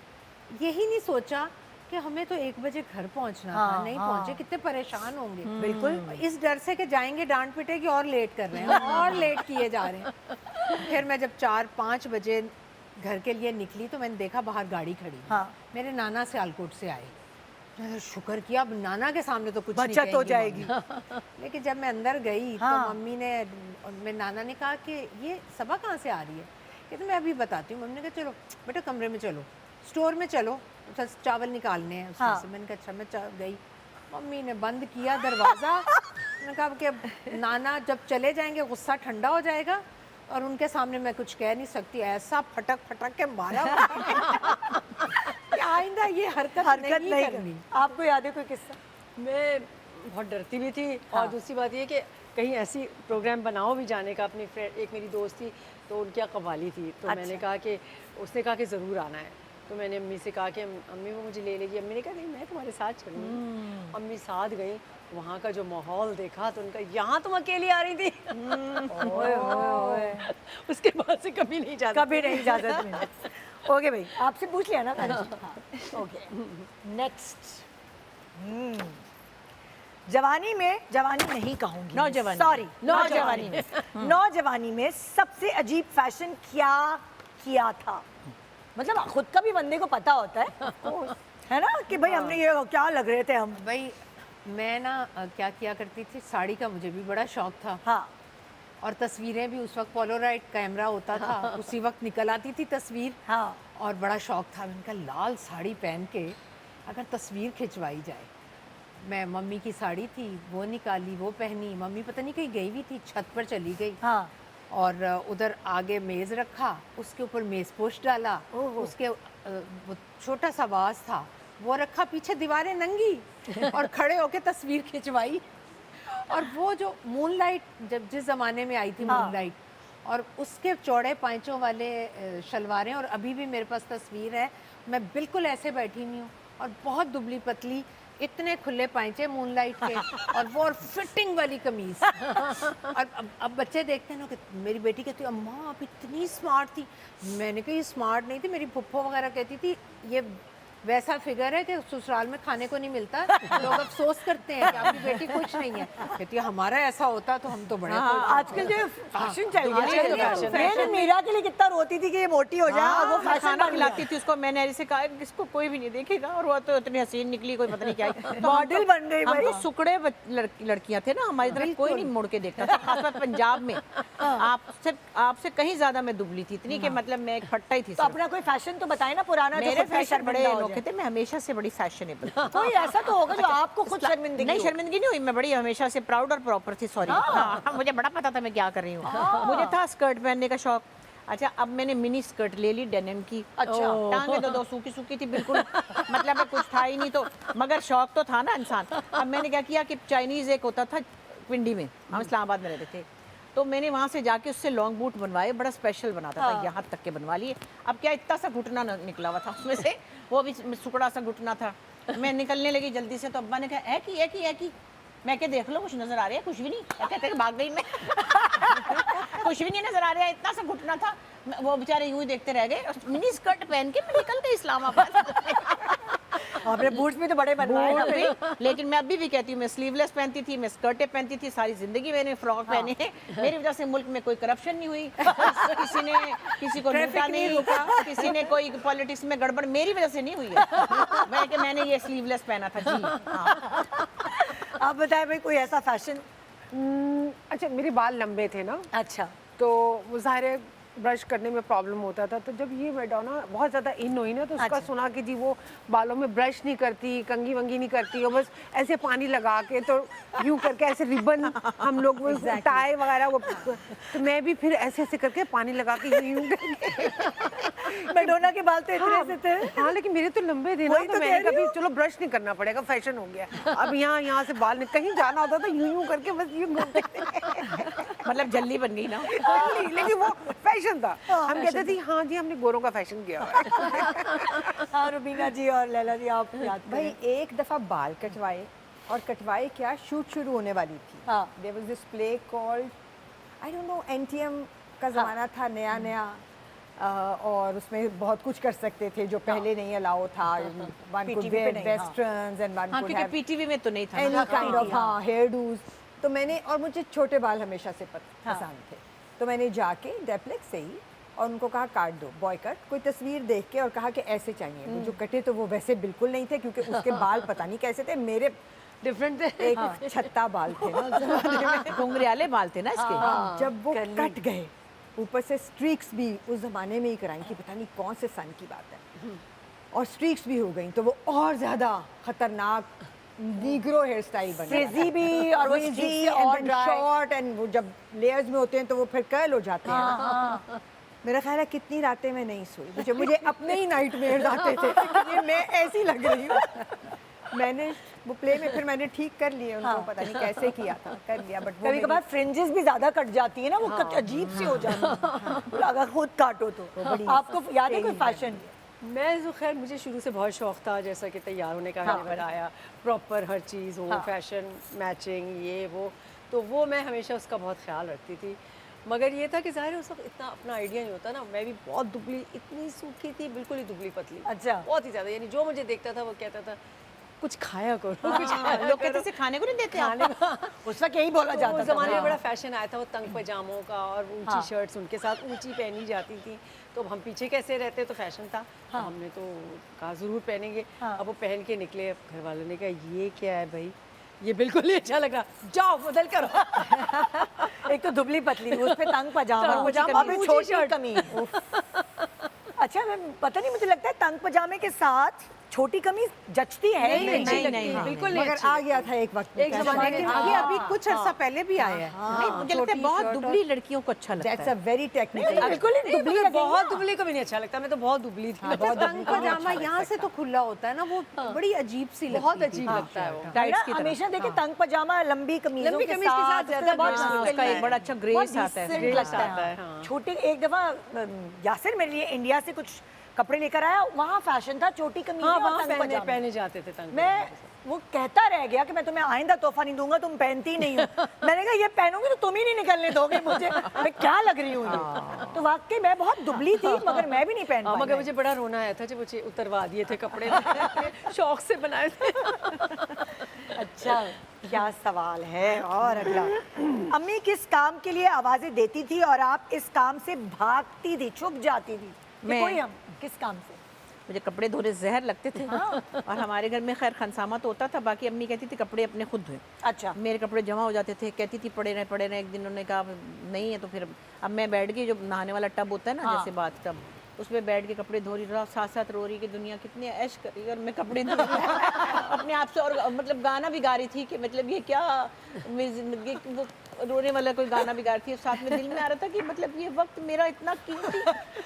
G: यही नहीं सोचा कि हमें तो 1 बजे घर पहुंचना था, नहीं पहुंचे, कितने परेशान होंगे।
B: बिल्कुल।
G: इस डर से कि जाएंगे डांट पिटेगी और लेट कर रहे हैं और लेट किए जा रहे हैं। फिर मैं जब 4-5 बजे घर के लिए निकली तो मैंने देखा बाहर गाड़ी खड़ी।
B: हाँ।
G: मेरे नाना सियालकोट से आए। मैंने शुक्र किया, अब नाना के सामने तो कुछ नहीं
B: बचत हो
G: कहेंगी
B: जाएगी।
G: मम्मी। लेकिन जब मैं अंदर गई
B: हाँ।
G: तो मम्मी ने और मेरे नाना ने कहा कि ये सबा कहाँ से आ रही है। कहते मैं अभी बताती हूँ। मम्मी ने कहा चलो बेटा कमरे में चलो, स्टोर में चलो, चावल निकालने हैं उसमें से। मैंने कहा अच्छा। मैं गई, मम्मी ने बंद किया दरवाज़ा। मैंने कहा कि नाना जब चले जाएंगे गुस्सा ठंडा हो जाएगा और उनके सामने मैं कुछ कह नहीं सकती। ऐसा फटक के मारा कि आइंदा ये हरकत नहीं करनी।
B: आपको याद है कोई किस्सा?
D: मैं बहुत डरती भी थी और दूसरी बात ये कि कहीं ऐसी प्रोग्राम बनाओ भी जाने का। अपनी फ्रेंड एक मेरी दोस्त थी तो उनकी यहाँ कव्वाली थी, तो मैंने कहा कि उसने कहा कि ज़रूर आना है। तो मैंने अम्मी से कहा कि अम्मी वो मुझे ले लेगी। अम्मी ने कहा नहीं मैं तुम्हारे साथ चलूँगी। अम्मी साथ गई, वहाँ का जो माहौल देखा तो उनका यहाँ तुम अकेली आ रही थी। उसके बाद से कभी नहीं जाती।
B: कभी नहीं इजाजत मिली। ओके भाई, आपसे पूछ लिया ना मैंने। Okay, next. जवानी नहीं कहूंगी,
E: नौजवानी।
B: सॉरी,
E: नौजवानी में।
B: नौजवानी में सबसे अजीब फैशन क्या किया था? मतलब खुद का भी बंदे को पता होता है ना कि भाई हमने ये क्या लग रहे थे हम।
G: भाई मैं ना क्या किया करती थी, साड़ी का मुझे भी बड़ा शौक था।
B: हाँ।
G: और तस्वीरें भी उस वक्त पोलोराइड कैमरा होता था, उसी वक्त निकल आती थी तस्वीर।
B: हाँ।
G: और बड़ा शौक था उनका, लाल साड़ी पहन के अगर तस्वीर खिंचवाई जाए। मैं मम्मी की साड़ी थी वो निकाली, वो पहनी। मम्मी पता नहीं कहीं गई हुई थी, छत पर चली गई।
B: हाँ।
G: और उधर आगे मेज़ रखा, उसके ऊपर मेज़ पोस्ट डाला, उसके वो छोटा सा वाज था वो रखा, पीछे दीवारें नंगी और खड़े होके तस्वीर खिंचवाई। और वो जो मूनलाइट जब जिस ज़माने में आई थी मूनलाइट, और उसके चौड़े पांचों वाले शलवारें, और अभी भी मेरे पास तस्वीर है मैं बिल्कुल ऐसे बैठी हुई हूँ और बहुत दुबली पतली, इतने खुले पांचे मूनलाइट के, और वो और फिटिंग वाली कमीज। और अब बच्चे देखते हैं ना कि मेरी बेटी कहती है अम्मा आप इतनी स्मार्ट थी। मैंने कहा ये स्मार्ट नहीं थी, मेरी फुफ्फो वगैरह कहती थी ये वैसा फिगर है कि ससुराल में खाने को नहीं मिलता, लोग अफसोस करते हैं कि आपकी बेटी खुश नहीं है। कहती है हमारा ऐसा होता तो हम तो बड़े
B: आजकल जो फैशन चल
G: गया
B: है, मैं मीरा के लिए कितना रोती थी कि ये मोटी हो जाए, और वो फैशन
E: खाना खिलाती थी उसको। मैंने ऐसे कहा इसको कोई भी नहीं देखेगा, और वो तो इतनी हसीन निकली, कोई पता नहीं क्या
B: मॉडल बन गई।
E: हम तो सुकड़े लड़कियां थे ना, हमारी तरफ कोई नहीं मुड़ के देखता था, खासकर पंजाब में। आपसे कहीं ज्यादा मैं दुबली थी, इतनी कि मतलब मैं एक फट्टा ही थी।
B: तो अपना कोई फैशन तो बताए ना पुराना,
E: मेरे फैशन बड़े अनोखे थे, मैं हमेशा से बड़ी फैशनेबल।
B: कोई ऐसा तो होगा जो आपको खुद शर्मिंदगी
E: नहीं, शर्मिंदगी नहीं हुई, मैं बड़ी हमेशा से प्राउड और प्रॉपर थी। सॉरी, हाँ, मुझे बड़ा पता था मैं क्या कर रही हूँ। मुझे था स्कर्ट पहनने का शौक। अच्छा, अब मैंने मिनी स्कर्ट ले ली डेनिम की।
B: अच्छा।
E: टांगे दो सूखी सूखी थी बिल्कुल, मतलब कुछ था ही नहीं, तो मगर शौक तो था ना इंसान। अब मैंने क्या किया कि चाइनीज एक होता था पिंडी में, हम इस्लामाबाद में रहते थे, तो मैंने वहाँ से जाके उससे लॉन्ग बूट बनवाए, बड़ा स्पेशल बनाता था, यहाँ तक के बनवा लिए। अब क्या इतना सा घुटना निकला हुआ था उसमें से, वो भी सुकड़ा सा घुटना था। मैं निकलने लगी जल्दी से, तो अब्बा ने कहा है कि मैं क्या देख लो कुछ नजर आ रहा है, कुछ भी नहीं। कहते हैं भाग गई मैं। कुछ भी नहीं नजर आ रहा है, इतना सा घुटना था। वो बेचारे यूं ही देखते रह गए, मिनी स्कर्ट पहन के मैं निकल गई इस्लामाबाद।
B: आपने बूट्स भी तो बड़े बनवाए ना भाई।
E: लेकिन मैं अभी भी कहती हूँ, मैं स्लीवलेस पहनती थी, मैं स्कर्टें पहनती थी, सारी जिंदगी मैंने फ्रॉक पहने हैं। मेरी वजह से मुल्क में कोई करप्शन नहीं हुई, किसी ने किसी को लूटा नहीं, किसी ने कोई पॉलिटिक्स में गड़बड़ मेरी वजह से नहीं हुई है। मैंने ये स्लीवलेस पहना था जी। हाँ।
B: आप बताएं भाई कोई ऐसा फैशन?
I: अच्छा, मेरे बाल लंबे थे ना,
B: अच्छा, तो
I: वो ज़ाहिर है ब्रश करने में प्रॉब्लम होता था। तो जब ये मैडोना बहुत ज़्यादा इन हुई ना, तो उसका
B: अच्छा।
I: सुना कि जी वो बालों में ब्रश नहीं करती, कंघी वंगी नहीं करती, और बस ऐसे पानी लगा के तो यूं करके ऐसे रिबन हम लोग वो टाई वगैरह वो, तो मैं भी फिर ऐसे ऐसे करके पानी लगा के यूं करके।
B: मैडोना के बाल तो इतने से थे।
I: हाँ, लेकिन मेरे तो लंबे थे ना, तो मैंने कभी चलो ब्रश नहीं करना पड़ेगा, फैशन हो गया। अब यहाँ से बाल कहीं जाना होता तो यूं करके बस यूं
E: मतलब जल्दी बन गई ना।
I: लेकिन वो फैशन था, हम कहते थे हाँ जी हमने गोरों का फैशन किया हुआ है।
B: हाँ, रुबीना जी और लैला जी आप याद
J: भाई एक दफ़ा बाल कटवाए और कटवाए क्या, शूट शुरू होने वाली थी।
B: हाँ।
J: There was this play called, I don't know, NTM का ज़माना था, नया नया, और उसमें बहुत कुछ कर सकते थे जो पहले नहीं अलाउ था। वन कुड
B: PTV पे
J: वेयर
B: नहीं, हाँ।
J: वेस्टर्न्स एंड वन
E: हाँ,
J: कुड
E: क्योंकि
J: हैव
E: पीटीवी में तो नहीं था
J: एनी
E: ना।
J: काइंड ऑफ, हाँ, हेयर डूज। तो मैंने, और मुझे छोटे बाल हमेशा से पसंद थे, तो मैंने जाके डेप्लेक्स से ही और उनको कहा काट दो, बॉय कट, कोई तस्वीर देख के, और कहा कि ऐसे चाहिए। वो जो कटे तो वो वैसे बिल्कुल नहीं थे, क्योंकि उसके बाल पता नहीं कैसे थे, मेरे
D: डिफरेंट थे।
J: एक छत्ता बाल थे ना उस ज़माने में।
E: घुंघराले बाल थे ना इसके।
J: जब वो कट गए, ऊपर से स्ट्रीक्स भी उस ज़माने में ही कराई थी, पता नहीं कौन से सन की बात है, और स्ट्रीक्स भी हो गई, तो वो और ज़्यादा खतरनाक नीग्रो हेयर स्टाइल बन गया।
B: फ्रिजी भी, और वो
J: फ्रिजी
B: streaks से और
J: एंड
B: dry।
J: शॉर्ट, एंड वो जब लेयर्स में होते हैं तो वो फिर कर्ल हो जाते हैं ना। मेरा ख्याल है कितनी रातें मैं नहीं सोई, मुझे अपने ही नाइटमेयर्स आते थे कि ये मैं ऐसी लग रही हूँ। मैंने वो प्ले में फिर मैंने ठीक कर लिए उनको, पता नहीं कैसे किया था, कर लिया, बट
B: कभी कभार फ्रिंजेस भी ज्यादा कट जाती है ना, वो कट अजीब सी हो जाती है अगर खुद काटो तो। आपको याद है कोई फैशन?
D: मैं तो खैर मुझे शुरू से बहुत शौक था, जैसा कि तैयार होने का मैंने बताया, प्रॉपर हर चीज़ हो, फैशन मैचिंग ये वो, तो वो मैं हमेशा उसका बहुत ख्याल रखती थी। मगर ये था कि ज़ाहिर है उस वक्त इतना अपना आइडिया नहीं होता ना, मैं भी बहुत दुबली, इतनी सूखी थी, बिल्कुल ही दुबली पतली।
B: अच्छा।
D: बहुत ही ज़्यादा, यानी जो मुझे देखता था वो कहता था कुछ खाया करो, कुछ
E: लोग कहते थे खाने को नहीं देते
D: खाने का।
B: उस वक्त यही बोला
D: तो
B: जाता
D: उस
B: था।
D: ज़माने में बड़ा फैशन आया था वो तंग पजामों का, और ऊंची शर्ट्स उनके साथ ऊंची पहनी जाती थी, तो अब हम पीछे कैसे रहते, तो फैशन था। तो हमने तो कहा ज़रूर पहनेंगे। अब वो पहन के निकले, घर वालों ने कहा ये क्या है भाई, ये बिल्कुल नहीं अच्छा लग रहा, जाओ बदल करो।
B: एक तो दुबली पतली, उस पे तंग पजामा,
D: तंग पजामा,
B: और फिर
D: ऊंची
B: छोटी
D: शर्ट।
B: कमीज। अच्छा, मैं पता नहीं, मुझे लगता है तंग पजामे के साथ छोटी कमीज जचती है ही
D: नहीं,
B: नहीं।
D: नहीं, हाँ। बिल्कुल नहीं
J: मगर
D: अच्छी
J: आ गया था एक वक्त में
D: एक
J: fashion।
D: ज़माने के
G: लेकिन आगे अभी कुछ अर्सा पहले भी आया है।
E: नहीं, मुझे लगता है बहुत दुबली लड़कियों को अच्छा लगता
J: That's
E: है।
J: a very technical।
B: बिल्कुल ही दुबली
D: मुझे
B: लगेगी।
D: बहुत दुबली को भी नहीं अच्छा लगता, मैं तो बहुत दुबली थी।
G: अच्छा, तंग पजामा यहाँ से तो खुला होता है ना, वो बड़ी अजीब सी लगती
D: बहुत
G: थी।
D: अजीब लगता है वो।
E: टाइट्स की तरह।
B: हमेशा देखे तंग पजामा लंबी कमीजों
D: लंबी
B: के
D: कमीज के साथ
B: साथ
D: ज़्यादा
B: बहुत
D: हाँ,
B: मुश्किल
E: उसका
B: है।
E: एक बड़ा अच्छा ग्रेस आता है।
B: decent
D: ग्रेस
B: लगता
D: आता है,
B: है।
D: हाँ।
B: छोटी, एक दफा यासिर मेरे लिए इंडिया से कुछ कपड़े लेकर आया, वहाँ फैशन था छोटी कमीज
D: हाँ,
B: और
D: वहाँ
B: तंग पजामे।
D: पहने जाते थे तंग
B: मैं वो कहता रह गया कि मैं तुम्हें आइंदा तोहफा नहीं दूंगा, तुम पहनती नहीं हो। मैंने कहा ये पहनूंगी तो तुम ही नहीं निकलने दोगे मुझे, मैं क्या लग रही हूँ ये। तो वाकई मैं बहुत दुबली थी, मगर मैं भी नहीं पहन
D: हाँ,
B: पाई।
D: मगर मुझे बड़ा रोना आया था जब मुझे उतरवा दिए थे कपड़े शौक से बनाए थे।
B: अच्छा, क्या सवाल है। और अगला, अम्मी किस काम के लिए आवाजें देती थी और आप इस काम से भागती थी, छुप जाती थी?
E: मैं-
B: कोई हम किस काम से?
E: मुझे कपड़े धोने जहर लगते थे और हमारे घर में खैर खनसामा तो होता था, बाकी अम्मी कहती थी कपड़े अपने खुद धोए।
B: अच्छा।
E: मेरे कपड़े जमा हो जाते थे, कहती थी पड़े रहे। एक दिन उन्होंने कहा नहीं है, तो फिर अब मैं बैठ गई, जो नहाने वाला टब होता है ना, जैसे बाथ टब, उसमें बैठ के कपड़े धो रही, साथ साथ रो रही कि दुनिया कितनी ऐश कर रही है और मैं कपड़े धो रही अपने आप से। और मतलब गाना भी गा रही थी कि मतलब ये क्या, मेरी जिंदगी वो रोने वाला कोई गाना भी गा रही थी। साथ में दिल में आ रहा था कि मतलब ये वक्त मेरा इतना कीमती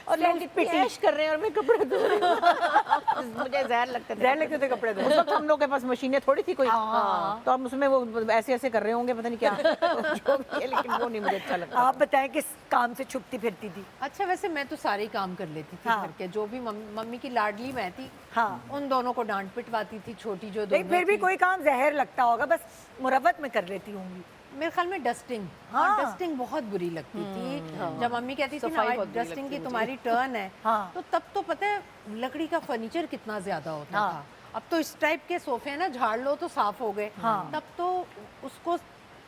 E: और लोग इतनी ऐश कर रहे हैं और मैं कपड़े धो रही हूँ। मुझे जहर लगते थे कपड़े धो। उस वक्त हम लोग के पास मशीनें थोड़ी थी कोई, तो हम उसमें वो ऐसे ऐसे कर रहे होंगे, पता नहीं क्या जो भी है, लेकिन वो नहीं मुझे अच्छा लगता।
B: आप बताएं किस काम से छुपती फिरती थी?
G: अच्छा, वैसे मैं तो सारे काम कर लेती थी घर के, जो भी मम्मी की लाडली मैं थी,
B: हाँ।
G: उन दोनों को डांट पिटवाती थी, छोटी जो
B: नहीं,
G: दोनों
B: फिर भी
G: थी।
B: कोई काम जहर लगता होगा, बस मुरव्वत में कर लेती होंगी।
G: मेरे ख्याल में डस्टिंग,
B: हाँ।
G: हाँ, डस्टिंग बहुत बुरी लगती थी। जब मम्मी कहती थी ना
D: सफाई
G: आज
D: बहुत बुरी
G: डस्टिंग
D: लगती
G: की
D: है
G: तुम्हारी टर्न है,
B: हाँ।
G: तो तब तो पता है लकड़ी का फर्नीचर कितना ज्यादा होता
B: हाँ।
G: था। अब तो इस टाइप के सोफे है ना, झाड़ लो तो साफ हो गए।
B: हाँ।
G: तब तो उसको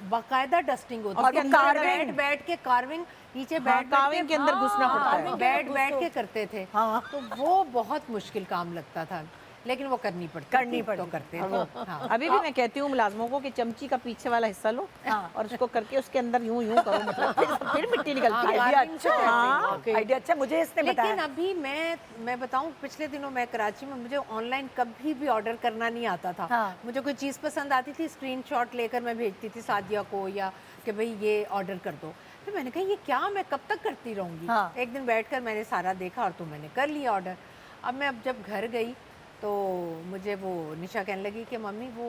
G: बाकायदा डस्टिंग होती
B: और
G: थी।
B: वो
G: अंदर
B: carving।
G: बैठ के कार्विंग नीचे
E: हाँ,
G: बैठ
E: carving के अंदर घुसना पड़ता है।
G: बैठ के करते थे।
B: हाँ।
G: तो वो बहुत मुश्किल काम लगता था, लेकिन वो करनी पड़ती तो करते थे। हाँ।
E: अभी भी मैं कहती हूँ मुलाजमों को कि चमची का पीछे वाला हिस्सा लो और उसको करके उसके अंदर यूं यूं करो, मतलब फिर मिट्टी निकलती है।
B: आइडिया अच्छा है।
E: हाँ।
B: आइडिया अच्छा, मुझे इसने
G: लेकिन
B: बताया।
G: अभी मैं बताऊं, पिछले दिनों मैं कराची में, मुझे ऑनलाइन कभी भी ऑर्डर करना नहीं आता था।
B: हाँ।
G: मुझे कोई चीज़ पसंद आती थी, स्क्रीनशॉट लेकर मैं भेजती थी सादिया को, या कि भाई ये ऑर्डर कर दो। फिर मैंने कहा ये क्या, मैं कब तक करती रहूँगी।
B: हाँ।
G: एक दिन बैठकर मैंने सारा देखा और तो मैंने कर लिया ऑर्डर। अब मैं जब घर गई तो मुझे वो निशा कहने लगी कि मम्मी वो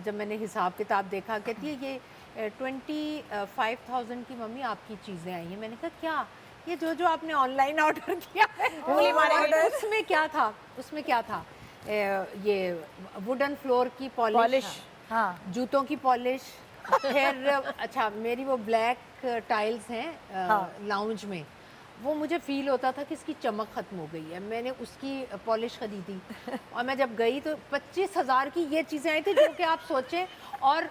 G: जब मैंने हिसाब किताब देखा, कहती है ये 25,000 की मम्मी आपकी चीज़ें आई हैं। मैंने कहा क्या, ये जो आपने ऑनलाइन ऑर्डर किया है और उसमें क्या था, ये वुडन फ्लोर की पॉलिश
B: हाँ।
G: जूतों की पॉलिश, फिर अच्छा मेरी वो ब्लैक टाइल्स हैं लाउंज में, वो मुझे फील होता था कि इसकी चमक खत्म हो गई है। मैंने उसकी पॉलिश खरीदी और मैं जब गई तो 25,000 की ये चीज़ें आई थी जो कि आप सोचें। और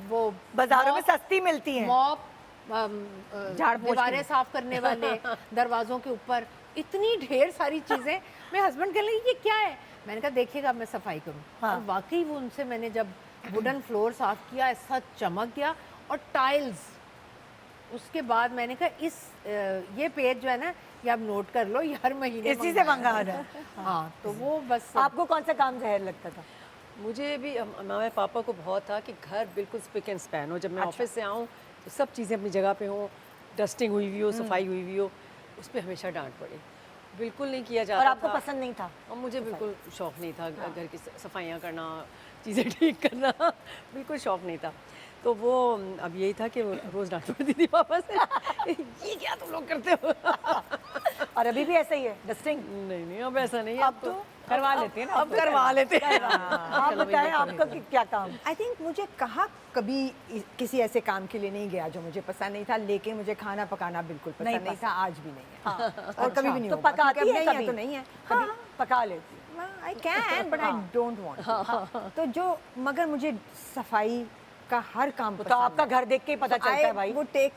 G: वो
B: बाजारों में
G: मॉप-
B: सस्ती मिलती हैं।
G: मॉप,
E: झाड़ पोंछ
G: दीवारें
E: की।
G: साफ करने वाले, दरवाजों के ऊपर इतनी ढेर सारी चीज़ें। मेरे हस्बैंड कहने लगे ये क्या है? मैंने कहा देखिएगा अब मैं सफाई करूँ।
B: हाँ।
G: और वाकई वो उनसे मैंने जब वुडन फ्लोर साफ किया ऐसा चमक गया। और टाइल्स, उसके बाद मैंने कहा ये पेज जो है ना ये आप नोट कर लो, ये हर महीने
B: इसी से मंगा रहा है।
G: हाँ, तो वो बस
B: आपको कौन सा काम जहर लगता था?
D: मुझे भी हमारे पापा को बहुत था कि घर बिल्कुल स्पिक एंड स्पैन हो। जब मैं ऑफिस से आऊँ तो सब चीज़ें अपनी जगह पे हों, डस्टिंग हुई हुई हो, सफाई हुई हुई हो, उस पर हमेशा डांट पड़े। बिल्कुल नहीं किया जाता
B: और आपको
D: था।
B: पसंद नहीं था?
D: और मुझे बिल्कुल शौक़ नहीं था घर की सफाइयाँ करना, चीज़ें ठीक करना, बिल्कुल शौक़ नहीं था। तो वो अब यही था कि रोज़ डांट पड़ती थी पापा से ये क्या तुम लोग करते हो।
B: और अभी भी ऐसा ही है डस्टिंग?
D: नहीं अब ऐसा नहीं है।
B: अब तो
E: करवा लेते हैं ना,
D: अब करवा लेते हैं।
B: आप बताएं आपका क्या काम? आई थिंक मुझे कहाँ कभी किसी ऐसे काम के लिए नहीं गया जो मुझे पसंद नहीं था, लेकिन मुझे खाना पकाना बिल्कुल पसंद नहीं था, आज भी नहीं है। हाँ। और कभी भी नहीं
J: तो
B: होगा,
J: पकाती
B: क्योंकि
J: है
B: अब नहीं
J: कभी?
B: तो नहीं है, कभी पका लेती हूँ। I can but I don't want. तो जो मगर मुझे सफाई का हर काम
J: तो आपका घर देख के ही पता चलता है भाई।
B: वो टेक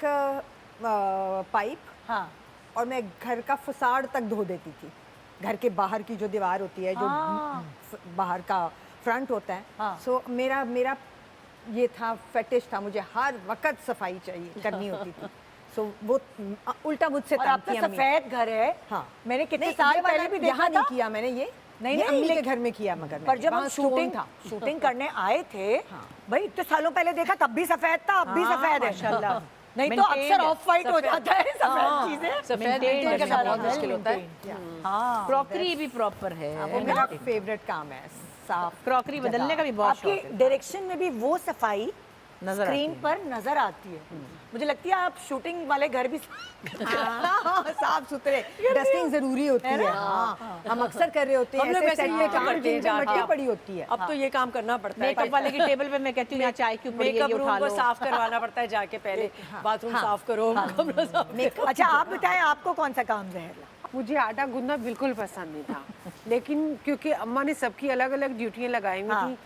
B: पाइप,
J: हाँ।
B: और मैं घर का फसाड तक धो देती थी। घर के बाहर की जो दीवार होती है, जो बाहर का फ्रंट होता है,
J: हाँ।
B: सो मेरा ये था, फेटिश था, मुझे हर वक्त सफाई चाहिए करनी होती थी। सो वो उल्टा मुझसे
J: और आपका सफेद घर है।
B: हाँ।
J: मैंने कितने
B: नहीं,
J: साल
B: ये वाला
J: पहले भी देखा
B: यहाँ नहीं
J: था।
B: किया मैंने ये
J: नहीं,
B: ये
J: नहीं,
B: अम्मी के
J: लेकिन-
B: घर में किया, मगर
J: पर
B: मैंने,
J: जब हम
B: वहाँ stone
J: शूटिंग
B: था।
J: शूटिंग करने आए थे, भाई इतने सालों पहले देखा तब भी सफेद था, अब भी सफेद है।
E: माशाल्लाह।
J: नहीं तो अक्सर ऑफ वाइट हो जाता है सफेद चीजें।
D: सफेद
E: Maintain
D: maintain करना
E: करना
D: बहुत
E: बहुत
D: मुश्किल होता है।
J: हाँ,
E: क्रॉकरी भी प्रॉपर है।
B: वो मेरा फेवरेट काम है, साफ
E: क्रॉकरी बदलने का भी बहुत शौक
B: आपकी
E: है।
B: डायरेक्शन में भी वो सफाई
E: नजर
B: स्क्रीन
E: आती है।
B: पर नजर आती है। मुझे लगती है आप शूटिंग वाले घर भी साफ सुथरे, डस्टिंग जरूरी होती है। हाँ, हम अक्सर कर रहे होते हैं
D: हम लोग
B: ऐसे
D: वैसे
B: set
D: ये
B: पे
D: काम
B: काम
D: करते हैं
B: जिन पे मट्टी
D: जाके।
B: पड़ी होती है।
D: अब तो ये काम करना पड़ता है।
E: मेकअप वाले की टेबल पे मैं कहती हूँ यहाँ चाय क्यों पड़ी है,
D: मेकअप
E: ये
D: रूम
E: उठा
D: को
E: लो।
D: साफ करवाना पड़ता है जाके पहले, बाथरूम साफ करो, कमरा साफ करो।
B: अच्छा आप बताएं आपको कौन सा काम जहर लगा?
I: मुझे आटा गूंदना बिल्कुल पसंद नहीं था, लेकिन क्योंकि अम्मा ने सबकी अलग अलग ड्यूटियाँ लगाई हुई
B: हाँ।
I: थी।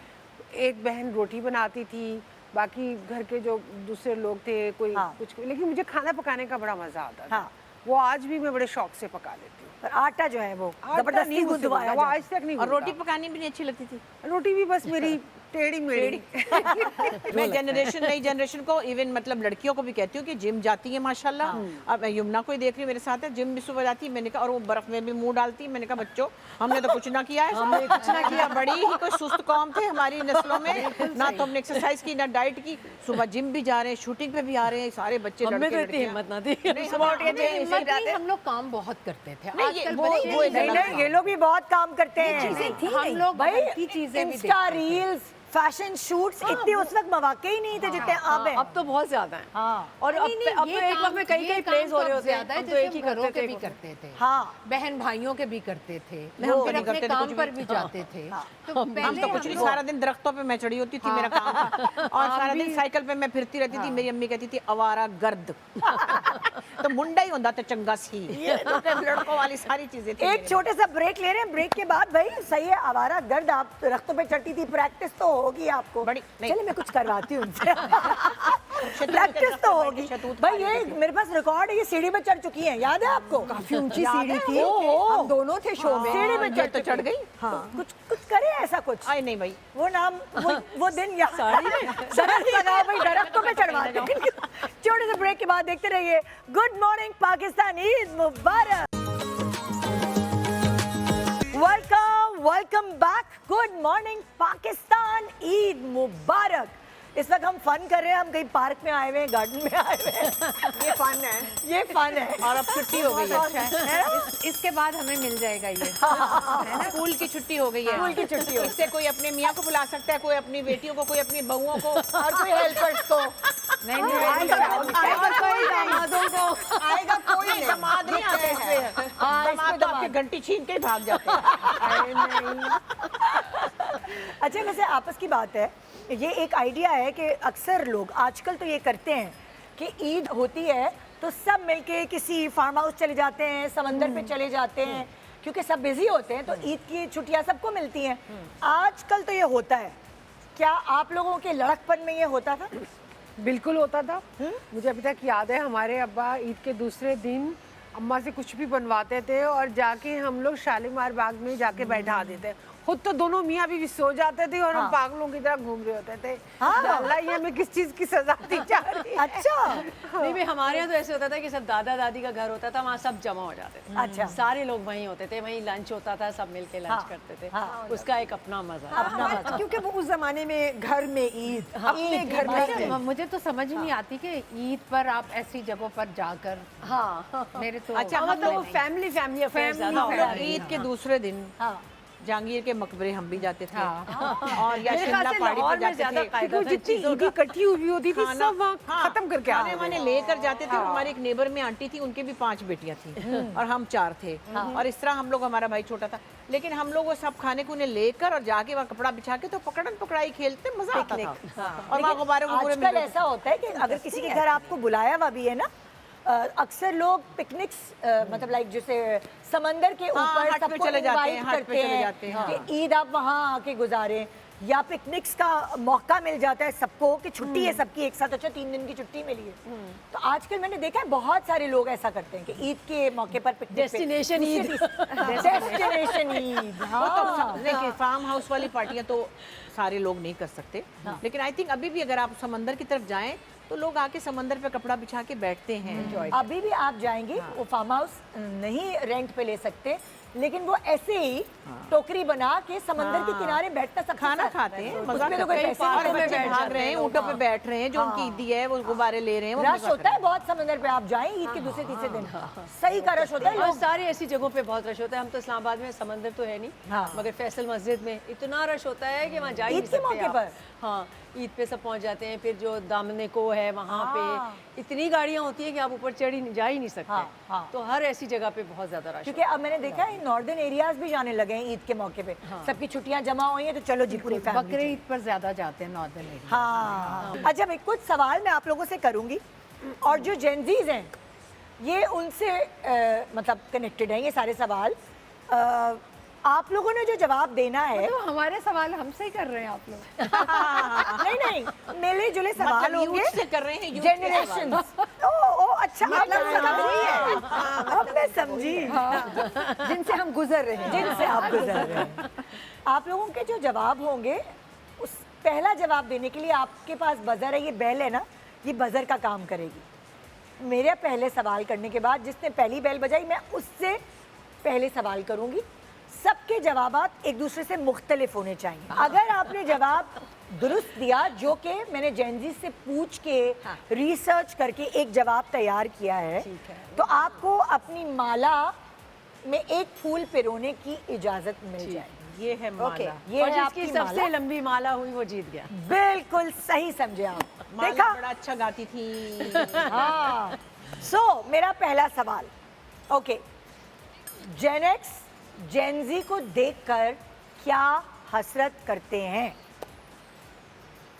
I: एक बहन रोटी बनाती थी, बाकी घर के जो दूसरे लोग थे कोई
B: हाँ।
I: कुछ, लेकिन मुझे खाना पकाने का बड़ा मजा आता था।
B: हाँ।
I: वो आज भी मैं बड़े शौक से पका लेती हूँ।
B: पर आटा जो है वो
I: आटा
B: जबरदस्ती
I: नहीं मुझसे
B: गुंदवाया
I: बनता, वो
B: जाता है।
I: आज तक नहीं
E: और
I: होता।
E: रोटी पकानी भी नहीं अच्छी लगती थी।
I: रोटी भी बस मेरी टेढ़ी मेढ़ी।
E: मैं जनरेशन नई जनरेशन को इवन मतलब लड़कियों को भी कहती हूँ कि जिम जाती है माशाल्लाह। अब मैं यमुना को ही देख रही हूँ मेरे साथ है, जिम भी सुबह जाती है। मैंने कहा और वो बर्फ में भी मुंह डालती है। मैंने कहा बच्चों हमने तो कुछ ना किया है, हमने कुछ ना किया, बड़ी ही कोई सुस्त कौम थे हमारी नस्लों में, ना तो हमने एक्सरसाइज की ना डाइट की। सुबह जिम भी जा रहे हैं, शूटिंग पे भी आ रहे हैं, सारे बच्चे
D: हमें
E: लड़के
D: तो इतनी
E: लड़कियां।
D: हिम्मत ना थी।
E: नहीं, सुबह उठ के
G: हमें
E: ऐसे ही
G: हिम्मत
E: रहते
G: नहीं, हम लोग काम बहुत करते थे।
E: नहीं, ये
G: आजकल
E: वो-
G: बच्चे
E: वो एक
B: नहीं
E: अलग
B: नहीं, ये लोग भी बहुत काम करते हैं।
G: चीजें थी हम लोग
B: भाई
G: बाहर की चीजें भी
B: इंस्टा
G: देखते थे।
B: रील्स, फैशन शूट्स इतने उस वक्त मौके ही नहीं थे जितने अब हैं।
D: अब तो बहुत ज्यादा है।
B: हाँ।
D: और अब
G: नहीं, नहीं,
D: अब
G: ये
D: तो एक
G: काम-
D: वक्त में कई
G: ये
D: कई
G: काम
D: प्लेस हो
G: तो
D: रहे
G: अब
D: होते हैं,
G: ज्यादा है,
D: हम तो एक
G: जैसे
D: ही
G: घरों
D: करते
G: के भी
D: थे।
G: करते थे।
B: हाँ।
G: बहन भाइयों के भी करते थे,
E: हम
G: फिर
E: तो नहीं
G: अपने
E: करते थे
G: काम
E: कुछ
G: पर
E: भी।
G: भी जाते थे। तो
E: हम
G: पहले
E: तो कुछ नहीं, सारा दिन दरख्तों पे मैं चढ़ी होती थी, मेरा काम था। और सारा दिन साइकिल पे मैं फिरती रहती थी। मेरी अम्मी कहती थी आवारा गर्द। तो मुंडा ही होता था चंगा सी। ये तो फिर लड़कों वाली सारी चीजें थी।
B: एक छोटे सा ब्रेक ले रहे हैं, ब्रेक के बाद भाई सही है, आवारा गर्द आप रख्तों पे चढ़ती थी, प्रैक्टिस तो होगी आपको।
E: बड़ी- नहीं।
B: चलिए मैं कुछ करवाती हूँ उनसे। प्रैक्टिस तो होगी भाई। ये मेरे पास रिकॉर्ड है, ये सीढ़ी पे चढ़ चुकी हैं, याद है आपको? काफी ऊंची सीढ़ी थी, हम दोनों थे शो में, सीढ़ी पे
E: ये तो चढ़ गई।
B: हाँ, कुछ करे ऐसा कुछ।
E: आई नहीं भाई,
B: वो नाम वो दिन याद दरख्त लगाओ भाई, दरख्तों पे चढ़वा दे। छोटे से ब्रेक के बाद देखते रहिए गुड मॉर्निंग पाकिस्तान, ईद मुबारक। Welcome back, good morning Pakistan, Eid मुबारक। इस वक्त हम फन कर रहे हैं, हम कहीं पार्क में आए हुए हैं, गार्डन में आए हुए हैं। ये फन है, ये फन है।
E: और अब छुट्टी हो गई है।
G: इसके बाद हमें मिल जाएगा ये।
E: स्कूल की छुट्टी हो गई है।
B: स्कूल की छुट्टी हो गई।
E: इससे कोई अपने मियाँ को बुला सकता है, कोई अपनी बेटियों को, कोई अपनी बहुओं को,
B: और कोई हेल्पर्स को
G: नहीं नहीं,
B: आएगा कोई दामादों को, आएगा कोई नहीं।
E: दामाद नहीं आते हैं। दामाद तो आपकी घंटी छीन के ही भाग जाते हैं।
B: अच्छा वैसे आपस की बात है, ये एक आइडिया है कि अक्सर लोग आजकल तो ये करते हैं कि ईद होती है तो सब मिलके किसी फार्म हाउस चले जाते हैं, समंदर पे चले जाते हैं, क्योंकि सब बिजी होते हैं तो ईद की छुट्टियां सबको मिलती हैं। आजकल तो ये होता है, क्या आप लोगों के लड़कपन में ये होता था?
I: बिल्कुल होता था। मुझे अभी तक याद है, हमारे अब्बा ईद के दूसरे दिन अम्मा से कुछ भी बनवाते थे और जाके हम लोग शालीमार बाग में जाके बैठा देते। खुद तो दोनों मियाँ बीवी सो जाते थे और हम पागलों की तरह घूम रहे होते थे। अल्लाह ये हमें किस चीज की सजा दी जा रही है।
B: अच्छा।
D: नहीं भाई, हमारे यहाँ तो ऐसे होता था कि सब दादा दादी का घर होता था, वहाँ सब जमा हो जाते थे।
B: अच्छा।
D: सारे लोग वहीं होते थे, वहीं लंच होता था, सब मिलके लंच करते थे। उसका एक अपना मजा है।
J: क्योंकि वो उस जमाने में घर में ईद, अपने घर में ईद।
G: मुझे तो समझ नहीं आती कि ईद पर आप ऐसी जगहों पर जाकर,
D: हाँ
G: मेरे तो
E: अच्छा,
D: हम लोग फैमिली अफेयर ज्यादा
E: हम
D: होता
E: लोग
D: है।
E: ईद के दूसरे दिन जहांगीर के मकबरे हम भी जाते थे और या
D: मेरे
E: शिमला
D: ख्याल से
E: पहाड़ी
D: लाहौर
E: पे
D: में
E: जाते
D: ज्यादा
E: थे।
D: कायदा था
I: जितनी
D: चीज़ों
I: ईदी
D: का।
I: इकट्ठी हुई होती थी
E: खाना-
I: सब वहाँ
E: हाँ,
I: खत्म करके
E: खाने
I: आते
E: वाने
I: थे।
E: लेकर जाते थे। हमारे एक नेबर में आंटी थी, उनके भी 5 बेटियां थी और हम 4 थे और इस तरह हम लोग, हमारा भाई छोटा था, लेकिन हम लोग वो सब खाने को उन्हें लेकर और जाके वहाँ कपड़ा बिछा के तो पकड़न पकड़ाई खेलते, मजा आता था। और वहाँ गुब्बारे को पूरे
B: आजकल
E: मिल
B: ऐसा होता है कि अगर किसी के घर आपको बुलाया हुआ भी है ना, अक्सर लोग पिकनिक्स मतलब लाइक जैसे समंदर के
E: हाँ,
B: ऊपर
E: हट पे
B: सबको
E: चले जाते हैं,
B: इनवाइट
E: हट पे
B: करते
E: चले जाते
B: हैं
E: हैं,
B: कि ईद आप वहाँ आके गुजारें, या पिकनिक्स का मौका मिल जाता है सबको कि छुट्टी है सबकी एक साथ, अच्छा 3 दिन की छुट्टी मिली है। तो आजकल मैंने देखा है बहुत सारे लोग ऐसा करते हैं कि ईद के मौके पर picnic
D: Destination Eid.
B: Destination Eid.
E: वो तो देखिए, फार्म हाउस वाली पार्टियां तो सारे लोग नहीं कर सकते, लेकिन आई थिंक अभी भी अगर आप समंदर की तरफ जाएं तो लोग आके समंदर पे कपड़ा बिछा के बैठते हैं।
B: अभी भी आप जाएंगे वो फार्म हाउस नहीं रेंट पे ले सकते, लेकिन वो ऐसे ही टोकरी बना के समंदर के किनारे बैठना, सब
E: खाना खाते हैं, मजा
B: उसमें तो कोई
E: करते हैं।
B: पैसे
E: और
B: नहीं
E: बच्चे
B: बचे।
E: भाग रहे हैं, ऊँटों पे बैठ रहे हैं, जो उनकी ईदी है वो गुब्बारे ले रहे हैं, वो
B: रश
E: मजा कर
B: होता
E: रहे
B: है बहुत समंदर पे, आप जाएं ईद के दूसरे तीसरे दिन सही का रश होता है।
D: और
B: लोग
D: सारी ऐसी जगहों पे बहुत रश होता है। हम तो इस्लामाबाद में समंदर तो है नहीं, मगर फैसल मस्जिद में इतना रश होता है कि वहाँ जा ही
B: ईद
D: नहीं
B: के
D: सकते
B: मौके
D: आप।
B: पर?
D: हाँ, ईद पे सब पहुँच जाते हैं। फिर जो दामने को है वहाँ पे इतनी गाड़ियाँ होती है कि आप ऊपर जा ही नहीं सकते। तो हर ऐसी जगह पे बहुत ज्यादा रश।
B: क्योंकि अब मैंने देखा है नॉर्दर्न एरियाज भी जाने लगे हैं ईद के मौके पे, सबकी छुट्टियां जमा हुई हैं तो चलो जी पूरी फैमिली।
G: बकरे ईद पर ज्यादा जाते हैं नॉर्दर्न एरिया।
B: हाँ। अच्छा, मैं कुछ सवाल मैं आप लोगों से करूंगी और जो जेनजीज हैं ये उनसे मतलब कनेक्टेड हैं ये सारे सवाल। आप लोगों ने जो जवाब देना है
G: तो हमारे सवाल हमसे ही कर रहे हैं आप लोग।
B: नहीं मिले जुले सवाल
E: मतलब
B: होंगे
E: youth से कर रहे हैं, youth के
B: जनरेशन। ओ अच्छा, मतलब समझी है, अब मैं समझी
J: जिनसे हम गुजर रहे हैं।
B: जिनसे आप गुजर रहे हैं। आप लोगों के जो जवाब होंगे उस पहला जवाब देने के लिए आपके पास बजर है, ये बेल है ना, ये बजर का काम करेगी। मेरे पहले सवाल करने के बाद जिसने पहली बेल बजाई मैं उससे पहले सवाल करूंगी। सबके जवाबात एक दूसरे से मुख्तलिफ होने चाहिए। अगर आपने जवाब दुरुस्त दिया, जो कि मैंने जेनजी से पूछ के रिसर्च करके एक जवाब तैयार किया है, तो आपको अपनी माला में एक फूल पिरोने की इजाजत मिल जाएगी।
E: ये है माला।
B: ये
D: और
B: है
D: जिसकी
B: आपकी
D: सबसे
B: माला।
D: लंबी माला हुई वो जीत गया।
B: बिल्कुल सही समझे आप।
E: माला
B: देखा?
E: बड़ा अच्छा गाती थी।
B: हाँ। सो मेरा पहला सवाल, ओके, जेन एक्स जेनजी को देखकर क्या हसरत करते हैं?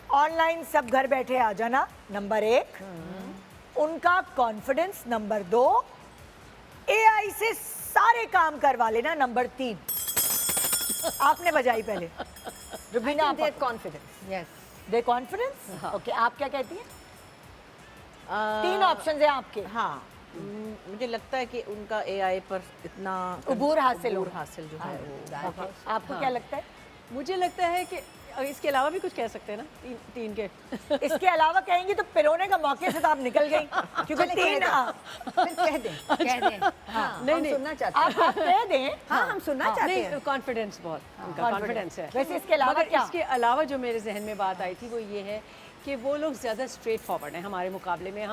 B: ऑनलाइन सब घर बैठे आ जाना, नंबर 1। उनका कॉन्फिडेंस, नंबर 2। एआई से सारे काम करवा लेना, नंबर 3। आपने बजाई पहले, रुबीना आप।
J: कॉन्फिडेंस।
G: यस।
B: दे कॉन्फिडेंस। ओके, आप क्या कहती हैं? 3 ऑप्शन है आपके।
E: हाँ, मुझे लगता है कि उनका एआई पर इतना
B: उबूर हासिल
E: उबूर
B: हो।
E: हासिल जो है वो
B: ओके, आपको क्या लगता है?
D: मुझे लगता है कि इसके अलावा भी कुछ कह सकते हैं ना, तीन के।
B: इसके अलावा कहेंगे तो पिरोने का मौके से तो आप निकल गई, क्योंकि 3
J: फिर कह दें।
G: कह दें।
J: हम सुनना चाहते हैं।
B: आप कह दें।
J: हाँ, हम सुनना चाहते हैं।
D: नहीं, कॉन्फिडेंस बहुत, उनका कॉन्फिडेंस है।
B: वैसे इसके अलावा
D: मगर
B: क्या?
D: इसके अलावा जो मेरे जहन में बात आई थी वो ये है कि वो लोग ज़्यादा स्ट्रेट फॉरवर्ड हैं हमारे मुकाबले में।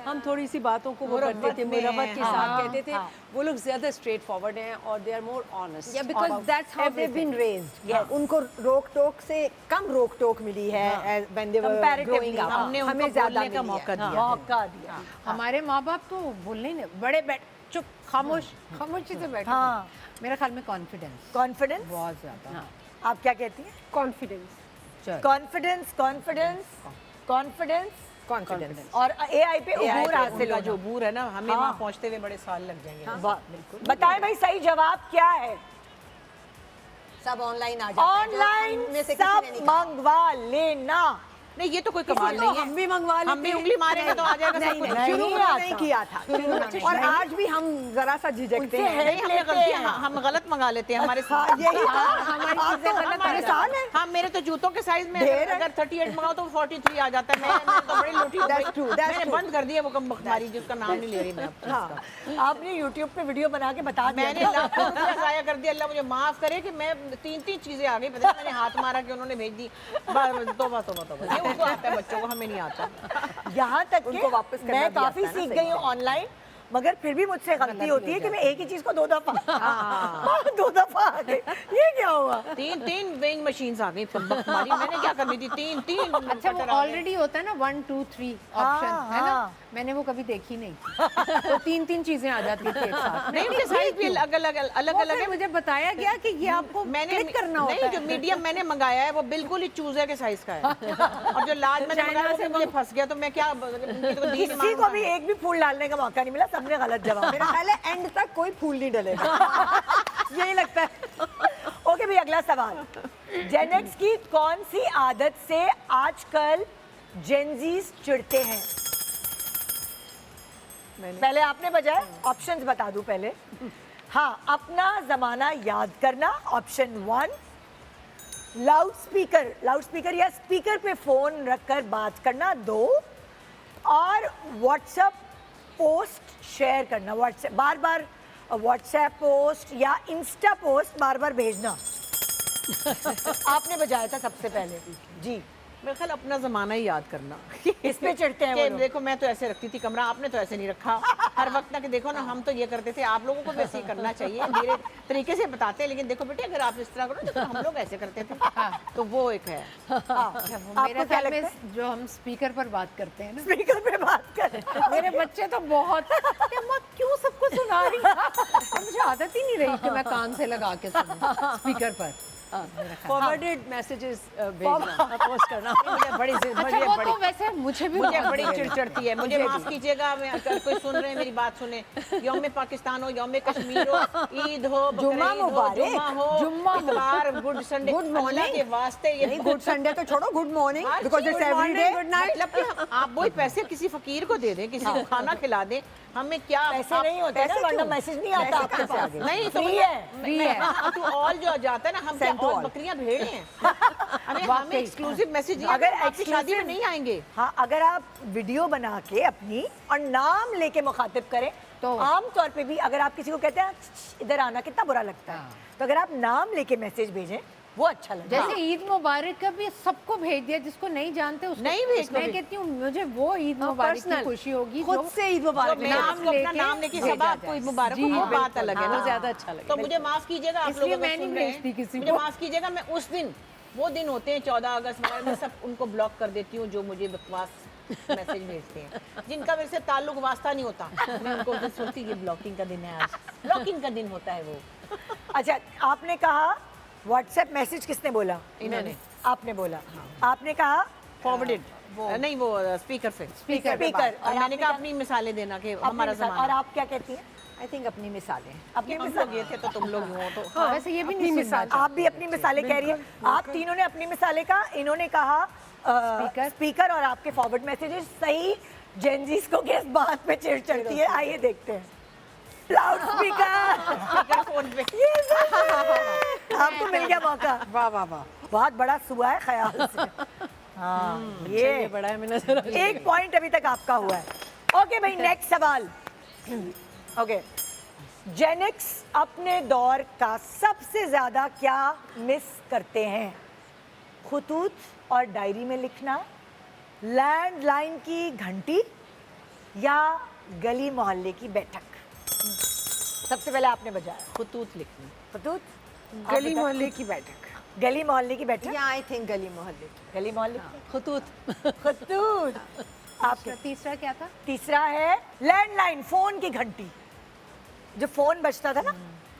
D: हम थोड़ी सी बातों को वो करते थे, मुरव्वत के साथ कहते थे। वो लोग ज़्यादा स्ट्रेट फॉरवर्ड हैं और they are more honest.
J: Yeah, because that's how they've been raised. उनको रोक टोक से कम रोक टोक मिली है when they were
B: Comparatively,
J: growing up.
E: हमने उनको
J: हमें ज्यादा
E: बोलने का
J: मिली है।
E: मौका दिया।
B: मौका दिया।
G: हमारे माँ बाप तो बोलने ही नहीं, बड़े बैठ चुप खामोशी से बैठे।
B: हाँ।
G: मेरे ख्याल में कॉन्फिडेंस
B: कॉन्फिडेंस
G: बहुत ज्यादा।
B: आप क्या कहती हैं?
I: Confidence.
B: Confidence confidence confidence
E: confidence
B: और एआई पे अबूर हासिल
E: उनका
B: होना।
E: जो अबूर है ना, हमें
B: हाँ।
E: वहाँ पहुँचते हुए बड़े साल लग जाएंगे।
B: बताएं भाई सही जवाब क्या है?
J: सब ऑनलाइन आ जाते हैं, जो
B: ऑनलाइन
J: हम में से किसी ने
B: सब
J: नहीं कहा।
B: मंगवा लेना।
E: नहीं, ये तो कोई कमाल
J: तो
E: नहीं है।
J: हम भी मंगवा लेते
E: हम भी
J: हैं।
E: उंगली मारेंगे तो आ जाएगा सब
J: नहीं,
E: कुछ।
J: नहीं, शुरू
B: नहीं
J: में
B: आता।
J: नहीं किया था और आज भी हम जरा सा झिझकते
B: उनसे
J: हैं।
B: help
E: नहीं, हमने
B: लेते
E: गलती,
B: हैं।
E: हम गलत मंगा लेते हैं हमारे
J: हाँ, यही था।
E: हमारी
J: आप
E: चीजें
J: तो
E: गलत
J: हमारे
E: आ
J: साथ
E: जाती
J: हैं।
E: हैं। हाँ, मेरे तो जूतों के साइज में
J: ढेर
E: अगर
J: है।
E: अगर 38 मंगाओ तो 43 आ जाता है। मैं तो बड़ी लोटी हो
J: That's
E: गई।
J: true, that's
E: मैंने
J: true.
E: बंद कर दिया वो कम बख्तारी, जिसका नाम नहीं ले रही मैं अब
B: हाँ, आपने YouTube पे वीडियो बना के बता दिया
E: मैंने
B: था।
E: लाखों रुपया ज़ाया कर दिया। अल्लाह मुझे माफ करे कि मैं 3 चीजें आ गई, पता है मैंने हाथ मारा कि उन्होंने भेज दी। तोबा तोबा तोबा, ये उनको आता है, बच्चों को हमें नहीं आता।
B: यहाँ तक
J: उनको वापस
B: कि
J: करना
B: मैं
J: भी
B: काफी
J: आता है ना,
B: सीख
J: सही
B: गई हूँ ऑनलाइन, मगर फिर भी मुझसे गलती होती है कि मैं एक ही चीज को 2 दफा 2 दफा आ गई। ये क्या हुआ?
E: 3 वेइंग मशीन्स आ गई बख्तारी, मैंने क्या करनी थी? 3
G: अच्छा, वो ऑलरेडी होता है ना 1 2 3 ऑप्शन, है ना?
B: हाँ।
G: मैंने वो कभी देखी नहीं थी। तो 3 चीजें आ जाती थी एक साथ।
E: नहीं, उनके साइज भी अलग अलग
G: वो
E: है।
G: फिर मुझे बताया गया कि ये आपको क्लिक करना होता
E: नहीं,
G: है।
E: जो मीडियम मैंने मंगाया है वो बिल्कुल ही चूजे के साइज का है, और जो लार्ज मैंने मंगाया वो मुझे फंस गया। तो मैं क्या उनकी तो दी नहीं
B: किसी को भी
E: मारूंगा।
B: एक भी फूल डालने का मौका नहीं मिला, सबने गलत जवाब।
J: मेरा ख्याल है एंड तक कोई फूल नहीं डलेगा।
B: यही लगता है। ओके भाई, अगला सवाल। जेनेक्स की कौन सी आदत से आजकल जेनजीज चिढ़ते हैं? पहले आपने बजाय ऑप्शंस बता दूं पहले। हाँ, अपना जमाना याद करना, ऑप्शन 1। लाउड स्पीकर या स्पीकर पे फोन रखकर बात करना, 2। और व्हाट्सएप पोस्ट शेयर करना, व्हाट्सएप बार बार व्हाट्सएप पोस्ट या इंस्टा पोस्ट बार बार भेजना। आपने बजाया था सबसे पहले जी।
E: मेरे ख्याल अपना जमाना ही याद करना।
B: इस पे चिढ़ते हैं वो
E: कि
B: लोग।
E: देखो मैं तो ऐसे रखती थी कमरा, आपने तो ऐसे नहीं रखा हर वक्त ना, कि देखो ना हम तो ये करते थे, आप लोगों को भी ऐसे ही करना चाहिए। धीरे तरीके से बताते हैं, लेकिन देखो बेटे अगर आप इस तरह करो तो हम लोग ऐसे करते थे। तो वो एक है।
B: आपको
G: मेरे
B: क्या
G: ख्याल में
B: लगता है?
G: जो हम स्पीकर पर बात करते हैं ना,
B: स्पीकर पे बात कर।
G: मेरे बच्चे तो बहुत कि अम्मा क्यों सबको सुना रही है? और मुझे आदत ही नहीं रही कि मैं कान से लगा के सुनूं स्पीकर पर।
D: फॉरवर्डेड मैसेजेस भेजना, पोस्ट करना।
G: अच्छा, वो तो वैसे मुझे भी
E: मुझे
G: बहुत
E: बड़ी
G: बुरा
E: चिड़चिड़ती है। मुझे माफ कीजिएगा, मैं अगर कोई सुन रहे हैं मेरी बात सुने, यौम पाकिस्तान हो, यौम कश्मीर हो, ईद हो,
B: जुम्मा
E: बकरीद हो,
B: मुबारक,
E: जुम्मा हो,
B: जुम्मा
E: इतवार, गुड संडे,
J: Good morning.
E: अल्लाह के वास्ते ये
J: नहीं, गुड संडे तो छोड़ो, good morning,
E: her
J: because
E: cheese
J: it's
E: good
J: every day.
E: morning, good night। मतलब कि आप वही पैसे किसी फकीर को दे दें, किसी को खाना खिला दें, हमें क्या
B: पैसे नहीं होते ना,
J: पैसे
B: वरना
J: क्यों?
B: मैसेज नहीं आता आपके
J: पैसे
B: पास।
E: नहीं तो
B: फ्री है।
E: फ्री है टू ऑल जो जाता है ना, हम क्या
J: Send to
E: और
J: all.
E: बकरियां भेड़े हैं? हमें एक्सक्लूसिव मैसेज दिया,
B: अगर
E: अगर आपकी शादी में
B: exclusive-
E: नहीं आएंगे।
B: हाँ, अगर आप वीडियो बना के अपनी और नाम लेके मुखातिब करें तो आम तौर पे भी अगर आप किसी को कहते हैं इधर आना, कितना बुरा लगता है। तो अगर आप नाम लेके मैसेज भेजें वो अच्छा लगता है।
G: जैसे ईद मुबारक का भी सबको भेज दिया, जिसको नहीं जानते उसको
E: नहीं भेज
G: मैं
E: कभी।
G: कहती हूँ मुझे वो ईद मुबारक की
D: personal,
G: खुशी होगी
D: खुद
G: जो
D: से ईद मुबारक
E: मैं
G: नाम
E: आपको अपना
G: लेके
E: नाम लेके
G: भेजा
E: सब आपको
G: जाए।
E: ईद मुबारक हो,
G: जी,
E: वो बात
G: बिल्कुल।
E: अलग है
D: वो
E: ना।
D: ज्यादा अच्छा
E: तो
D: लगेगा।
E: मुझे माफ कीजिएगा, आप
G: इसलिए
E: लोग
G: मैं
E: अगर
G: नहीं
E: सुन रहे
G: भेजती
E: हैं,
G: किसी
E: मुझे
G: को।
E: माफ कीजिएगा, मैं उस दिन वो दिन होते हैं 14 अगस्त वगैरह में, सब उनको ब्लॉक कर देती हूँ जो मुझे बकवास मैसेज भेजते हैं, जिनका मेरे से ताल्लुक वास्ता नहीं होता। मैं उनको उस दिन सोचती कि ब्लॉकिंग का दिन है, आज ब्लॉकिंग का दिन होता है वो।
B: अच्छा, आपने कहा व्हाट्सएप मैसेज, किसने बोला?
E: इन्होंने।
B: आपने बोला। आपने कहा
E: फॉरवर्डेड नहीं, वो स्पीकर से
B: स्पीकर।
E: और मैंने कहा अपनी मिसालें देना कि हमारा
B: और
E: जमाना।
B: आप क्या कहती हैं?
J: आई थिंक अपनी मिसालें।
B: अपनी
E: हम
B: मिसाल,
E: लोग ये थे तो तुम लोग हो तो
G: हाँ, वैसे ये भी नहीं सुनना
B: आप भी अपनी मिसालें कह रही हैं। आप तीनों ने अपनी मिसालें कहा, इन्होंने कहा स्पीकर और आपके फॉरवर्ड मैसेजेस सही। जेनजीज को किस बात पे चिढ़ चढ़ती है, आइए देखते हैं। लाउड स्पीकर
E: फोन पे
B: आपको मिल गया मौका।
D: वाह वाह वाह,
B: बहुत बड़ा सुबह है ख्याल से। हाँ, ये
D: बड़ा है, मैं नजर आ रही है।
B: 1 पॉइंट अभी तक आपका हुआ है। ओके भाई, नेक्स्ट सवाल। ओके, जेनेक्स अपने दौर का सबसे ज्यादा क्या मिस करते हैं? खुतूत और डायरी में लिखना, लैंडलाइन की घंटी या गली मोहल्ले की बैठक? सबसे पहले आपने बजाया
E: खुतूत लिखनी।
B: खुतूत,
I: गली मोहल्ले की बैठक।
B: गली मोहल्ले की बैठक,
J: या आई थिंक गली मोहल्ले।
B: गली मोहल्ले की
D: खुतूत।
B: खुतूत। आपके
G: तीसरा क्या था?
B: तीसरा है लैंडलाइन, फोन की घंटी, जो फोन बजता था ना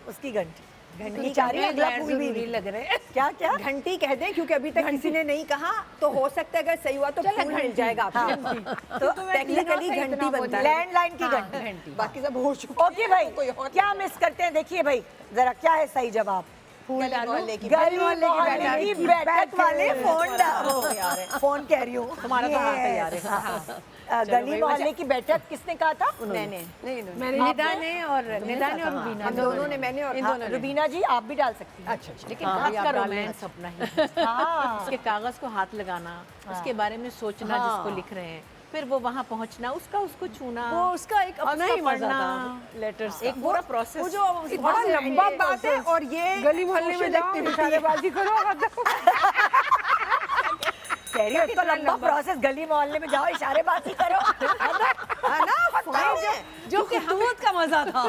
B: उसकी घंटी।
J: घंटी
B: बेचारी
J: का
B: अगला
J: गैर
B: फूल भी
J: जरूरी
B: लग रहे हैं। क्या क्या
J: घंटी कह दें क्योंकि अभी तक किसी ने नहीं कहा, तो हो सकता है अगर सही हुआ तो फूल मिल जाएगा आपको। तो टेक्निकली घंटी बनता है,
B: लैंडलाइन की घंटी।
J: बाकी सब हो चुका।
B: ओके भाई, क्या मिस करते हैं? देखिए भाई जरा क्या है सही जवाब।
J: गली मोहल्ले की
B: गली मोहल्ले की बैठक वाले फोन कह रही हूँ
E: तुम्हारा तो हाथ तैयार है।
B: गली मोहल्ले की बैठक किसने कहा था?
J: मैंने
D: मैंने निदा ने और रुबीना
J: हम दोनों ने, मैंने और
B: हाँ, रुबीना जी आप भी डाल सकती हैं।
J: अच्छा
E: लेकिन हाथ का रोमांस अपना ही।
B: हाँ
E: उसके कागज को हाथ लगाना, उसके बारे में सोचना जिसको लिख रहे हैं, फिर वो वहाँ पहुँचना, उसको छूना,
D: वो उसका एक अपना ही मजा था
E: पढ़ना,
D: लेटर्स
E: एक पूरा प्रोसेस।
D: वो जो
J: बड़ा लंबा बात है। और ये
I: गली मोहल्ले में जाओ, निशानेबाजी करो।
B: कह रही हो इतना लंबा प्रोसेस, गली मोहल्ले में जाओ इशारेबाजी करो,
J: है ना,
D: जो खुशबूत का मजा था।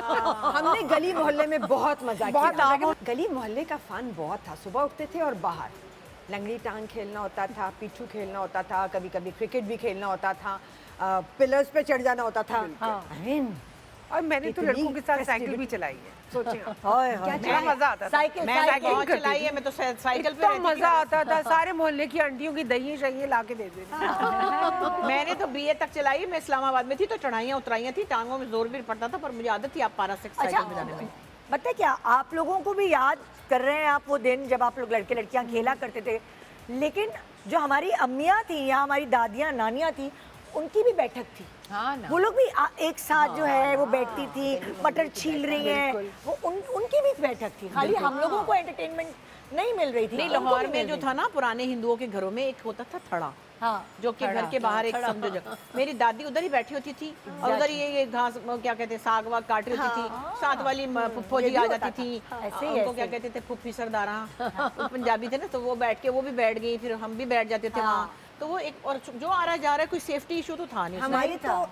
J: हमने गली मोहल्ले में बहुत मजा
I: बहुत
J: किया। गली मोहल्ले का फन बहुत था। सुबह उठते थे और बाहर लंगड़ी टांग खेलना होता था, पीछू खेलना होता था, कभी कभी क्रिकेट भी खेलना होता था, पिलर्स पे चढ़ जाना होता था।
I: और मैंने तो लड़कों के साथ साइकिल भी चलाई है, सोचिए आप।
B: क्या
I: बड़ा मजा आता था।
B: साइकिल
E: मैं बहुत चलाई है, मैं तो साइकिल पे
I: इतना
E: रहती थी।
I: मजा आता था, सारे मोहल्ले की आंटियों की दही शही ला के दे देती।
E: मैंने तो बीए तक चलाई। मैं इस्लामाबाद में थी तो चढ़ाइयाँ उतराइयाँ थी, टांगों में जोर भी पड़ता था, पर मुझे आदत थी आप पारा से साइकिल में जाने में।
B: पता है क्या, आप लोगों को भी याद कर रहे हैं आप वो दिन जब आप लोग लड़के लड़कियां खेला करते थे, लेकिन जो हमारी अम्मियाँ थी या हमारी दादियाँ नानियाँ थी, उनकी भी बैठक थी।
D: हाँ ना।
B: वो लोग भी एक साथ जो है वो बैठती थी, मटर छील रही हैं, वो उनकी भी बैठक थी। खाली हम लोगों को एंटरटेनमेंट नहीं मिल रही थी।
E: नहीं,
B: उनको
E: लाहौर
B: भी
E: में
B: मिल
E: जो
B: रही
E: था ना, पुराने हिंदुओं के घरों में एक होता था थड़ा,
B: हाँ,
E: जो कि घर के बाहर एक समझो जगह। मेरी दादी उधर ही बैठी होती थी और उधर ये घास क्या कहते हैं साग वाग काट रही होती थी। साथ वाली फुफ्फो जी आ जाती थी, उनको क्या कहते थे फुफ्फी सरदारा, वो पंजाबी थे ना, तो वो बैठ के वो भी बैठ गई, फिर हम भी बैठ जाते थे वहाँ। तो वो एक, और जो आ रहा जा रहा है कोई सेफ्टी इशू तो था नहीं उसमें।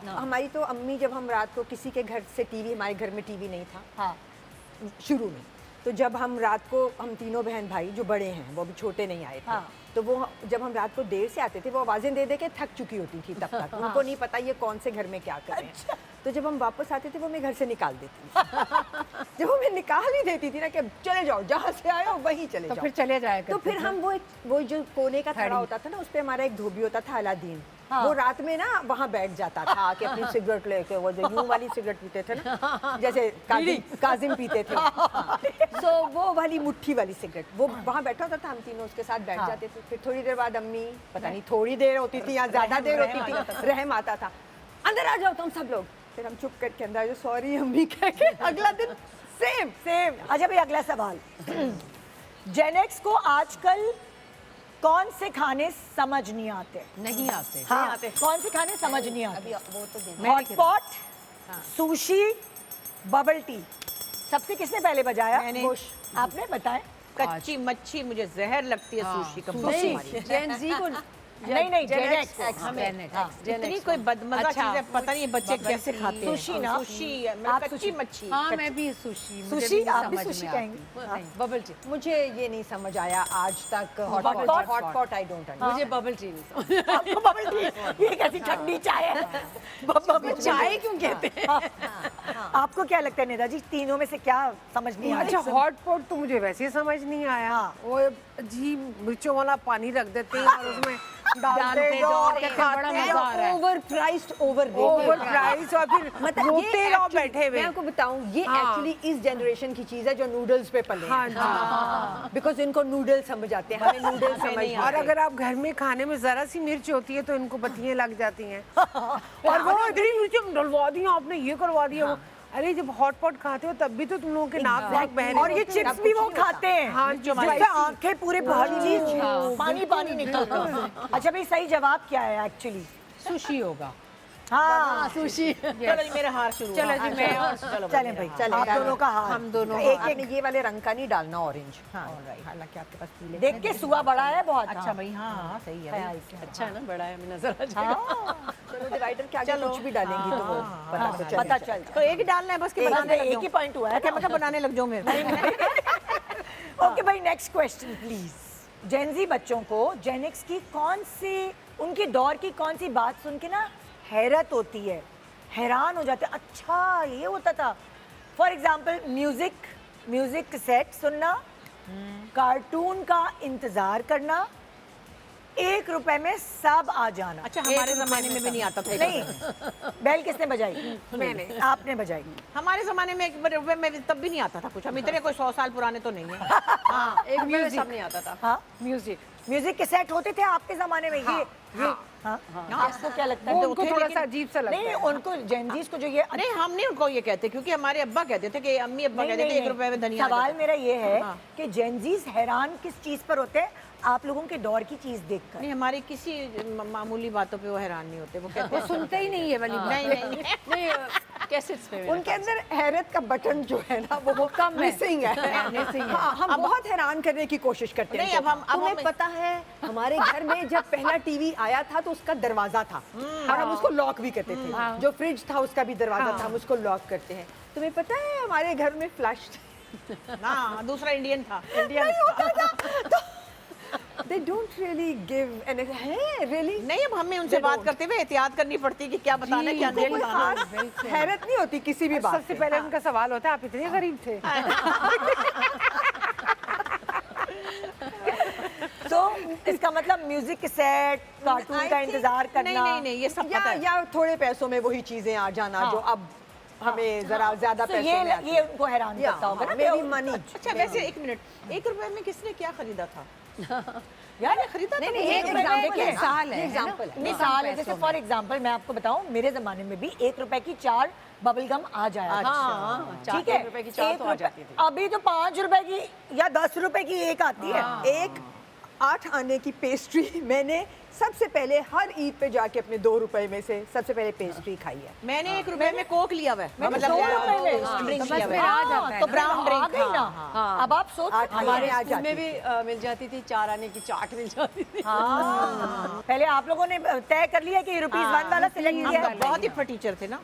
J: हमारी तो अम्मी, जब हम रात को किसी के घर से टीवी, हमारे घर में टीवी नहीं था
B: हाँ,
J: शुरू में, तो जब हम रात को, हम तीनों बहन भाई जो बड़े हैं, वो अभी छोटे नहीं आए थे,
B: हाँ।
J: तो वो जब हम रात को देर से आते थे, वो आवाजें दे दे के थक चुकी होती थी तब तक। उनको नहीं पता ये कौन से घर में क्या कर रहे हैं। तो जब हम वापस आते थे वो हमें घर से निकाल देती थी। जब हमें निकाल ही देती थी ना कि चले जाओ, जहाँ से आए हो वहीं चले
D: तो
J: जाओ,
D: फिर चले जाया
J: तो फिर हम वो जो कोने का थड़ा होता था ना, उस पे हमारा एक धोबी होता था अलादीन। वो रात में ना वहाँ बैठ जाता था आके अपनी सिगरेट लेके, वो जो यूं वाली सिगरेट पीते थे ना, जैसे काजिम पीते थे, सो वो वाली मुट्ठी वाली सिगरेट, वो वहाँ बैठा होता था, हम तीनों उसके साथ बैठ जाते थे। फिर थोड़ी देर बाद अम्मी, पता नहीं थोड़ी देर होती थी या ज्यादा देर होती थी, रहम आता था, अंदर आ जाओ तुम सब लोग। फिर हम चुप करके अंदर आ जाओ, सॉरी अम्मी कह के अगला दिन सेम।
B: अच्छा भाई अगला सवाल। जेनेक्स को आजकल कौन से खाने समझ नहीं आते?
D: नहीं आते।
B: हाँ, कौन से खाने समझ नहीं आते?
J: वो तो
B: hot pot, sushi, bubble tea. सबसे किसने पहले बजाया?
E: मैंने।
B: आपने बताया?
E: कच्ची मच्छी मुझे जहर लगती है सुशी का।
D: नहीं, जेन जी को
B: नहीं जेनेक्स
E: इतनी कोई बदमजा चीज है, पता नहीं बच्चे कैसे खाते हैं।
B: सुशी ना?
E: सुशी,
B: आप
E: कच्ची मच्छी।
D: हाँ, मैं भी सुशी।
B: सुशी, आप भी सुशी कहेंगे?
D: नहीं, बबल टी।
J: मुझे ये नहीं समझ आया आज तक।
B: Hot pot?
J: Hot pot I don't understand.
D: मुझे बबल टी नहीं समझ।
B: आपको बबल टी? ये कैसी ठंडी चाय है? बबल
D: चाय क्यों कहते हैं?
B: आपको क्या लगता है नेता जी, तीनों में से क्या समझ नहीं आया?
I: अच्छा, हॉट पॉट तो मुझे वैसे ही समझ नहीं आया। वो अजीब मिर्चों वाला पानी रख देते हैं और उसमें डालते जाओ और
D: बड़ा मजा आ रहा है।
J: ओवर प्राइस्ड,
I: ओवर प्राइस, और फिर रोते रहो बैठे हुए।
J: मैं आपको बताऊं, ये एक्चुअली इस जनरेशन की चीज है जो नूडल्स पे पले।
I: हाँ जी,
J: बिकॉज इनको नूडल्स समझ आते हैं, हमें नूडल्स समझ नहीं
I: और
J: आते।
I: अगर आप घर में खाने में जरा सी मिर्च होती है तो इनको बत्तियां लग जाती हैं। और वो इतनी मिर्च डलवा दी आपने, ये करवा दिया वो। अरे जब हॉट पॉट खाते हो तब भी तो तुम लोगों के नाक वाक बहने
B: और ये
I: होते हैं।
B: चिप्स भी वो खाते हैं,
I: हाँ,
B: जिससे आंखें पूरे भारी पानी पानी निकलता है। अच्छा भाई, सही जवाब क्या है एक्चुअली?
D: सुशी होगा।
B: हाँ,
D: सुशी।
E: चलो जी, मेरा हार शुरू।
D: चलो जी, मैं और
B: चले भाई, चले आप दोनों का हाथ।
D: हम दोनों
J: एक ये वाले रंग का नहीं डालना, ऑरेंज। हाँ,
B: हालांकि आपके पास पीले देख के सुआ बड़ा है बहुत।
E: अच्छा भाई, हाँ सही है।
D: अच्छा ना, बड़ा है, मैं नजर आ जाएगा।
J: चलो डिवाइडर के आगे कुछ भी डालेंगी तो वो
B: पता चल
E: तो एक ही डालना है बस, कि बनाने लग
B: एक ही पॉइंट हुआ है।
E: क्या मतलब बनाने लग जाओ मेरे।
B: ओके भाई, नेक्स्ट क्वेश्चन प्लीज। जेनजी बच्चों को जेनेक्स की कौन सी, उनके दौर की कौन सी बात सुन के ना हैरत होती है, हैरान हो जाते हैं? अच्छा ये होता था। For example music music cassette सुनना, कार्टून का इंतजार करना, 1 रुपए में सब आ जाना।
E: अच्छा, हमारे जमाने में भी नहीं आता था।
B: नहीं, बेल किसने बजाई? मैंने। आपने बजाई।
E: हमारे जमाने में 1 रुपए में तब भी नहीं आता था कुछ। हम इतने कोई 100 साल पुराने तो नहीं है।
D: हाँ, एक रुपए में सब नहीं आता था।
B: हाँ, म्यूजिक कैसेट होते थे आपके जमाने में? ये आपको क्या लगता है?
I: उनको थोड़ा सा अजीब सा लगता है।
B: नहीं, उनको जेनजीज को जो ये
E: नहीं, हम नहीं उनको ये कहते, क्योंकि हमारे अब्बा कहते थे कि अम्मी अब्बा कहते थे 1 रुपए में धनिया।
B: सवाल मेरा ये है कि जेनजीज हैरान किस चीज पर होते हैं आप लोगों के दौर की चीज देखकर?
E: नहीं, हमारी किसी मामूली बातों पे वो हैरान नहीं होते। वो कहते
G: वो सुनते ही नहीं है वाली बात।
E: नहीं,
D: कैसेट्स पे
J: उनके अंदर हैरत का बटन जो है ना वो कम मिसिंग है। हाँ, हम बहुत हैरान करने की कोशिश करते हैं।
E: नहीं, अब
J: तुम्हें पता है हमारे घर में जब पहला टीवी आया था तो उसका दरवाजा था और हम उसको लॉक भी करते थे। जो फ्रिज था उसका भी दरवाजा था, हम उसको लॉक करते हैं। तुम्हें पता है हमारे घर में फ्लैश
E: हाँ, दूसरा इंडियन था।
J: They don't really give anything. है really?
E: नहीं, अब हमें उनसे बात करते हुए एहतियात करनी पड़ती है कि क्या बताना है क्या नहीं
J: कोई
E: बताना।
J: खास हैरत नहीं होती किसी भी बात
I: सबसे पहले उनका सवाल होता है आप इतने गरीब थे?
B: तो इसका मतलब म्यूजिक कैसेट, कार्टून का इंतजार करना।
E: नहीं, ये सब पता है।
J: या थोड़े पैसों में वही चीजें आ जाना जो अब हमें जरा ज्यादा
B: तो
J: पैसों में आती
B: ये उनको हैरान करता होगा ना
J: मेरी मनी।
E: अच्छा, वैसे 1 मिनट, 1 रुपए में किसने क्या खरीदा था?
B: यार
E: खरीदा
B: नहीं,
E: था?
B: नहीं,
J: एक
B: एक
J: एग्जाम्पल
B: एग्जाम्पल है।
G: मिसाल है,
J: एग्जाम्पल है।
B: मिसाल है, जैसे फॉर एग्जाम्पल मैं आपको बताऊं, मेरे जमाने में भी 1 रुपए की 4 बबल गम आ जाया था।
D: हाँ,
B: ठीक है,
D: 1 रुपए की 4 तो आ जाती थी।
B: अभी तो 5 रुपए की या 10 रुपए की एक आती है।
J: एक 8 आने की पेस्ट्री मैंने सबसे पहले हर ईद पे जाके अपने 2 रुपए में से सबसे पहले पेस्ट्री खाई है।
E: मैंने 1 रुपए में कोक लिया हुआ है।
B: मैंने
E: मतलब
B: 2 रुपए में
E: ड्रिंक
G: बस
E: लिया
G: फिर
E: हुआ
G: आ
E: है।
G: जाता है
B: तो
G: ना।
B: ब्राउन
J: आ
B: ड्रिंक
J: गई ना।
B: हाँ। अब आप सोच
J: हमारे आ
D: स्कूल में
J: जाती
D: भी मिल जाती थी 4 आने की चाट मिल जाती थी।
B: हाँ। पहले आप लोगों ने तय कर लिया कि ₹1 वाला सिलेक्ट
E: हम
B: किया
E: तो बहुत ही फट टीचर थे ना।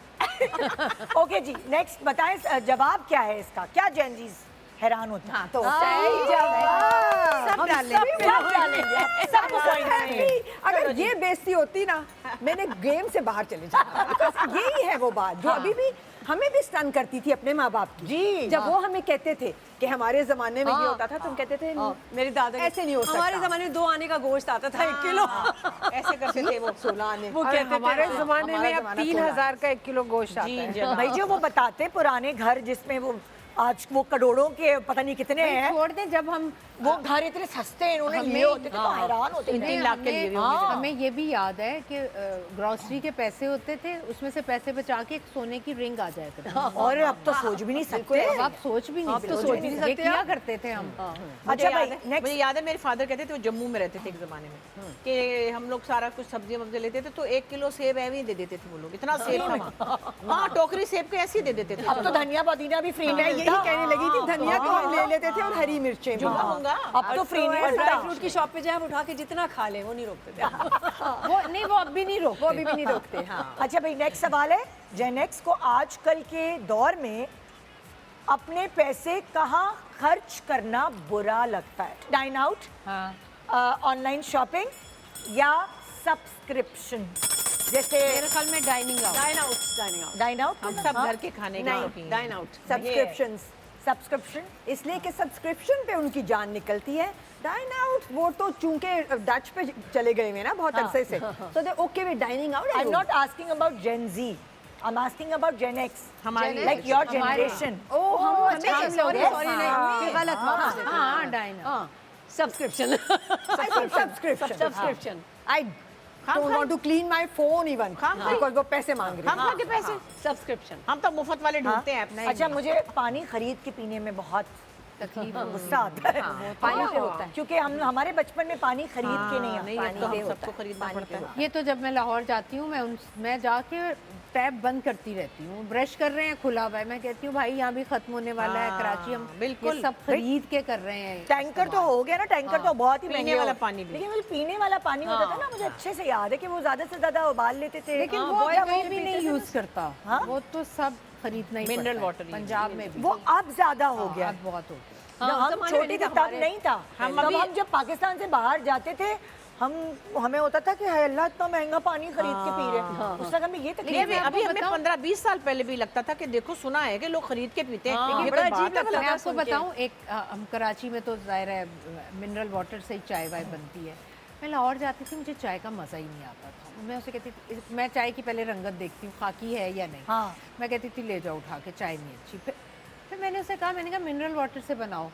B: ओके जी, नेक्स्ट बताएं जवाब क्या है इसका? क्या जेनजीज हैरान होते हैं?
J: तो
B: सही
J: जवाब
B: सब डालेंगे, सबको पॉइंट देंगे।
J: अगर ये बेइज्जती होती ना मैंने गेम से बाहर चले जाना। Because यही है वो बात जो अभी भी हमें भी स्टन करती थी अपने माँ बाप की।
B: जी,
J: जब वो हमें कहते थे कि हमारे जमाने में ये होता था, तुम कहते थे
D: मेरी दादा
J: ऐसे नहीं हो सकता।
D: हमारे जमाने में 2 आने का गोश्त आता था 1 किलो।
E: ऐसे करते थे वो।
J: 16 आने
D: वो
I: अरे
D: कहते
I: हमारे
D: थे
I: जमाने में अब 3000 का 1 किलो गोश्त आता है।
B: भाई जो वो बताते पुराने घर जिसमें वो आज वो करोड़ों के पता नहीं कितने हैं,
G: छोड़ दे, जब हम
B: वो घर इतने सस्ते हैं, इन्होंने लिए होते थे तो हैरान होते थे।
E: 3 लाख के लिए भी होंगे।
G: हमें ये भी याद है कि ग्रोसरी के पैसे होते थे, उसमें से पैसे बचा के एक सोने की रिंग आ जाया करती।
B: और अब तो सोच भी नहीं सकते।
G: अब आप सोच भी नहीं
D: अब तो सोच भी नहीं
G: ये
D: सकते
G: किया
D: आप।
G: करते थे हम।
B: अच्छा भाई
E: मुझे
B: नेक्स्ट
E: याद है मेरे फादर कहते थे, वो जम्मू में रहते थे एक जमाने में, कि हम लोग सारा कुछ सब्जियां वब्जियां लेते थे तो 1 किलो सेब ऐवे ही दे देते थे वो लोग। इतना सेब था वहाँ। हाँ, टोकरी सेब के ऐसे ही दे देते थे।
B: अब तो धनिया पुदीना भी फ्री में
J: मैं यही कहने लगी थी, धनिया तो हम ले लेते थे और हरी मिर्चें भी।
E: होगा।
B: अब तो फ्री नहीं
D: ड्राई
B: मिलता।
D: फ्रूट की शॉप पे जाए हम उठा के जितना खा ले वो नहीं रोकते थे।
G: वो नहीं, वो अब भी नहीं रोकते।
J: वो अभी भी नहीं रोकते। हाँ,
B: अच्छा भाई नेक्स्ट सवाल है, जेन एक्स को आजकल के दौर में अपने पैसे कहाँ खर्च करना बुरा लगता है? डाइन आउट, ऑनलाइन शॉपिंग या सब्सक्रिप्शन? जैसे
G: मेरे ख्याल में डाइनिंग आउट।
B: डाइन आउट
E: हम सब घर के खाने के शौकीन हैं।
D: Dine out.
B: सब्सक्रिप्शन
J: इसलिए कि सब्सक्रिप्शन पे उनकी जान निकलती है। डाइन आउट वो तो चूंकि डच पे चले गए हैं ना बहुत अरसे से, तो they okay with dining out.
B: I am not asking about Gen Z, I am asking about Gen X,
E: हमारी
B: लाइक योर जनरेशन।
J: ओह हम अच्छा
D: सॉरी नहीं गलत
G: हाँ, dining.
D: Subscription
J: subscription I don't want to clean my phone even because वो पैसे मांग रहे हैं।
E: हम के पैसे
D: सब्सक्रिप्शन।
E: हम तो मुफ्त वाले ढूंढते हैं।
B: अच्छा मुझे पानी खरीद के पीने में बहुत तकलीफ गुस्सा आता है।
J: पानी से होता है
B: क्योंकि हम हमारे बचपन में पानी खरीद के नहीं
E: नहीं,
B: आता।
E: अब तो हम सबको खरीदना पड़ता है।
G: ये तो जब मैं लाहौर जाती हूँ मैं जाके टैप बंद करती रहती हूँ। ब्रश कर रहे हैं खुला हुआ है, मैं कहती हूँ भाई यहाँ भी खत्म होने वाला है। कराची हम
E: बिल्कुल।
G: ये सब खरीद के कर रहे हैं।
B: टैंकर तो हो गया ना, टैंकर तो बहुत ही
E: पीने
B: महंगे
E: वाला
B: हो-
E: पानी भी।
B: लेकिन वो पीने वाला पानी होता था ना, मुझे अच्छे से याद है कि वो ज्यादा से ज्यादा उबाल लेते थे।
G: लेकिन वो कोई भी नहीं यूज करता, वो तो सब खरीदना ही
E: Mineral
G: पड़ता है।
E: water ही
G: पंजाब में भी
B: वो अब ज्यादा हो गया।
G: अब बहुत हो गया।
B: जब हम छोटे थे तब नहीं था।
E: हम
B: तब
E: अभी-
B: हम जब पाकिस्तान से बाहर जाते थे हमें होता था कि हाय अल्लाह इतना महंगा पानी खरीद के पी रहे हैं। उस वक्त हमें ये तकलीफ
E: नहीं,
B: है।
E: अभी हमें 15-20 साल पहले भी लगता था कि देखो सुना है कि लोग खरीद के पीते हैं।
D: हाँ,
E: ये
D: बड़ा
E: तो
D: अजीब
E: बात है।
D: लगता
G: मैं
D: था
G: आपको
D: सुन के।
G: बताऊं, एक हम कराची में तो जाहिर है मिनरल वाटर से ही चाय वाय बनती है। मैं लाहौर जाती थी, मुझे चाय का मज़ा ही नहीं आता था। मैं उसे कहती थी, मैं चाय की पहले रंगत देखती हूँ खाकी है या नहीं।
B: हाँ।
G: मैं कहती थी ले जाओ उठा के, चाय नहीं अच्छी। फिर मैंने उसे कहा, मैंने कहा मिनरल वाटर से बनाओ।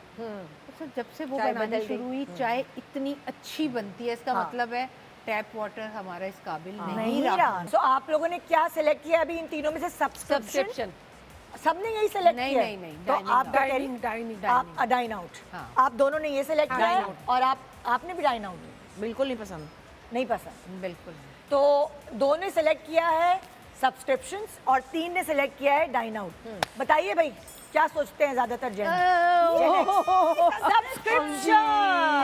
G: तो जब से वो
B: चाय
G: बनानी
B: बदल गई।
G: शुरू हुई, चाय इतनी अच्छी बनती है। इसका
B: हाँ।
G: मतलब है टैप वाटर हमारा इस काबिल नहीं
B: नहीं
G: रहा।
B: रहा। तो आप लोगों ने क्या सिलेक्ट किया अभी इन तीनों में से? सब्सक्रिप्शन। सबने यही सिलेक्ट
G: नहीं,
B: किया?
G: नहीं, नहीं,
B: तो
G: dining
B: आप
G: out।
B: क्या कह रही? आप डाइन आउट।
G: हाँ।
B: आप दोनों ने ये सिलेक्ट किया है और आपने भी डाइन आउट?
E: बिल्कुल नहीं पसंद।
B: नहीं पसंद।
G: बिल्कुल।
B: तो दो ने सिलेक्ट किया है सब्सक्रिप्शंस और 3 ने सिलेक्ट किया है डाइन आउट। बताइए भाई क्या सोचते हैं ज्यादातर जन? सब्सक्रिप्शन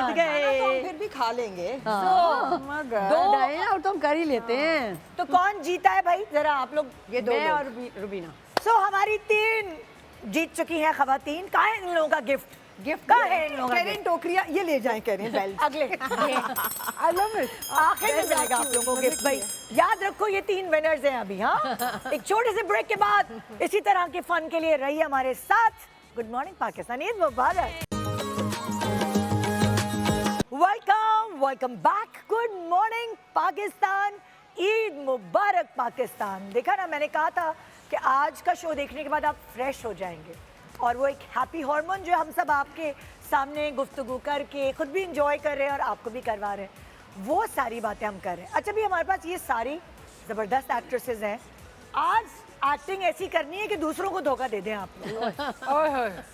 J: तो फिर भी खा लेंगे।
D: डाइन आउट तो हम कर ही लेते हैं।
B: तो कौन जीता है भाई? जरा आप लोग
D: ये दो और रुबीना।
B: सो हमारी 3 जीत चुकी हैं खवातीन। कहाँ है इन लोगों का गिफ्ट? गिफ्ट कहाँ है इन लोगों का?
J: कैरिन टोकरिया ये ले जाएं कैरिन बेल्ट।
B: अगले आई लव इट। आखिर में मिलेगा आप लोगों को गिफ्ट भाई। याद रखो ये 3 विनर्स हैं अभी। हाँ, एक छोटे से ब्रेक के बाद इसी तरह के फन के लिए रहिए हमारे साथ। गुड मॉर्निंग पाकिस्तान, ईद मुबारक। Welcome back. Good morning Pakistan, Eid मुबारक पाकिस्तान। देखा ना, मैंने कहा था कि आज का शो देखने के बाद आप फ्रेश हो जाएंगे और वो एक हैप्पी हार्मोन जो हम सब आपके सामने गुफ्तगू करके खुद भी इंजॉय कर रहे हैं और आपको भी करवा रहे हैं, वो सारी बातें हम कर रहे हैं। अच्छा भी हमारे पास ये सारी ज़बरदस्त एक्ट्रेसेस हैं। आज एक्टिंग ऐसी करनी है कि दूसरों को धोखा दे दें आप लोग।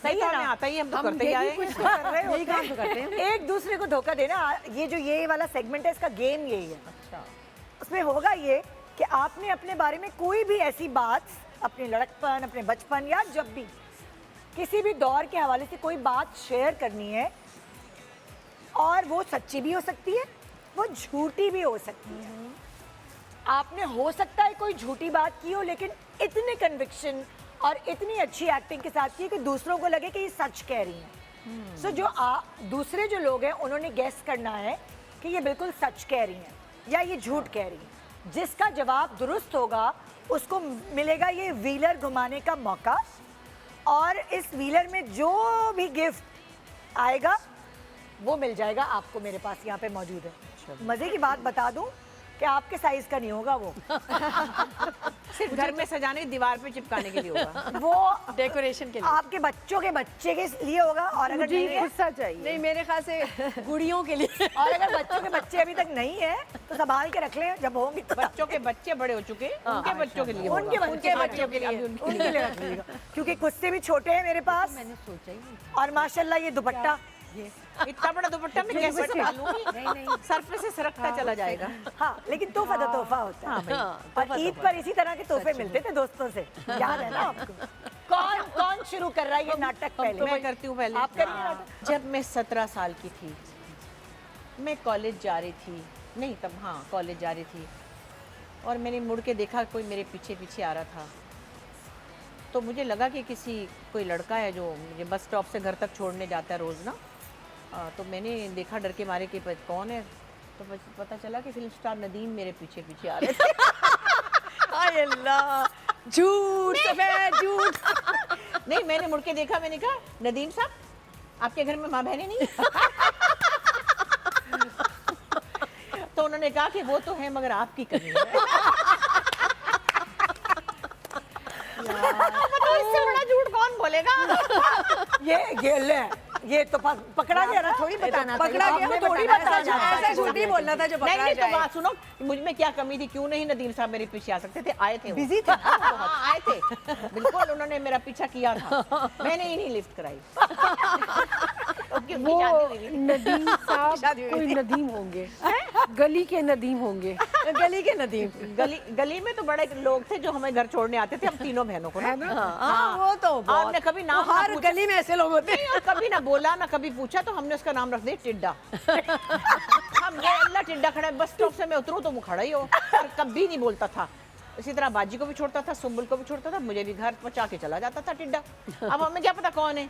E: सही है ना? आता ही हम तो करते ही आए हैं।
B: कुछ तो कर रहे होते हैं। एक दूसरे को धोखा देना। ये वाला सेगमेंट है, इसका गेम यही है।
E: अच्छा।
B: उसमें होगा ये कि आपने अपने बारे में कोई भी ऐसी बात, अपने लड़कपन, अपने बचपन या जब भी किसी भी दौर के हवाले से कोई बात शेयर करनी है और वो सच्ची भी हो सकती है, वो झूठी भी हो सकती है। आपने हो सकता है कोई झूठी बात की हो लेकिन इतने कन्विक्शन और इतनी अच्छी एक्टिंग के साथ की कि दूसरों को लगे कि ये सच कह रही हैं। सो जो दूसरे जो लोग हैं उन्होंने गेस करना है कि ये बिल्कुल सच कह रही हैं या ये झूठ कह रही हैं। जिसका जवाब दुरुस्त होगा उसको मिलेगा ये व्हीलर घुमाने का मौका और इस व्हीलर में जो भी गिफ्ट आएगा वो मिल जाएगा आपको। मेरे पास यहाँ पे मौजूद है। मज़े की बात बता दूं कि आपके साइज का नहीं होगा वो।
E: सिर्फ घर में सजाने, दीवार पे चिपकाने के लिए होगा।
B: वो
D: डेकोरेशन के लिए।
B: आपके बच्चों के बच्चे के लिए होगा और अगर नहीं है
I: गुस्सा चाहिए।
D: नहीं, मेरे ख्याल से गुड़ियों के लिए।
B: और अगर बच्चों के बच्चे अभी तक नहीं है तो संभाल के रख लें, जब होंगे तो
E: बच्चों के बच्चे बड़े हो चुके, उनके बच्चों के लिए
B: उनके
E: होगा।
B: बच्चों के लिए उनके लिए रख लीजिएगा क्योंकि कुछ से भी छोटे हैं मेरे पास।
G: मैंने सोचा ही नहीं।
B: और माशाल्लाह ये दुपट्टा,
E: इतना बड़ा दुपट्टा मैं कैसे संभालूंगी? नहीं, सर पे से सरकता चला जाएगा।
B: हाँ लेकिन तोहफा तो तोहफा होता है। और ईद पर इसी तरह के तोहफे मिलते थे दोस्तों से, याद है ना आपको? कौन कौन शुरू कर रहा है ये नाटक? पहले
E: मैं करती हूँ पहले।
B: आप करिए नाटक।
E: जब मैं 17 साल की थी, मैं कॉलेज जा रही थी, नहीं तब हाँ कॉलेज जा रही थी, और मैंने मुड़ के देखा कोई मेरे पीछे पीछे आ रहा था। तो मुझे लगा कि कोई लड़का है जो मुझे बस स्टॉप से घर तक छोड़ने जाता है रोज़ ना। तो मैंने देखा डर के मारे कि कौन है, तो पता चला कि फिल्म स्टार नदीम मेरे पीछे पीछे आ रहे थे।
D: हाय अल्लाह, झूठ सफेद झूठ।
E: नहीं, मैंने मुड़ के देखा, मैंने कहा नदीम साहब आपके घर में माँ बहनें नहीं हैं? तो उन्होंने कहा कि वो तो है मगर आपकी कमी है। बताओ इससे बड़ा झूठ कौन बोलेगा?
B: ये तो पकड़ा गया ना, थोड़ी बताना था।
D: पकड़ा गया,
B: आपने
D: थोड़ी
B: बताना
D: बताना
B: था।
D: ऐसा झूठ नहीं बोलना था जो पकड़ा
E: नहीं तो
D: जाए।
E: बात सुनो, मुझ में क्या कमी थी? क्यों नहीं नदीम साहब मेरे पीछे आ सकते थे? आए थे,
B: बिजी थे।
E: हाँ, आए थे बिल्कुल। उन्होंने मेरा पीछा किया था, मैंने ही नहीं लिफ्ट कराई।
I: वो नदीम साहब कोई नदीम होंगे, गली के नदीम होंगे।
D: गली के नदीम।
E: गली में तो बड़े लोग थे जो हमें घर छोड़ने आते थे, हम तीनों बहनों को ना।
D: हाँ, वो तो
E: और हमने कभी नाम ना
D: हर
E: पूछा।
D: गली में ऐसे लोग होते हैं।
E: और कभी ना बोला ना कभी पूछा, तो हमने उसका नाम रख दिया टिड्डा। हम ये अल्लाह टिड्डा खड़ा है, बस स्टॉप से मैं उतरूं तो वो खड़ा ही हो, और कभी नहीं बोलता था। इसी तरह बाजी को भी छोड़ता था, सुम्बुल को भी छोड़ता था, मुझे भी घर पहुंचा के चला जाता था टिड्डा। अब हमें क्या पता कौन है।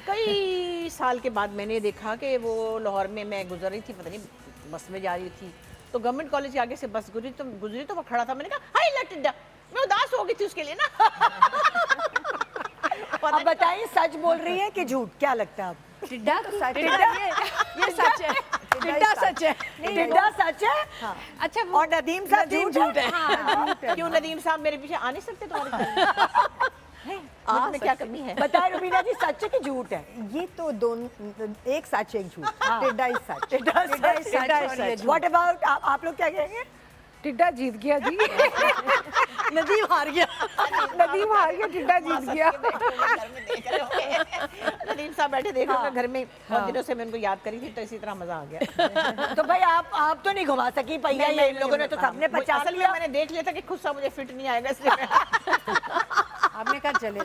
E: कई साल के बाद मैंने देखा कि वो लाहौर में मैं गुजर रही थी, पता नहीं बस में जा रही थी तो गवर्नमेंट कॉलेज के आगे से बस गुजरी तो वो खड़ा था। मैंने कहा हाय टिड्डा, मैं उदास हो गई थी उसके लिए ना।
B: अब बताइए सच बोल रही है कि झूठ, क्या लगता है आपको?
D: टिड्डा तो सच है, ये सच है, टिड्डा सच है।
B: टिड्डा सच है
G: अच्छा
B: और नदीम साहब झूठ है।
E: क्यों नदीम साहब मेरे पीछे आ नहीं सकते तुम्हारे? मुझ में क्या कमी है?
B: बताए रुबीना जी, सच है कि झूठ है?
J: ये तो दोनों, एक सच एक झूठ। टिड्डा इज सच।
B: टिड्डा व्हाट अबाउट आप लोग क्या कहेंगे?
I: टिड्डा जीत गया जी।
B: नदीम हार गया।
I: नदीम हार गया, टिड्डा जीत गया।
E: नदीम साहब बैठे देख रहे घर में, बहुत दिनों से मैं उनको याद करी थी तो इसी तरह मजा आ गया।
B: तो भाई आप तो नहीं घुमा सकी पहिया, ये इन लोगों ने तो सबने पहचान
E: असल में
B: लिया।
E: मैंने देख लिया था कि खुद सा मुझे फिट नहीं आएगा, इसलिए
D: आपने कहा चले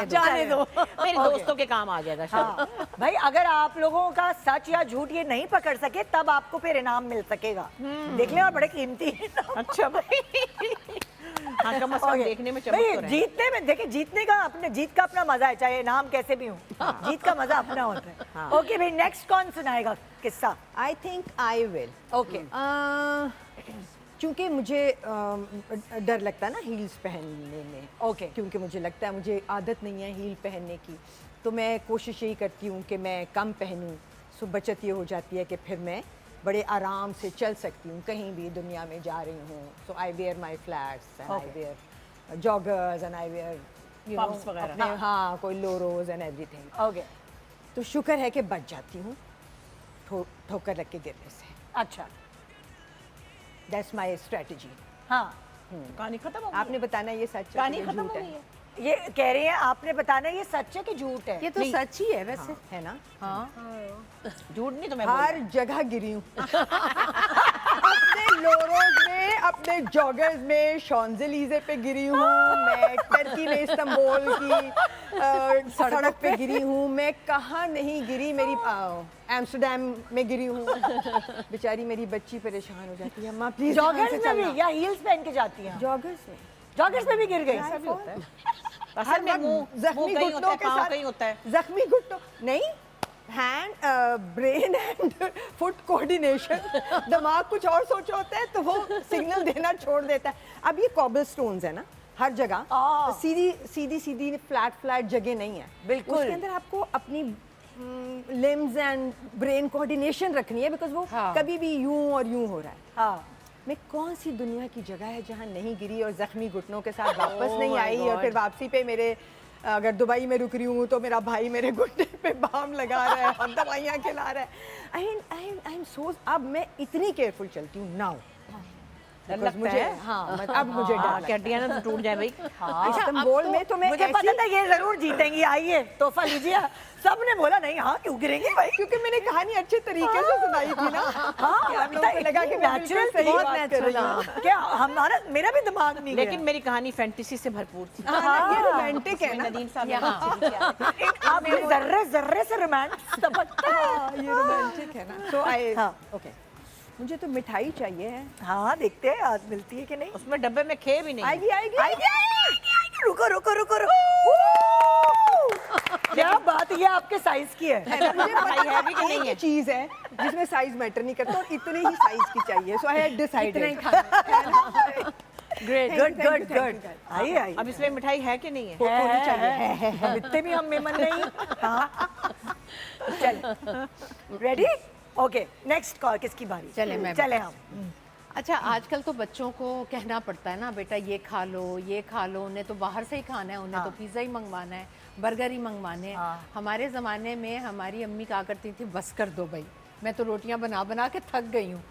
D: जाने
B: दो।
E: मेरे दोस्तों के काम आ जाएगा शायद।
B: हाँ, भाई अगर आप लोगों का सच या झूठ ये नहीं पकड़ सके तब आपको फिर इनाम मिल सकेगा। देख लें, और बड़े कीमती।
E: अच्छा भाई, हाँ कम से कम देखने में चमक
B: भाई
E: तो रहे।
B: जीतने में देखिए, जीतने का अपने जीत का अपना मजा है, चाहे इनाम कैसे भी हो। जीत का मजा अपना होता है। ओके भाई, नेक्स्ट कौन सुनाएगा किस्सा?
J: I think I will.
B: Okay.
J: क्योंकि मुझे डर लगता है ना हील्स पहनने में।
B: ओके।
J: क्योंकि मुझे लगता है मुझे आदत नहीं है हील पहनने की, तो मैं कोशिश यही करती हूँ कि मैं कम पहनूँ। सो बचत ये हो जाती है कि फिर मैं बड़े आराम से चल सकती हूँ, कहीं भी दुनिया में जा रही हूँ। So I wear my flats and I wear joggers and I wear
E: Pumps वगैरह।
J: हाँ, कोई लोरोज एंड एवरीथिंग।
B: ओके।
J: तो शुक्र है कि बच जाती हूँ ठोकर लग के गिरने से।
B: अच्छा।
J: That's my strategy.
B: हाँ,
E: कहानी खत्म हो गई।
J: आपने बताना ये सच है
E: कहानी
J: कि ये
E: खत्म हो
J: झूठ
E: गई
J: है।
E: है।
B: ये कह रही हैं आपने बताना ये सच है कि झूठ है?
D: ये तो सच ही है वैसे।
J: है ना?
E: झूठ नहीं तो मैं
J: हर जगह गिरी हूँ। अपने लोरोज में, अपने जॉगर्स में, शॉन्ज़ेलीज़े पे गिरी हूँ मैं, टर्की में इस्तांबुल की सड़क पे गिरी हूँ मैं, कहाँ नहीं गिरी। मेरी एम्स्टरडेम में गिरी हूँ। बेचारी मेरी बच्ची परेशान हो जाती है, अम्मा प्लीज
B: जॉगर्स में भी या हील्स पहन के जाती हैं?
J: जॉगर्स में।
B: जॉगर्स में भी गिर गई?
E: ऐसा भी होता है।
J: हर
E: असल में
J: वक्त जख्मी
E: कहीं होता
J: घुटनों
E: है,
J: के
E: पाँव
J: साथ
E: कहीं होता है।
J: जख्मी घुटनों नहीं, hind brain and foot coordination. दिमाग कुछ और सोच होता है तो वो सिग्नल देना छोड़ देता है। अब ये कॉबल स्टोन्स है ना हर जगह, सीधी फ्लैट जगह नहीं है।
B: बिल्कुल।
J: उसके अंदर आपको अपनी लिम्स एंड ब्रेन कोऑर्डिनेशन रखनी है, बिकॉज वो कभी भी यूं और यूं हो रहा है।
B: हाँ।
J: मैं कौन सी दुनिया की जगह है जहाँ नहीं गिरी और जख्मी घुटनों के साथ वापस नहीं आई, और फिर वापसी पे मेरे, अगर दुबई में रुक रही हूँ तो मेरा भाई मेरे घुटने पे बाम लगा रहा है और दवाइयाँ खिला रहा है। आई एम सो, अब मैं इतनी केयरफुल चलती हूँ नाउ। मुझे अब मुझे डर लगता है।
E: हड्डियां ना टूट जाए भाई।
J: इस्तांबुल में तो मैं
B: मुझे पता था ये जरूर जीतेंगी, आइए तोहफा लीजिए। सबने बोला नहीं, हाँ क्यों गिरेंगी भाई,
J: क्योंकि मैंने कहानी अच्छे तरीके से सुनाई थी ना।
B: हाँ,
J: आप लोगों को लगा कि मैं बिल्कुल सही बात कर रही हूँ।
B: क्या हमारा मेरा भी दिमाग नहीं गया।
E: लेकिन मेरी कहानी फैंटेसी से भरपूर थी।
J: ये रोमांटिक है ना।
E: नदीम साहब
B: आप जर्रे जर्रे से रोमांस टपकता है।
J: ये रोमांटिक है ना। सो आई ओके, मुझे तो मिठाई चाहिए है।
B: हाँ देखते हैं आज मिलती है कि नहीं।
E: उसमें डब्बे में खे भी नहीं।
J: आएगी आएगी
B: आएगी। रुको रुको रुको रुको। क्या बात, ये आपके साइज की है।
J: मुझे
E: मिठाई है भी कि नहीं है?
J: चीज है जिसमें साइज मैटर नहीं करता और इतने ही साइज की चाहिए। So I had decided.
B: Great, good good good. आइए आइए।
E: अब इसमें मिठाई है कि नहीं है?
B: होनी चाहिए। अब इतने भी हम मेमन नहीं। हाँ चल, रेडी? ओके, नेक्स्ट कॉल किसकी बारी? चले हम।
D: अच्छा, आजकल तो बच्चों को कहना पड़ता है ना, बेटा ये खा लो, ये खा लो। उन्हें तो बाहर से ही खाना है, उन्हें तो पिज़्ज़ा ही मंगवाना है, बर्गर ही मंगवाने हैं। हमारे ज़माने में हमारी अम्मी कहा करती थी बस कर दो भाई, मैं तो रोटियां बना बना के थक गई हूँ।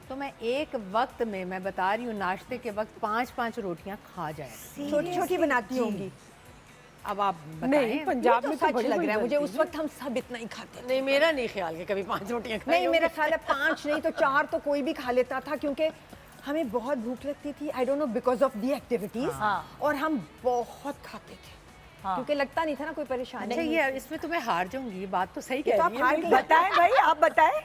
D: तो मैं एक वक्त में, मैं बता रही हूँ, नाश्ते के वक्त 5-5 रोटियां खा जाए।
J: छोटी छोटी बनाती होंगी।
D: अब आप
J: नहीं,
D: बताएं।
J: पंजाब में तो सच लग रहा है मुझे। उस वक्त हम सब इतना ही खाते थे।
D: नहीं, मेरा नहीं ख्याल कि कभी 5 रोटियां खाई
J: नहीं,
D: होंगी।
J: मेरा ख्याल है 5 नहीं तो 4 तो कोई भी खा लेता था, क्योंकि हमें बहुत भूख लगती थी। आई don't no, because of the activities. और हम बहुत खाते थे, क्योंकि लगता नहीं था ना कोई परेशानी।
D: अच्छा, ये इसमें तो मैं हार जाऊंगी, ये बात तो सही
J: ये
D: कह
J: तो
D: रही
J: आप हार
D: है।
J: गई।
B: बताएं भाई, आप बताएं।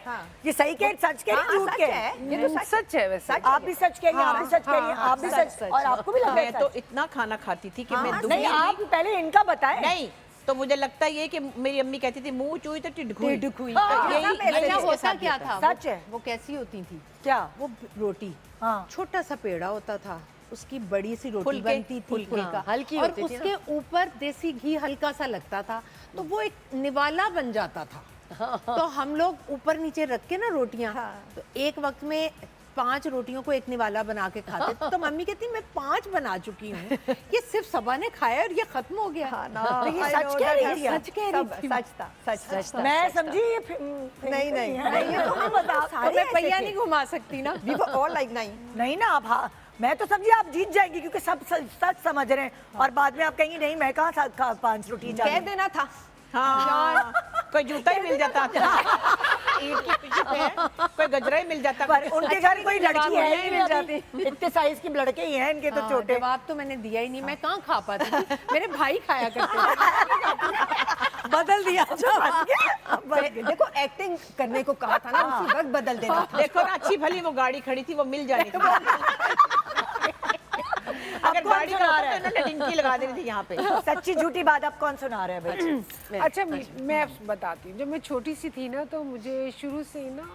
B: ये सही के सच के नहीं झूठ के?
J: ये तो
I: सच है वैसे।
B: आप भी सच कहिए, आप भी सच कहिए, आप भी सच, और आपको भी लगा
E: मैं तो इतना खाना खाती थी कि मैं
B: नहीं, आप पहले इनका बताएं।
E: नहीं, तो मुझे लगता है ये कि मेरी अम्मी कहती थी मुंह चूई तो टिड्ढ खुई।
B: हाँ,
E: यही
B: सब ऐसे
E: यही
B: ही
E: इसके
G: होता
E: साथ
G: क्या
E: होता है।
G: था
B: सच है।
G: वो कैसी होती थी
B: क्या
G: वो रोटी
B: हाँ।
G: छोटा सा पेड़ा होता था, उसकी बड़ी सी रोटी
E: फुलके,
G: बनती थी
E: फुलके,
G: फुलका,
D: हल्की
G: और
D: होती थी ना।
G: उसके ऊपर देसी घी हल्का सा लगता था, तो वो एक निवाला बन जाता था। तो हम लोग ऊपर नीचे रख के ना रोटियां, तो एक वक्त में 5 रोटियों को एक निवाला बना के खाते थे। तो मम्मी कहती मैं 5 बना चुकी हूँ, ये सिर्फ सबा ने खाया और ये खत्म हो गया।
B: तो ये सच कह रही थी आप?
G: सच कह रही थी।
J: सच था, सच था।
B: मैं समझी ये
J: नहीं, नहीं,
B: नहीं ये तुम्हें बता
G: तो मैं पहिया नहीं घुमा सकती ना।
J: We were all like नहीं।
B: नहीं ना आप हाँ मैं तो समझी आप जीत जाएंगी क्योंकि सब सच समझ रहे हैं और बाद में आप कहेंगी नहीं मैं कहाँ 5 रोटी
G: कह
B: चाहिए
G: देना था।
E: हाँ, कोई जूता ही मिल जाता ईद के पीछे पे है, कोई गजरा ही मिल जाता।
B: पर उनके
G: अच्छा,
B: घर कोई
G: जवाब
B: लड़की है
G: नहीं
B: ही
G: मिल
B: नहीं अभी। इतने साइज की लड़के ही हैं इनके तो
G: हाँ,
B: छोटे
G: जवाब तो मैंने दिया ही नहीं, मैं कहाँ खा पाती थी, मेरे भाई खाया करते
B: बदल दिया
J: थे। देखो एक्टिंग करने को कहा था ना, उसी वक्त बदल देना था।
E: देखो ना अच्छी भली वो गाड़ी खड़ी थी, वो मिल जानी थी। अगर
B: कौन
E: गाड़ी
B: सुना
E: का
B: रहा है?
E: होता तो इन्होंने डिंकी लगा देनी थी यहाँ पे।
B: सच्ची झूठी बात आप कौन सुना रहे हैं भाई
I: अच्छा मैं बताती हूँ, जब मैं छोटी सी थी ना तो मुझे शुरू से ही ना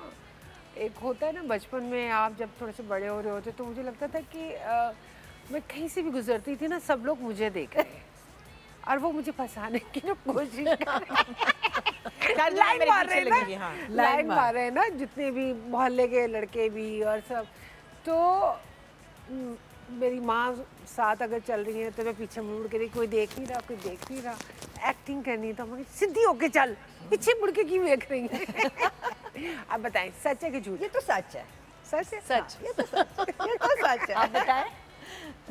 I: एक होता है ना बचपन में आप जब थोड़े से बड़े हो रहे होते तो मुझे लगता था कि मैं कहीं से भी गुजरती थी ना सब लोग मुझे देख रहे हैं और वो मुझे फंसाने की ना कोशिश कर
E: लाइन मार रहे हैं ना,
I: लाइन मार रहे हैं ना जितने भी मोहल्ले के लड़के भी और सब। तो मेरी माँ साथ अगर चल रही है तो मैं पीछे मुड़ के कोई देख नहीं रहा, कोई देख नहीं रहा, एक्टिंग करनी तो मुझे सीधी होके चल, पीछे मुड़ के क्यों देख रही है। अब बताएं सच है कि झूठ?
J: ये तो सच है।
I: सच है।
D: सच।
J: ये तो सच है।
B: आप बताएं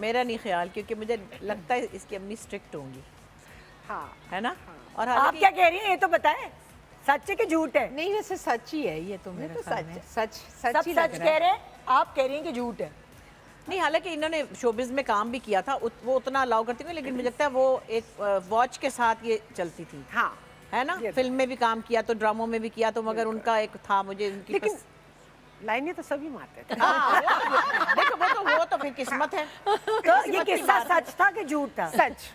E: मेरा नहीं ख्याल, क्योंकि मुझे लगता है इसकी अम्मी स्ट्रिक्ट होंगी,
I: हाँ
E: है ना। और
B: आप
E: हालांकि
B: क्या कह रही हैं ये तो बताएं सच है कि झूठ है
G: नहीं वैसे सच ही है ये तो मेरे
J: तो
G: ख्याल
J: सच
G: में।
J: है।
G: सच
B: सब
G: सच ही लग
B: सच
G: रहा
B: कह
G: है।
B: रहे हैं आप कह रही हैं कि झूठ है
E: नहीं, हालांकि इन्होंने शोबिज में काम भी किया था, वो उतना अलाउ करती थी, लेकिन मुझे लगता है वो एक वॉच के साथ ये चलती थी,
I: हाँ
E: है ना। फिल्म में भी काम किया तो ड्रामों में भी किया तो, मगर उनका एक था मुझे उनकी
I: लेकिन लाइनें तो सभी मारते थे।
E: देखो वो तो फिर किस्मत है।
B: तो ये किस्सा सच था कि झूठ था
I: सच।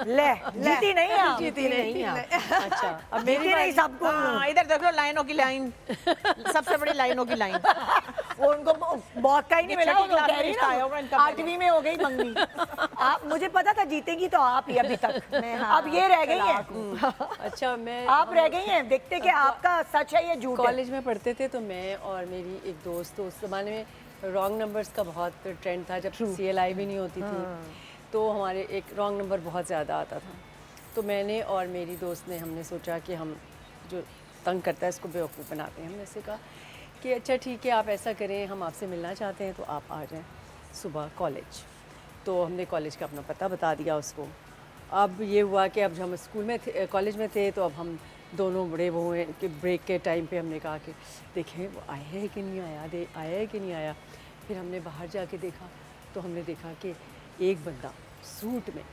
B: ले जीती नहीं आप
D: जीती नहीं आप। अच्छा अब मेरी
B: जीती नहीं सबको
E: हाँ, इधर देख लो लाइनों की लाइन, सबसे बड़ी लाइनों की लाइन।
B: वो उनको मौका ही नहीं मिला
E: छठी
B: वो
E: क्लास
B: कह
E: में
B: रही
E: रिश्ता आया होगा
B: ना
E: इनका।
B: 8वीं में हो गई मंगनी आप मुझे पता था जीतेंगी तो आप ही अभी तक अब ये रह गई हैं
D: अच्छा मैं
B: आप रह गई हैं देखते कि आपका सच है ये झूठ है
D: कॉलेज में पढ़ते थे तो मैं और मेरी एक दोस्त, तो उस ज़माने में रॉन्ग नंबर्स का बहुत ट्रेंड था, जब CLI भी नहीं होती थी तो हमारे एक रॉन्ग नंबर बहुत ज़्यादा आता था। तो मैंने और मेरी दोस्त ने हमने सोचा कि हम जो तंग करता है इसको बेवकूफ़ बनाते हैं। हमने से कहा कि अच्छा ठीक है आप ऐसा करें, हम आपसे मिलना चाहते हैं तो आप आ जाएं सुबह कॉलेज। तो हमने कॉलेज का अपना पता बता दिया उसको। अब ये हुआ कि अब हम स्कूल में थे, कॉलेज में थे, तो अब हम दोनों बड़े वो हैं कि ब्रेक के टाइम पे हमने कहा कि देखें वो आया है कि नहीं आया, आया है कि नहीं आया। फिर हमने बाहर जाके देखा तो हमने देखा कि एक बंदा सूट में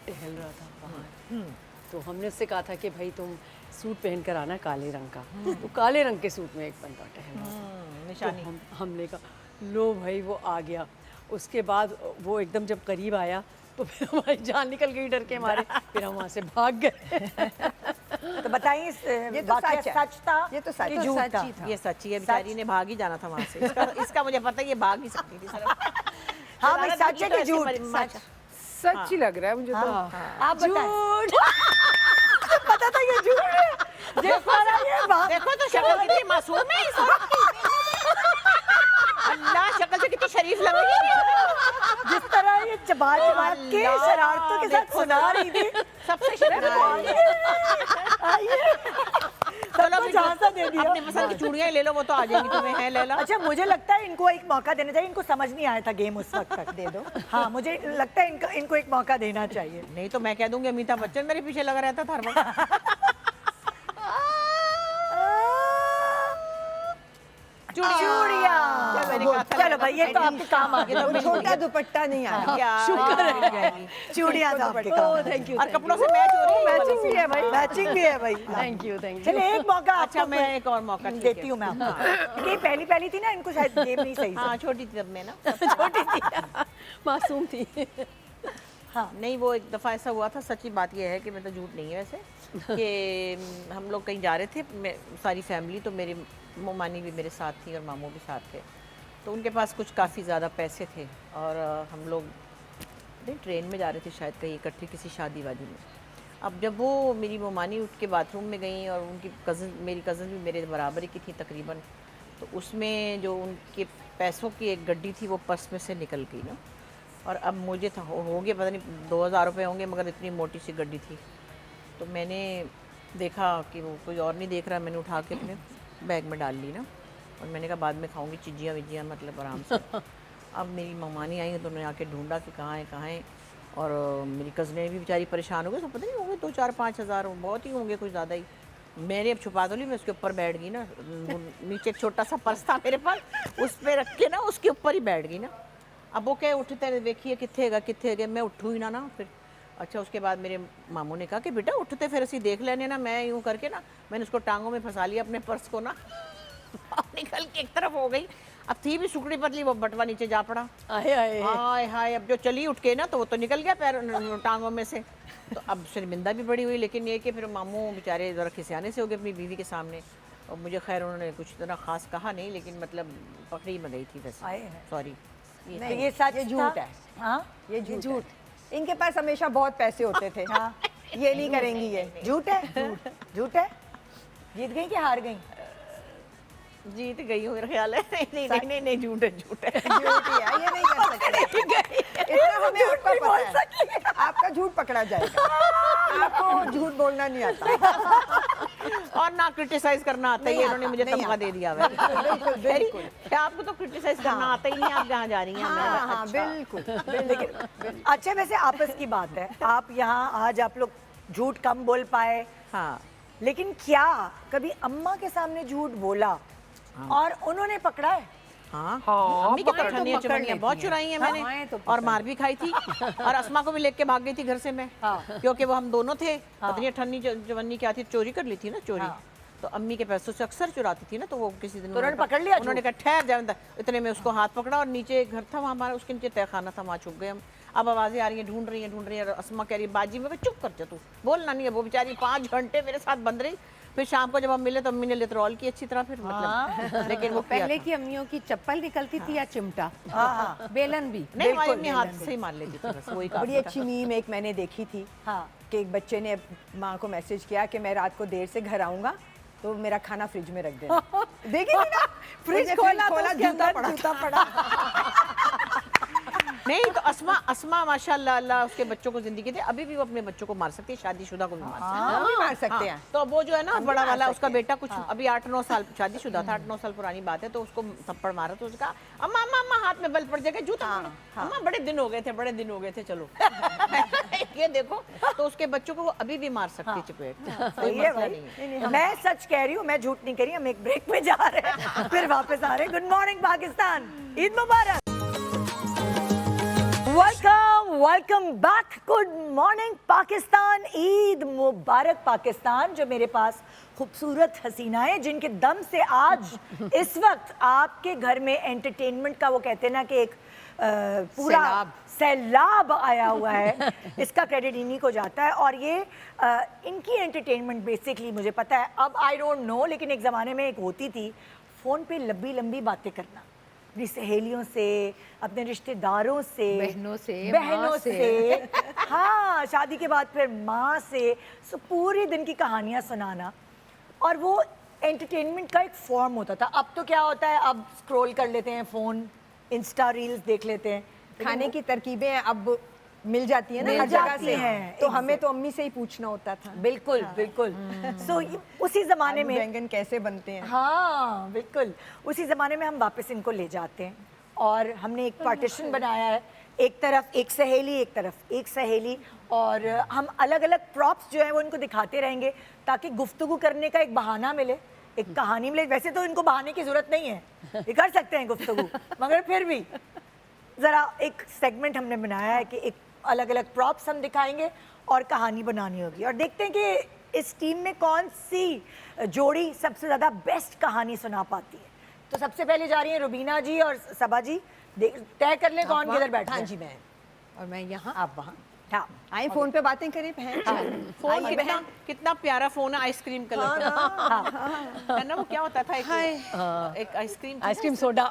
D: टहल रहा था बाहर। तो हमने उससे कहा था कि भाई तुम सूट पहन कर आना काले रंग का। तो काले रंग के सूट में एक बंदा टहल रहा था।
E: निशानी।
D: तो हमने कहा लो भाई वो आ गया। उसके बाद वो एकदम जब करीब आया तो फिर हमारी जान निकल गई डर के मारे, फिर हम वहाँ से भाग गए।
B: तो बताइए
J: ये तो
B: वाकया
J: सच है।
B: सच था
J: ये तो सच
B: कि
J: है।
B: झूठ
G: सच
B: था
G: ही था।
E: ये सच्ची है, बेचारी ने भाग ही जाना था वहाँ से। इसका मुझे पता है ये भाग नहीं सकती थी सिर्फ।
B: हाँ भाई सच है कि झूठ
I: सच ही लग रहा है मुझे तो।
B: आप बताएं पता था ये झूठ है जिस तरह ये बात
E: देखो तो शक्ल कितनी मासूम है इस औरत की। अल्लाह शक्ल से कितनी शरीफ लग रही है।
B: जिस तरह ये चबा चबा के शरारतों के साथ सुना रही थी
E: सबसे शर्म
B: सबको झांसा दे दिया
E: अपने पसंद की चूड़ियां ले लो, वो तो आ जाएंगी तुम्हें, है ले लो।
B: अच्छा मुझे लगता है इनको एक मौका देना चाहिए, इनको समझ नहीं आया था गेम उस वक्त तक। दे दो हाँ मुझे लगता है इनको एक मौका देना चाहिए।
E: नहीं तो मैं कह दूंगी अमिताभ बच्चन मेरे पीछे लगा रहता था हर वक्त।
B: चूड़ियाँ चलो भाई ये तो आपके काम आ गया।
J: वो छोटा दुपट्टा नहीं आया।
B: शुक्र है चूड़ियाँ तो आपके काम।
D: Thank you.
E: और कपड़ों से मैच हो रही है।
B: मैचिंग भी है भाई मैचिंग भी है भाई।
D: थैंक यू
B: चलिए एक मौका
E: अच्छा
B: आपको
E: मैं एक और मौका
B: देती हूँ मैं आपको। ये पहली थी ना, इनको शायद गेम नहीं सही
E: हाँ छोटी थी तब मैं ना।
D: छोटी थी, मासूम थी।
B: हाँ।
E: नहीं, वो एक दफ़ा ऐसा हुआ था, सच्ची बात ये है कि मैं तो झूठ नहीं है वैसे कि हम लोग कहीं जा रहे थे, सारी फैमिली, तो मेरी मोमानी भी मेरे साथ थी और मामू भी साथ थे, तो उनके पास कुछ काफ़ी ज़्यादा पैसे थे और हम लोग नहीं ट्रेन में जा रहे थे शायद कहीं इकट्ठे किसी शादी वादी में। अब जब वो मेरी मोमानी उठ के बाथरूम में गई और उनकी कज़न, मेरी कज़न भी मेरे बराबर ही की थी तकरीबन, तो उसमें जो उनके पैसों की एक गड्डी थी वो पर्स में से निकल गई ना, और अब मुझे था हो गया पता नहीं 2000 रुपये होंगे, मगर इतनी मोटी सी गड्डी थी। तो मैंने देखा कि वो कोई और नहीं देख रहा, मैंने उठा के अपने बैग में डाल ली ना, और मैंने कहा बाद में खाऊंगी चिज्जियाँ विज्जियाँ, मतलब आराम से। अब मेरी ममानी आई तो उन्होंने आके ढूंढा कि कहाँ है, और मेरी कज़नें भी बेचारी परेशान हो गई, तो पता नहीं होंगे 2-4-5 हज़ार, बहुत ही होंगे, कुछ ज़्यादा ही। मैंने अब छुपा तो ली, मैं उसके ऊपर बैठ गई ना, नीचे एक छोटा सा पर्स था मेरे पास, उस पर रख के ना उसके ऊपर ही बैठ गई ना। अब वो क्या उठते देखिए कितने गए, मैं उठूँ ही ना फिर। अच्छा, उसके बाद मेरे मामू ने कहा कि बेटा उठते फिर असी देख लेने ना, मैं यूँ करके ना मैंने उसको टांगों में फंसा लिया अपने पर्स को ना, निकल के एक तरफ हो गई। अब थी भी सुकड़ी पतली, वो बटवा नीचे जा पड़ा। हाय हाय, अब जो चली उठ के ना तो वो तो निकल गया पैर टांगों में से। तो अब शर्मिंदा भी बड़ी हुई, लेकिन ये कि फिर मामू बेचारे ज़रा खिसियाने से हो गए अपनी बीवी के सामने, और मुझे खैर उन्होंने कुछ इतना ख़ास कहा नहीं, लेकिन मतलब पकड़ी में गई थी वैसे। सॉरी,
J: नहीं, ये सच
B: ये
J: झूठ
B: था।
J: है,
B: हाँ,
J: ये झूठ। इनके पास हमेशा बहुत पैसे होते थे। हाँ, ये नहीं करेंगी, ये झूठ है, झूठ है। जीत गई कि हार गई?
E: जीत गई हूँ मेरा ख्याल है। नहीं, झूठ है।
J: झूठ ही है, ये नहीं कर सकते। इतना हमें आपका पता है, आपका झूठ पकड़ा जाएगा। आपको झूठ बोलना नहीं आता
E: और ना क्रिटिसाइज करना आता ही है, इन्होंने मुझे तमगा दे दिया है। बिल्कुल, आपको तो क्रिटिसाइज करना आता ही नहीं, आप जहाँ जा रही हैं।
J: हाँ, बिल्कुल।
B: अच्छा, वैसे आपस की बात है, आप यहाँ आज आप लोग झूठ कम बोल पाए,
E: हाँ,
B: लेकिन क्या कभी अम्मा के सामने झूठ बोला और उन्होंने पकड़ा है?
E: हाँ,
G: हाँ,
E: अम्मी के
G: माएँ तो
E: पठानियाँ
G: पकड़
E: चुमनियाँ
G: लेती
E: बहुत
G: हैं।
E: चुराई हैं
G: हाँ,
E: मैंने,
G: माएँ तो
E: और मार भी खाई थी, और अस्मा को भी लेके भाग गई थी घर से मैं, क्योंकि वो हम दोनों थे। पत्नी अठन्नी जवन्नी क्या थी, चोरी कर ली थी ना, चोरी। तो अम्मी के पैसों से अक्सर चुराती थी ना, तो वो किसी दिन
B: उन्होंने पकड़ लिया,
E: उन्होंने कहा ठहर जाए, इतने में उसको हाथ पकड़ा, और नीचे एक घर था वहाँ हमारा, उसके नीचे तहखाना था, वहाँ छुप गए हम। अब आवाज़ें आ रही हैं, ढूंढ रही हैं, और अस्मा कह रही है बाजी में, चुप कर जा तू, बोलना नहीं है। वो बेचारी 5 घंटे मेरे साथ बंद रही। फिर शाम को जब हम मिले तो अम्मी ने लितरॉल की अच्छी तरह, फिर मतलब लेकिन वो
G: पहले की अम्मियों की चप्पल निकलती थी या चिमटा, बेलन भी
E: नहीं, हमारी अम्मी हाथ से ही मार लेती थी, बस वही
J: बड़ी अच्छी मीम एक मैंने देखी थी। हाँ, कि एक बच्चे ने माँ को मैसेज किया कि मैं रात को देर से घर आऊंगा, तो मेरा खाना फ्रिज में रख देना। देखी थी ना, फ्रिज खोला तो उसके अंदर जूता पड़ा।
E: नहीं, तो अस्मा माशाल्लाह अल्लाह उसके बच्चों को जिंदगी दे, अभी भी वो अपने बच्चों को मार सकती है, शादीशुदा को भी मार सकती है।
J: हम भी मार सकते हैं।
E: तो वो जो है ना बड़ा वाला, उसका बेटा कुछ अभी 8-9 साल शादीशुदा था, 8-9 साल पुरानी बात है, तो उसको थप्पड़ मारा, तो उसका अम्मा हाथ में बल पड़ जाएगा, जूता अम्मा बड़े दिन हो गए थे चलो। ये देखो, तो उसके बच्चों को वो अभी भी मार सकती है चपेट, कोई मसला नहीं है।
B: मैं सच कह रही हूँ, मैं झूठ नहीं कह रही। हम एक ब्रेक में जा रहे हैं, फिर वापस आ रहे हैं। गुड मॉर्निंग पाकिस्तान, ईद मुबारक। Welcome back. Good morning Pakistan, Eid मुबारक पाकिस्तान। जो मेरे पास खूबसूरत हसीनाएं, जिनके दम से आज इस वक्त आपके घर में एंटरटेनमेंट का, वो कहते हैं ना कि एक पूरा सैलाब आया हुआ है, इसका क्रेडिट इन्हीं को जाता है। और ये इनकी एंटरटेनमेंट बेसिकली मुझे पता है, अब आई डोंट नो, लेकिन एक ज़माने में एक होती थी फ़ोन पे लंबी लंबी बातें करना, अपनी सहेलियों से, अपने रिश्तेदारों से, बहनों से हाँ, शादी के बाद फिर माँ से, सो पूरे दिन की कहानियाँ सुनाना, और वो एंटरटेनमेंट का एक फॉर्म होता था। अब तो क्या होता है, अब स्क्रॉल कर लेते हैं फ़ोन, इंस्टा रील्स देख लेते हैं,
J: खाने की तरकीबें अब मिल जाती है ना, हर जगह से हैं, तो हमें तो अम्मी से ही पूछना होता था।
B: बिल्कुल बिल्कुल। सो उसी ज़माने में
J: बैंगन कैसे बनते हैं।
B: हाँ बिल्कुल, उसी ज़माने में हम वापस इनको ले जाते हैं, और हमने एक पार्टीशन बनाया है, एक तरफ एक सहेली, एक तरफ एक सहेली, और हम अलग अलग प्रॉप्स जो है वो इनको दिखाते रहेंगे, ताकि गुफ्तगू करने का एक बहाना मिले, एक कहानी मिले। वैसे तो इनको बहाने की ज़रूरत नहीं है, ये कर सकते हैं गुफ्तगू, मगर फिर भी ज़रा एक सेगमेंट हमने बनाया है कि एक अलग अलग प्रॉप्स हम दिखाएंगे और कहानी बनानी होगी, और देखते हैं कि इस टीम में कौन सी जोड़ी सबसे ज़्यादा बेस्ट कहानी सुना पाती है। तो सबसे पहले जा रही हैं रुबीना जी और सबा जी, तय कर लें कौन किधर बैठा।
J: हाँ जी, मैं
G: और मैं यहाँ,
B: आप वहाँ
J: हाँ आए फोन पे बातें करें बहन।
E: फोन कितना प्यारा फोन है, आइसक्रीम कलर का है ना। वो क्या होता था, एक आइसक्रीम
D: सोडा।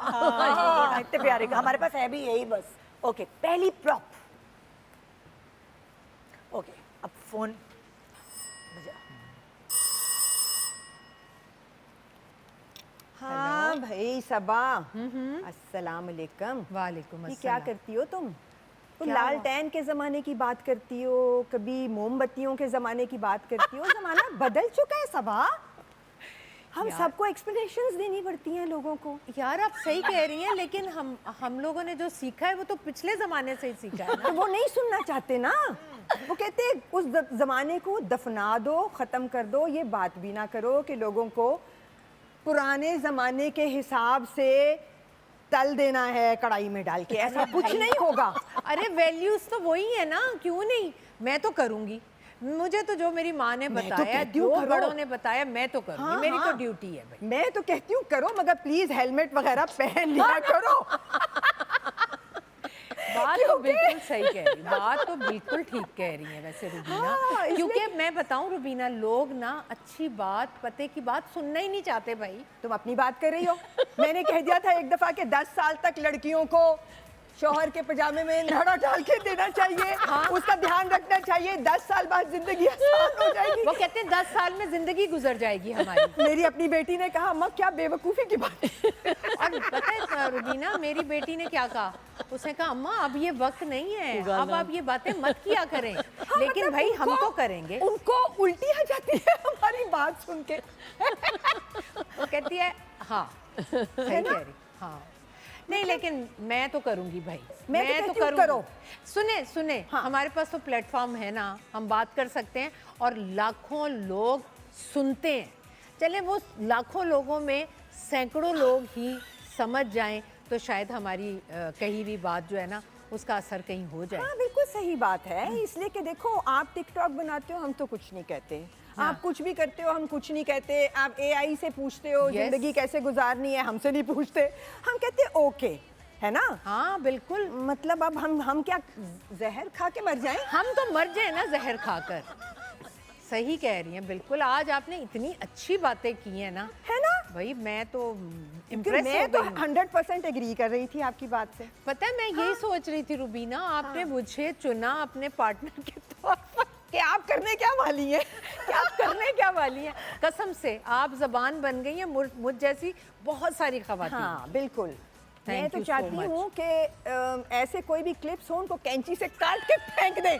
B: इतने प्यारे का हमारे पास है भी यही बस। ओके पहली प्रॉप। ओके अब फोन बजा।
J: हाँ भाई सबा, अस्सलाम वालेकुम।
G: वालेकुम
J: ये क्या करती हो तुम? तो लालटेन के ज़माने की बात करती हो, कभी मोमबत्तियों के ज़माने की बात करती हो। ज़माना बदल चुका है सबा, हम सबको एक्सप्लेनेशंस देनी पड़ती हैं लोगों को।
G: यार आप सही कह रही हैं, लेकिन हम लोगों ने जो सीखा है वो तो पिछले ज़माने से ही सीखा है ना।
J: तो वो नहीं सुनना चाहते ना, वो कहते हैं उस ज़माने को दफना दो, ख़त्म कर दो, ये बात भी ना करो कि लोगों को पुराने ज़माने के हिसाब से तल देना है कढ़ाई में डाल के, ऐसा कुछ नहीं होगा।
G: अरे वैल्यूज तो वही है ना, क्यों नहीं, मैं तो करूंगी। मुझे तो जो मेरी माँ ने बताया, जो बड़ों ने बताया, मैं तो करूंगी। मेरी तो ड्यूटी है भाई।
J: मैं तो कहती हूँ करो, मगर प्लीज हेलमेट वगैरह पहन लिया करो।
G: बात तो बिल्कुल सही कह रही, बात तो बिल्कुल ठीक कह रही है वैसे रुबीना। क्योंकि मैं बताऊं रुबीना, लोग ना अच्छी बात, पते की बात सुनना ही नहीं चाहते भाई।
J: तुम अपनी बात कर रही हो। मैंने कह दिया था एक दफा कि 10 साल तक लड़कियों को शौहर के पजामे में लहड़ा डाल के देना चाहिए। उसका ध्यान रखना चाहिए, 10 साल बाद जिंदगी आसान हो जाएगी।
G: वो कहते हैं 10 साल में जिंदगी गुजर जाएगी हमारी।
J: मेरी अपनी बेटी ने कहा अम्मा क्या बेवकूफ़ी की बात है।
G: और पता है रुबीना, मेरी बेटी ने क्या कहा, उसने कहा अम्मा अब ये वक्त नहीं है, अब आप ये बातें मत किया करें। लेकिन
J: मतलब
G: भाई हम तो करेंगे।
J: उनको उल्टी आ जाती है हमारी बात सुन के।
G: वो कहती है हाँ सही कह रही, हाँ नहीं लेकिन मैं तो करूंगी भाई, मैं तो करूंगी।
J: करो।
G: सुने हमारे पास तो प्लेटफॉर्म है ना, हम बात कर सकते हैं और लाखों लोग सुनते हैं। चले वो लाखों लोगों में सैकड़ों लोग ही समझ जाएं तो शायद हमारी कहीं भी बात जो है ना उसका असर कहीं हो जाए।
J: हाँ बिल्कुल सही बात है। इसलिए कि देखो आप टिकटॉक बनाते हो, हम तो कुछ नहीं कहते। आप कुछ भी करते हो, हम कुछ नहीं कहते। आप एआई से पूछते हो जिंदगी कैसे गुजारनी है, हमसे नहीं पूछते। हम कहते ओके, है ना।
G: हाँ बिल्कुल।
J: मतलब अब हम क्या जहर खा के मर जाएं?
G: हम तो मर जाए ना जहर खाकर। सही कह रही हैं बिल्कुल। आज आपने इतनी अच्छी बातें की हैं ना,
J: है ना
G: भाई। मैं तो इम्प्रेस हो
J: मैं तो
G: गई हूँ।
J: 100% एग्री कर रही थी आपकी बात से।
G: पता है मैं यही सोच रही थी रुबीना, आपने मुझे चुना अपने पार्टनर के तौर पर
J: कि आप करने क्या वाली हैं।
G: कि आप करने क्या वाली हैं। कसम से आप जबान बन गई हैं मुझ जैसी बहुत सारी खवातीन।
J: हाँ बिल्कुल। मैं
G: Thank
J: तो
G: you so
J: चाहती
G: much.
J: हूँ कि ऐसे कोई भी क्लिप्स हो उनको कैंची से काट के फेंक दें।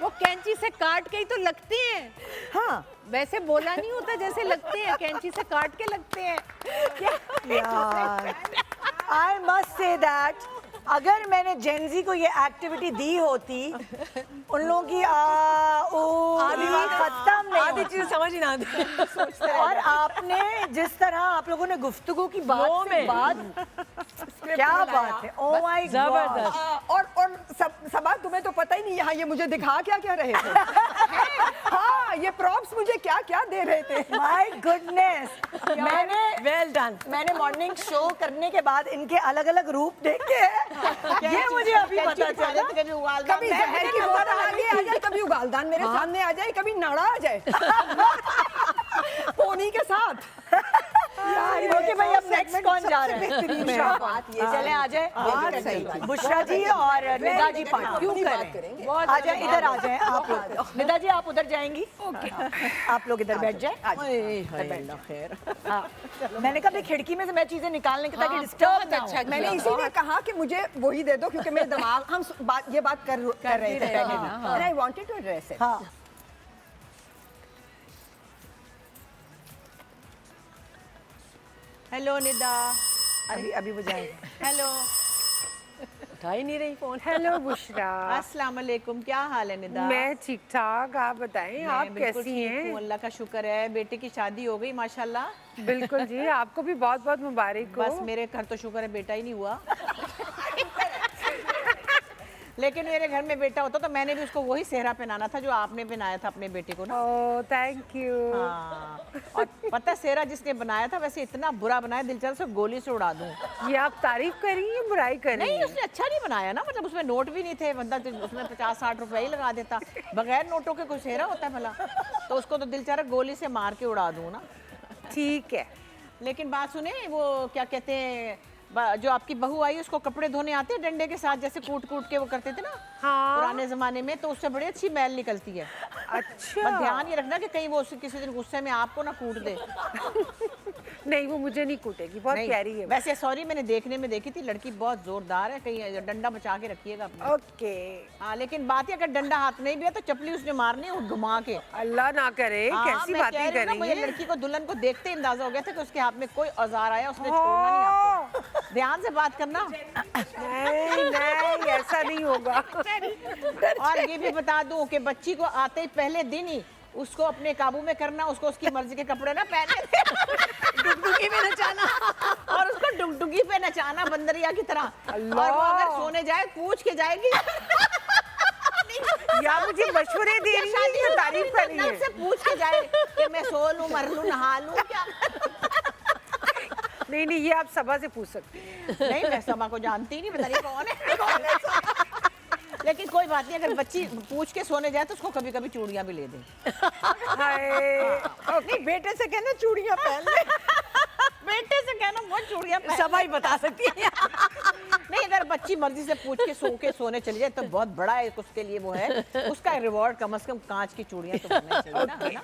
G: वो कैंची से काट के ही तो लगते हैं।
J: हाँ
G: वैसे बोला नहीं होता जैसे लगते हैं, कैंची से काट के लगते हैं।
B: यार आई मस्ट से दैट अगर मैंने जेनजी को ये एक्टिविटी दी होती, उन लोगों की आधी बात खत्म नहीं, आधी चीज समझ ही ना आती। और आपने जिस तरह आप लोगों ने गुफ्तगू की बात से बात, क्या बात है, ओ माय गॉड।
J: और सबा तुम्हें तो पता ही नहीं यहाँ ये मुझे दिखा क्या रहे थे। हाँ ये प्रॉप्स मुझे क्या दे रहे थे।
B: My goodness. मैंने
J: वेल डन।
B: मैंने मॉर्निंग शो करने के बाद इनके अलग अलग रूप देखे हैं। ये मुझे अभी पता चला।
J: कभी जहर की बोतल आगे आ जाए, कभी उगालदान मेरे सामने आ जाए, कभी नाड़ा आ जाए पोनी के साथ।
B: ओके भाई अब नेक्स्ट कौन जा रहा है?
J: बेहतरीन बात ये
B: चले आ जाए बुशरा जी और निदा जी पार्ट क्यों करें? आ जाए, इधर आ जाए आप लोग। निदा जी आप उधर जाएंगी, आप लोग इधर बैठ जाए।
J: खैर
B: मैंने कहा खिड़की में से मैं चीजें निकालने के ताकि डिस्टर्ब ना हो।
J: मैंने इसीलिए कहा कि मुझे वही दे दो क्योंकि मेरे दिमाग हम ये बात कर रहे थे and I wanted to address it.
B: हाँ
E: हेलो निदा।
J: अभी बुझाएंगे।
E: हेलो।
D: उठा ही नहीं रही फोन।
I: हेलो बुशरा।
E: अस्सलाम वालेकुम, क्या हाल है निदा?
I: मैं ठीक ठाक, आप बताएं आप
E: बिल्कुल
I: कैसी
E: ठीक
I: हैं?
E: हूँ, अल्लाह का शुक्र है। बेटे की शादी हो गई माशाल्लाह।
I: बिल्कुल जी, आपको भी बहुत बहुत मुबारक हो।
E: बस मेरे घर तो शुक्र है बेटा ही नहीं हुआ। लेकिन मेरे घर में बेटा होता तो मैंने भी उसको वही सेहरा पहनाना था जो आपने पहनाया था अपने बेटे को ना।
I: Oh thank you.
E: हाँ, और पता है सेहरा जिसने बनाया था वैसे इतना बुरा बनाया, दिल चाहता है गोली से उड़ा दूं।
I: ये आप तारीफ कर रही हैं बुराई कर रही
E: नहीं,
I: हैं?
E: उसने अच्छा नहीं बनाया ना, मतलब उसमें नोट भी नहीं थे, बंदा तो उसमें 50-60 रुपए ही लगा देता। बगैर नोटों के कोई सेहरा होता है भला? तो उसको तो दिल चाह रहा गोली से मार के उड़ा दूं ना।
I: ठीक है।
E: लेकिन बात सुने, वो क्या कहते हैं, जो आपकी बहू आई उसको कपड़े धोने आते हैं डंडे के साथ, जैसे कूट कूट के वो करते थे ना पुराने जमाने में, तो उससे बड़ी अच्छी मैल निकलती है।
I: अच्छा।
E: बस ध्यान ये रखना कि कहीं वो किसी दिन गुस्से में आपको ना कूट दे।
I: नहीं वो मुझे नहीं कूटेगी, बहुत
E: नहीं,
I: प्यारी है।
E: वैसे सॉरी मैंने देखने में देखी थी, लड़की बहुत जोरदार है, कहीं डंडा बचा के रखिएगा अपना।
I: ओके।
E: हाँ, लेकिन बात है अगर डंडा हाथ नहीं भी है तो चपली उसने मारनी है घुमा के।
I: अल्लाह ना करे,
E: हाँ,
I: कैसी
E: मैं
I: बातें
E: कह
I: कर
E: रही हूँ ना,
I: रही
E: मुझे
I: हैं?
E: लड़की को दुल्हन को देखते ही अंदाजा हो गया था कि उसके हाथ में कोई औजार आया, उसने छोड़ना नहीं आपको। ध्यान से बात करना।
I: नहीं नहीं ऐसा नहीं होगा।
E: और ये भी बता दूं कि बच्ची को आते ही पहले दिन ही उसको अपने काबू में करना, उसको उसकी मर्जी के कपड़े ना पहने डुगडुगी में नचाना, और उसको डुगडुगी पे नचाना बंदरिया की तरह। और वो अगर सोने जाए पूछ के जाएगी
I: या मुझे मशवरे दे रही है या तारीफ कर रही
E: नल से
I: है?
E: पूछ के जाए कि मैं सो लूं, मर लूं, नहा लूं क्या।
I: नहीं नहीं ये आप सभा से पूछ सकती हैं।
E: नहीं, मैं समा को जानती ही नहीं, पता नहीं कौन है। लेकिन कोई बात नहीं, अगर बच्ची पूछ के सोने जाए तो उसको कभी कभी चूड़ियां भी ले दे।
B: नहीं, बेटे से कहना चूड़ियां पहन ले।
E: बेटे से कहना वो चूड़ियां पहन
B: सभा ही बता सकती है।
E: नहीं, अगर बच्ची मर्जी से पूछ के सोने चली जाए तो बहुत बड़ा है उसके लिए, वो है उसका रिवॉर्ड, कम से कम कांच की चूड़ियां तो बननी चाहिए ना, है ना?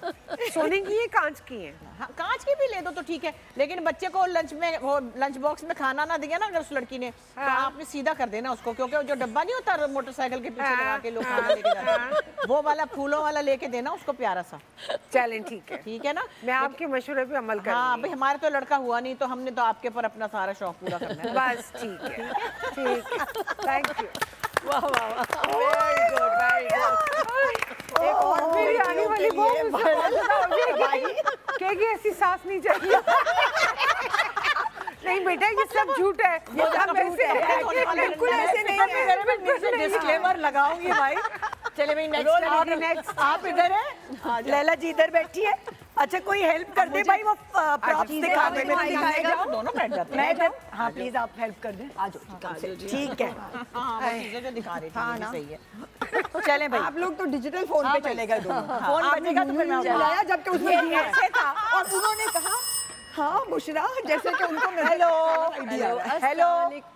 I: सोने की है कांच की है?
E: हाँ, कांच की भी ले दो तो ठीक है, लेकिन बच्चे को लंच बॉक्स में खाना ना दिया ना अगर उस लड़की ने, तो आपने सीधा कर देना उसको, क्योंकि वो जो डब्बा नहीं होता मोटरसाइकिल के पीछे लगा के लोग खाना लेके जाते हैं, वो वाला फूलों वाला लेके देना उसको प्यारा सा।
I: चलें ठीक है,
E: ठीक है ना?
I: मैं आपके मशवरे पे अमल
E: हाँ
I: करूंगी।
E: भाई, हमारे तो लड़का हुआ नहीं तो हमने तो आपके पर अपना सारा शौक पूरा करना है।
I: बस ठीक है, ठीक है, थैंक यू।
B: वाह वाह वाह,
I: वेरी गुड वेरी गुड। एक और मेरी आने वाली बहू मुझसे कहेगी ऐसी सास नहीं चाहिए। नहीं बेटा ये सब झूठ है, ये सब ऐसे है,
B: बिल्कुल ऐसे नहीं है। मैं डिस्क्लेमर लगाऊंगी भाई। चले भाई नेक्स्ट आप इधर है, लैला जी इधर बैठी है। अच्छा कोई हेल्प कर दे भाई, वो प्रॉप्स दिखा दे।
E: दोनों बैठ जाते
B: मैं
E: हैं।
B: हाँ प्लीज आप हेल्प कर दें। आ जाओ ठीक है।
E: हाँ, वो चीजें जो दिखा रही थी ये भी सही है।
B: चले भाई,
J: आप लोग तो डिजिटल फोन पे चलेगा दोनों।
B: फोन बजेगा तो फिर मैं
J: बुलाया जबकि उसमें
B: ये ऐसे था।
J: और उन्होंने कहा हाँ बुशरा, जैसे कि उनको
D: हेलो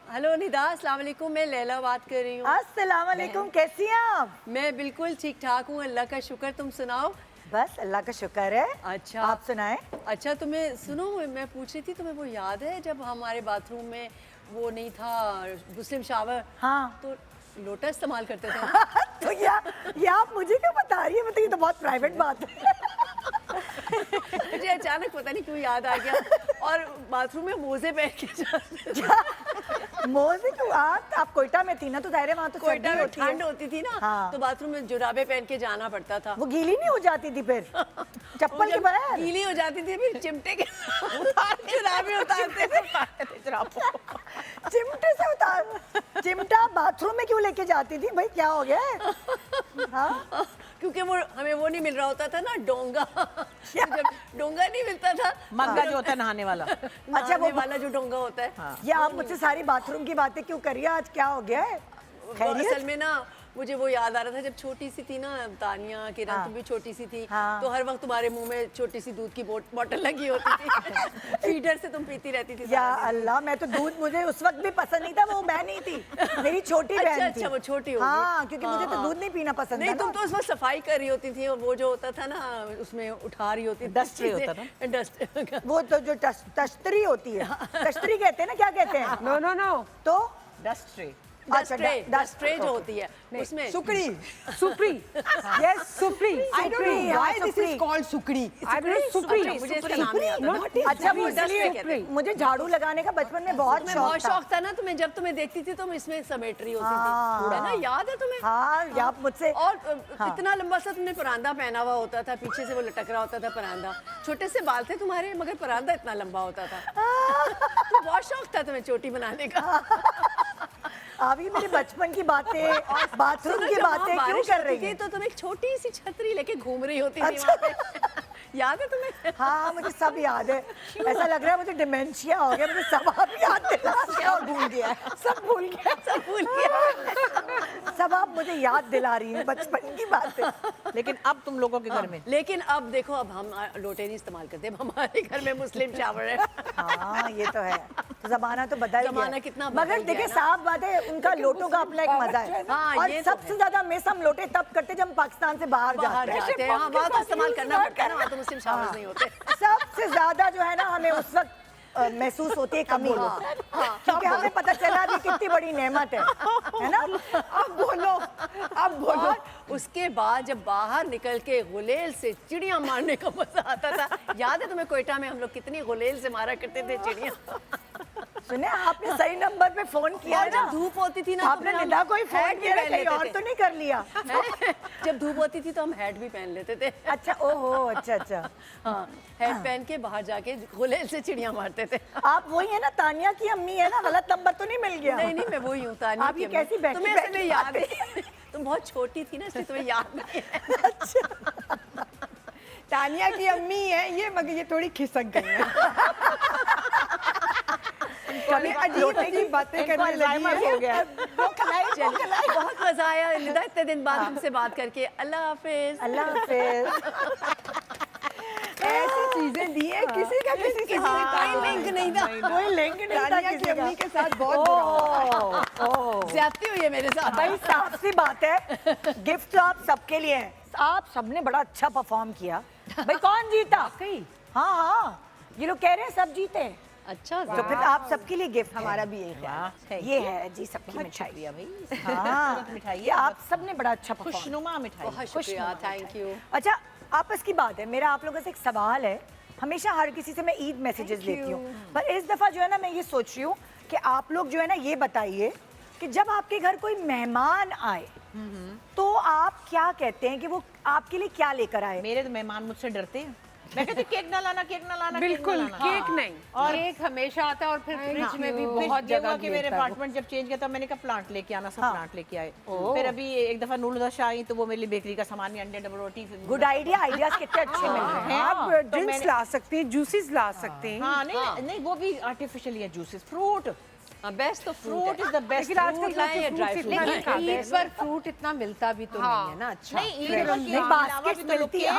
D: हेलो निदा, अस्सलाम वालेकुम, मैं लैला बात कर रही हूँ।
J: अस्सलाम वालेकुम, कैसी हैं आप?
D: मैं बिल्कुल ठीक ठाक हूँ, अल्लाह का शुक्र। तुम सुनाओ?
J: बस अल्लाह का शुक्र है।
D: अच्छा
J: आप सुनाएं।
D: अच्छा तुम्हें सुनो, मैं पूछ रही थी तुम्हें वो याद है जब हमारे बाथरूम में वो नहीं था मुस्लिम शावर,
J: हाँ
D: तो लोटा इस्तेमाल करते थे।
J: तो ये आप मुझे क्यों बता रही है? मतलब ये तो बहुत प्राइवेट बात है।
D: मुझे अचानक पता नहीं क्यों याद आ गया। और बाथरूम में मोजे पहन के जाते।
J: मोजे क्यों? आप कोयटा में थी ना, तो जाहिर है वहाँ तो
D: कोयटा
J: सर्दी
D: में
J: होती है।
D: ठंड होती थी ना,
J: हाँ।
D: तो बाथरूम में जुराबे पहन के जाना पड़ता था।
J: वो गीली नहीं हो जाती थी फिर चप्पल
D: वो
J: के
D: जब
J: बगैर?
D: गीली हो जाती थी फिर चिमटे के जुराबे उतारते थे।
J: चिमटे से उतार, चिमटा बाथरूम में क्यों लेके जाती थी भाई? क्या हो गया है? हाँ?
D: क्योंकि वो हमें वो नहीं मिल रहा होता था ना, डोंगा। तो जब डोंगा नहीं मिलता था,
E: मग्गा जो होता है नहाने वाला,
D: अच्छा वो वाला जो डोंगा होता है।
E: हाँ।
J: ये आप मुझसे सारी बाथरूम की बातें क्यों कर रही है? आज क्या हो गया है? खैरियत?
D: असल में ना मुझे वो याद आ रहा था जब छोटी सी थी ना तानिया, किरण
J: हाँ।
D: तुम भी छोटी सी थी,
J: हाँ।
D: तो हर वक्त तुम्हारे मुंह में छोटी सी दूध की बोतल लगी होती थी। फीडर से तुम पीती रहती थी
J: या
D: सारा दिन।
J: अल्लाह, मैं तो दूध मुझे उस वक्त भी पसंद नहीं था, वो मैं नहीं थी, मेरी छोटी
D: अच्छा,
J: बहन थी।
D: अच्छा, वो छोटी होगी।
J: हाँ, क्योंकि मुझे तो
D: हाँ,
J: दूध नहीं पीना पसंद
D: नहीं,
J: था
D: तुम
J: ना।
D: तो उस वक्त सफाई कर रही होती थी, और वो जो होता था ना उसमें उठा रही होती थी
E: डस्ट ट्रे होता
D: ना, डस्ट।
J: वो तो जो तश्तरी होती है, तश्तरी कहते हैं ना, क्या कहते हैं?
I: नो नो नो,
J: तो
E: डस्ट ट्रे।
J: अच्छा,
D: डस्ट ट्रे जो होती है उसमें
J: सुकड़ी,
I: सुप्री, यस सुप्री,
J: I don't know why this is called सुकड़ी।
I: आई डोंट नो सुप्री,
D: मुझे इसका नाम नहीं आता।
J: अच्छा, वो
D: डस्ट ट्रे कहते
J: इसलिए
D: हैं।
J: मुझे झाड़ू लगाने का बचपन में बहुत
D: मैं बहुत
J: शौक था।
D: शौक था ना, तुम्हें जब तुम्हें देखती थी तुम इसमें समेट रही होती
J: हाँ।
D: थी, है ना, याद है तुम्हें?
J: हाँ, या आप मुझसे
D: और इतना लंबा सा तुमने परांदा पहना हुआ होता था, पीछे से वो लटक रहा होता था परांदा, छोटे से बाल थे तुम्हारे मगर परांदा इतना लंबा होता था। तो बहुत शौक था तुम्हें चोटी बनाने का।
B: अभी मेरे बचपन की बातें, बाथरूम की बातें क्यों कर रही है?
D: तो तुम एक छोटी सी छतरी लेके घूम रही होती थी
B: अच्छा।
D: वहाँ पे। याद है तुम्हें?
B: हाँ मुझे सब याद है। ऐसा लग रहा है मुझे डिमेंशिया हो गया, मुझे सब आप याद दिला रही हैं और भूल गया, सब भूल गया, सब भूल गया, सब आप मुझे याद दिला रही हैं बचपन की बातें।
E: लेकिन अब तुम लोगों के घर में
D: लेकिन अब देखो, अब हम लोटे नहीं इस्तेमाल करते, अब हमारे घर में मुस्लिम शावर है।
B: हाँ ये तो है, तो जमाना तो बदल गया।
D: जमाना कितना बदल
B: मगर
D: गया
B: देखिए
D: है ना।
B: साफ बात है, उनका लोटों का अपना एक मजा है।
D: हाँ,
B: और
D: ये तो
B: सबसे ज्यादा मिस हम लोटे तब करते जब हम पाकिस्तान से बाहर जाते हैं।
D: हाँ, वहाँ तो इस्तेमाल करना पड़ता है ना, वहाँ तो मुस्लिम शावर्स नहीं होते।
B: सबसे ज्यादा जो है ना हमें उस वक्त महसूस होती है कमी, क्योंकि हमें पता चला भी कितनी बड़ी नेमत है ना।
D: अब बोलो, अब बोलो। उसके बाद जब बाहर निकल के गुलेल से चिड़िया मारने का मजा आता था। याद है तुम्हें कोयटा में हम लोग कितनी गुलेल से मारा करते थे चिड़िया?
B: सुने आपने सही नंबर पे फोन किया
D: और
B: ना।
D: जब धूप होती थी ना, तो
B: आपने
D: फिर हम
B: निदा कोई फोन
D: हैट भी
B: किया ना,
D: पहन
B: कहीं
D: लेते
B: और
D: थे।
B: तो नहीं कर लिया?
D: जब धूप होती थी तो हम हैट भी पहन लेते थे।
B: अच्छा ओहो, अच्छा अच्छा।
D: हाँ, हैट पहन के बाहर जाके गुलेल से चिड़िया मारते थे।
B: आप वही है ना, तानिया की अम्मी है ना? गलत नंबर तो नहीं मिल गया?
D: नहीं नहीं, मैं वही हूँ, तानिया
B: आप ये
D: की
B: कैसी
D: अम्मी।
B: बैठी
D: तुम्हें
B: बैठी
D: इसलिए याद
B: बातें?
D: है, तुम बहुत छोटी थी ना, इसलिए तुम्हें याद नहीं है।
J: तानिया की अम्मी है ये, मगर ये थोड़ी खिसक गई है। कभी अजीब अजीब बातें करने लगी है।
E: हो गया।
D: चलिए, बहुत मजा आया निदा, इतने दिन बाद तुमसे बात करके। अल्लाह हाफिज।
B: अल्लाह हाफिज।
J: ऐसी चीजें दी है, किसी का किसी से
D: कोई लिंक नहीं था।
B: कोई लिंक नहीं था
J: तानिया की
B: किसी का।
J: अम्मी के साथ बहुत बुरा हुआ।
D: ज्यादती हुई है मेरे साथ।
B: भाई साफ सी बात है, गिफ्ट तो आप सबके लिए है। आप सबने बड़ा अच्छा परफॉर्म किया। भाई कौन जीता? हाँ हाँ, ये लोग कह रहे हैं सब जीते हैं।
D: अच्छा,
B: तो फिर आप सबके लिए गिफ्ट
J: हमारा भी एक है।
B: ये है जी, सबकी मिठाई।
E: शुक्रिया भाई।
B: हाँ,
E: मिठाई
B: ये आप सबने बड़ा अच्छा परफॉर्म।
E: खुशनुमा मिठाई।
D: बहुत शुक्रिया, थैंक यू।
B: अच्छा, आपस की बात है, मेरा आप लोगों से एक सवाल है। हमेशा हर किसी से मैं ईद मैसेजेस लेती हूँ, पर इस दफ़ा जो है ना मैं ये सोच रही हूँ कि आप लोग जो है ना ये बताइए कि जब आपके घर कोई मेहमान आए तो आप क्या कहते हैं कि वो आपके लिए क्या लेकर आए?
E: मेरे तो मेहमान मुझसे डरते हैं। मैं कहती केक ना लाना, केक ना लाना,
I: बिल्कुल केक नहीं।
E: और
G: केक हमेशा आता है और फिर फ्रिज में भी
E: फिर
G: बहुत
E: ये हुआ
G: जगह
E: कि मेरे
G: घेरता है वो।
E: अपार्टमेंट जब चेंज किया था, मैंने कहा प्लांट लेके आना, सब प्लांट लेके आए। फिर अभी एक दफा नूडल्स शाह आई तो वो मेरे लिए बेकरी का सामान, अंडे डबल रोटी।
B: गुड आइडिया, आइडियाज कितने अच्छे मिल रहे हैं।
I: आप ड्रिंक्स ला सकते हैं, जूसेस ला सकते हैं।
E: हाँ नहीं नहीं, वो भी आर्टिफिशियल है जूसेस। फ्रूट,
D: बेस्ट तो
E: फ्रूट इज द बेस्ट।
I: लेकिन आजकल
D: लाए या ड्राई फ्रूट?
G: लेकिन ईद पर फ्रूट इतना मिलता भी तो नहीं है ना। अच्छा,
B: नहीं, बास्केट मिलती है,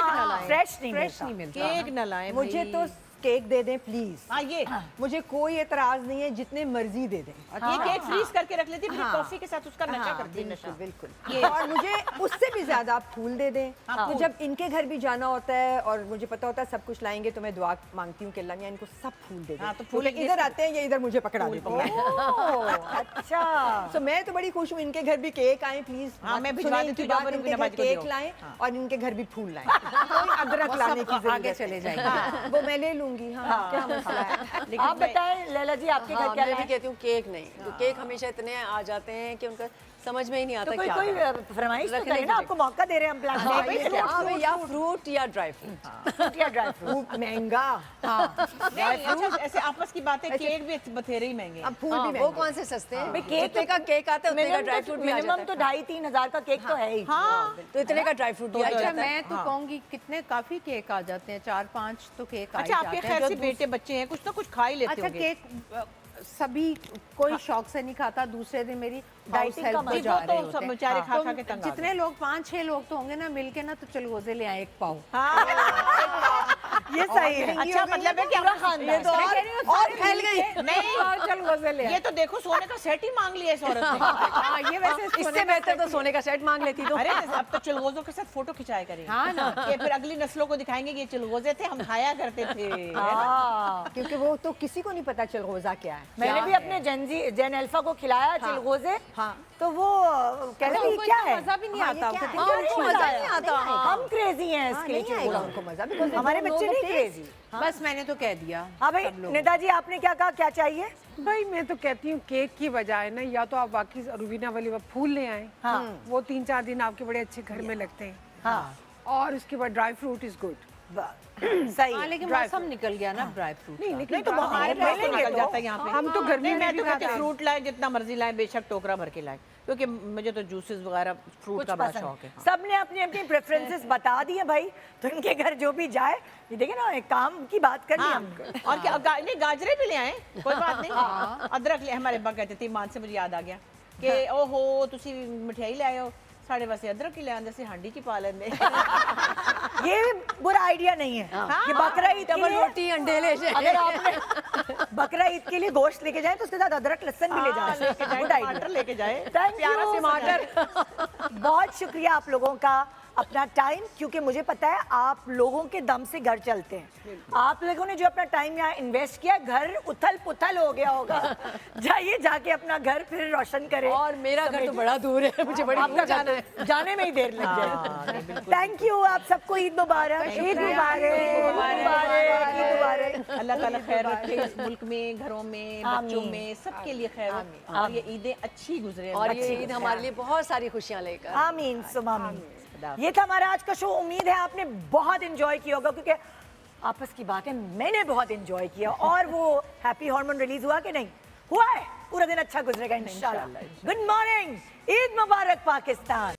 B: फ्रेश नहीं
G: फ्रेश
B: मिलता।
G: नहीं मिलता।
E: केक न लाए
J: मुझे तो केक दे दें प्लीज।
E: हाँ ये
J: मुझे कोई एतराज नहीं है, जितने मर्जी दे दें।
E: ये केक फ्रीज करके रख लेती, फिर कॉफी के साथ उसका नशा करती है। नशा
J: बिल्कुल। और मुझे उससे भी ज्यादा आप फूल दे दें। तो जब इनके घर भी जाना होता है और मुझे पता होता है सब कुछ लाएंगे, तो मैं दुआ मांगती हूँ कि अल्लाह मियां इनको सब फूल दे दें।
E: हाँ, तो फूल
J: क्योंकि इधर आते हैं ये इधर मुझे पकड़ा देते हैं।
B: अच्छा,
J: तो मैं तो बड़ी खुश हूँ, इनके घर भी केक आए प्लीज।
E: हाँ, मैं भिजवा
J: सुने
E: देती
J: इनकी
E: हूँ,
J: बात,
E: जाबर
J: इनके
E: उनकी
J: घर
E: नमाज को
J: केक
E: दियो।
J: लाएं और इनके घर भी फूल लाएं। कोई अदरक लाने की जरूरत
G: आगे चले जाएंगे।
J: हाँ, वो मैं ले लूंगी। हाँ, क्या मसला है?
B: आप बताएं लैला जी, आपके घर
D: हाँ,
B: क्या
D: मैं भी
B: लाए?
D: कहती हूँ केक नहीं, तो केक हमेशा इतने आ जाते हैं कि उनका समझ में ही नहीं आता
B: तो कोई
D: क्या
B: कोई
D: करें।
B: फरमाइश तो
D: रखने
B: करें ना,
D: की
B: आपको मौका दे रहे हैं हम प्लान
D: हाँ, या फ्रूट या ड्राई फ्रूट।
B: या ड्राई फ्रूट।
J: फ्रूट महंगा।
E: नहीं, अच्छा ऐसे आपस की बात है, केक भी बथेरे ही महंगे हैं।
J: अब फूल भी
D: वो
J: महंगा।
D: कौन से सस्ते हैं?
B: भाई
D: इतने का केक आता है, उतने का ड्राई फ्रूट भी आ
B: मिनिमम
D: जाता
B: तो 2,500-3 हजार का केक तो है ही।
E: हाँ
D: तो इतने का ड्राई फ्रूट भी आ
G: अच्छा,
D: जाता है।
G: मैं तो कहूंगी कितने काफी केक आ जाते हैं, 4-5 तो केक आ
E: अच्छा,
G: ही
E: आपके
G: जाते हैं।
E: खैर से
G: जो
E: बेटे बच्चे हैं, कुछ ना कुछ खा ही लेते
G: अच्छा,
E: होंगे।
G: केक सभी कोई शौक से नहीं खाता, दूसरे दिन मेरी हाउस
B: Dieting का
G: हेल्प
B: मतलब
G: पे जा
E: वो
G: रहे
E: तो
G: होते
E: सब
G: हैं।
E: बेचारे खा
G: तो
E: खा के तंग आ गए।
G: जितने लोग 5-6 लोग तो होंगे ना मिलके ना, तो चलगोजे ले आए एक पाव।
B: ये सही है।
E: अच्छा मतलब है कि पूरा
B: ये तो
G: और फैल गई।
E: नहीं,
G: चलगोजे ले आए।
E: ये तो देखो सोने का सेट ही मांग लिया इस औरत ने।
G: हाँ, ये वैसे
D: इससे बेहतर तो सोने का सेट मांग लेती तो।
E: अरे अब तो चिलगोजों के साथ फोटो खिंचाया करेंगे।
G: हाँ ना।
E: कि फिर अगली नस्लों को दिखाएंगे कि ये चिलगोजे थे, हम खाया करते थे।
J: क्योंकि वो तो किसी को नहीं पता चलगोजा क्या है।
B: मैंने भी अपने जेन अल्फा को खिलाया चिलगोजे, तो वो कह रहे
G: उनको
B: क्या
G: इतना
B: है,
G: मजा भी नहीं
J: हाँ, ये
G: आता।
J: क्या
G: कहते
J: है?
G: हैं,
B: उनको
D: मजा नहीं आता।
B: हम क्रेजी हैं इसके लिए
J: नहीं आएगा
B: चिलगोजे।
J: उनको मजा, because they
B: हमारे
J: don't know
B: बच्चे
J: the
B: नहीं
J: taste.
B: क्रेजी।
G: बस मैंने तो कह दिया।
B: हाँ भाई, निदा जी आपने क्या कहा, क्या चाहिए?
I: भाई मैं तो कहती हूँ केक की बजाय ना, या तो आप वाकई रूबीना वाली फूल ले आए।
B: हाँ।
I: वो 3-4 दिन आपके बड़े अच्छे घर में लगते हैं।
B: हाँ।
I: और उसके बाद ड्राई फ्रूट इज गुड।
B: सही
G: हाँ, लेकिन मौसम निकल गया ना ड्राई फ्रूट
E: नहीं तो बाहर निकल जाता है यहाँ पे।
I: हम तो गर्मी में भी खाते हैं।
E: फ्रूट लाए जितना मर्जी लाए, बेशक टोकरा भर के लाए, क्योंकि मुझे तो जूसेस वगैरह फ्रूट का बड़ा शौक है।
B: सबने अपनी अपनी प्रेफरेंसेस बता दी है भाई, तो इनके घर जो भी जाए, ये देखिए ना, एक काम की बात कर ली
E: हाँ,
B: हमको।
E: और क्या नहीं, गाजरे भी ले आए, कोई बात नहीं। अदरक ले, हमारे अब्बा कहते थे, ईमान से मुझे याद आ गया कि ओहो तुसी मिठाई ले आए हो, साढ़े वास्ते अदरक ही ले आंदे सी हांडी की पा लेंदे।
B: ये भी बुरा आइडिया नहीं है कि बकरा ईद के
D: डबल
B: लिए
D: रोटी अंडे ले जाए।
B: अगर आपने बकरा ईद के लिए गोश्त लेके जाए तो उसके साथ अदरक लहसुन भी ले जाए। गुड आइडिया,
E: टमाटर लेके जाए,
B: Thank
E: प्यारा
B: you,
E: टमाटर।
B: बहुत शुक्रिया आप लोगों का, अपना टाइम, क्योंकि मुझे पता है आप लोगों के दम से घर चलते हैं। आप लोगों ने जो अपना टाइम यहाँ इन्वेस्ट किया, घर उथल पुथल हो गया होगा। जाइए, जाके अपना घर फिर रोशन करें।
D: और मेरा घर तो बड़ा दूर है, मुझे बड़ी दूर जाना है।
B: जाने में ही देर लग जाए। थैंक यू, आप सबको ईद मुबारक। ईद मुबारक, ईद मुबारक, ईद मुबारक।
E: अल्लाह ताला खैर रखे इस मुल्क में, घरों में, बच्चों में, सबके लिए खैर हो, और ये ईदें अच्छी गुजरे।
D: और ये ईद हमारे लिए बहुत सारी खुशियाँ लेकर।
B: आमीन सुम आमीन। ये था हमारा आज का शो। उम्मीद है आपने बहुत एंजॉय किया होगा, क्योंकि आपस की बातें मैंने बहुत एंजॉय किया। और वो हैप्पी हार्मोन रिलीज हुआ कि नहीं हुआ है? पूरा दिन अच्छा गुजरेगा इंशाल्लाह। गुड मॉर्निंग, ईद मुबारक पाकिस्तान।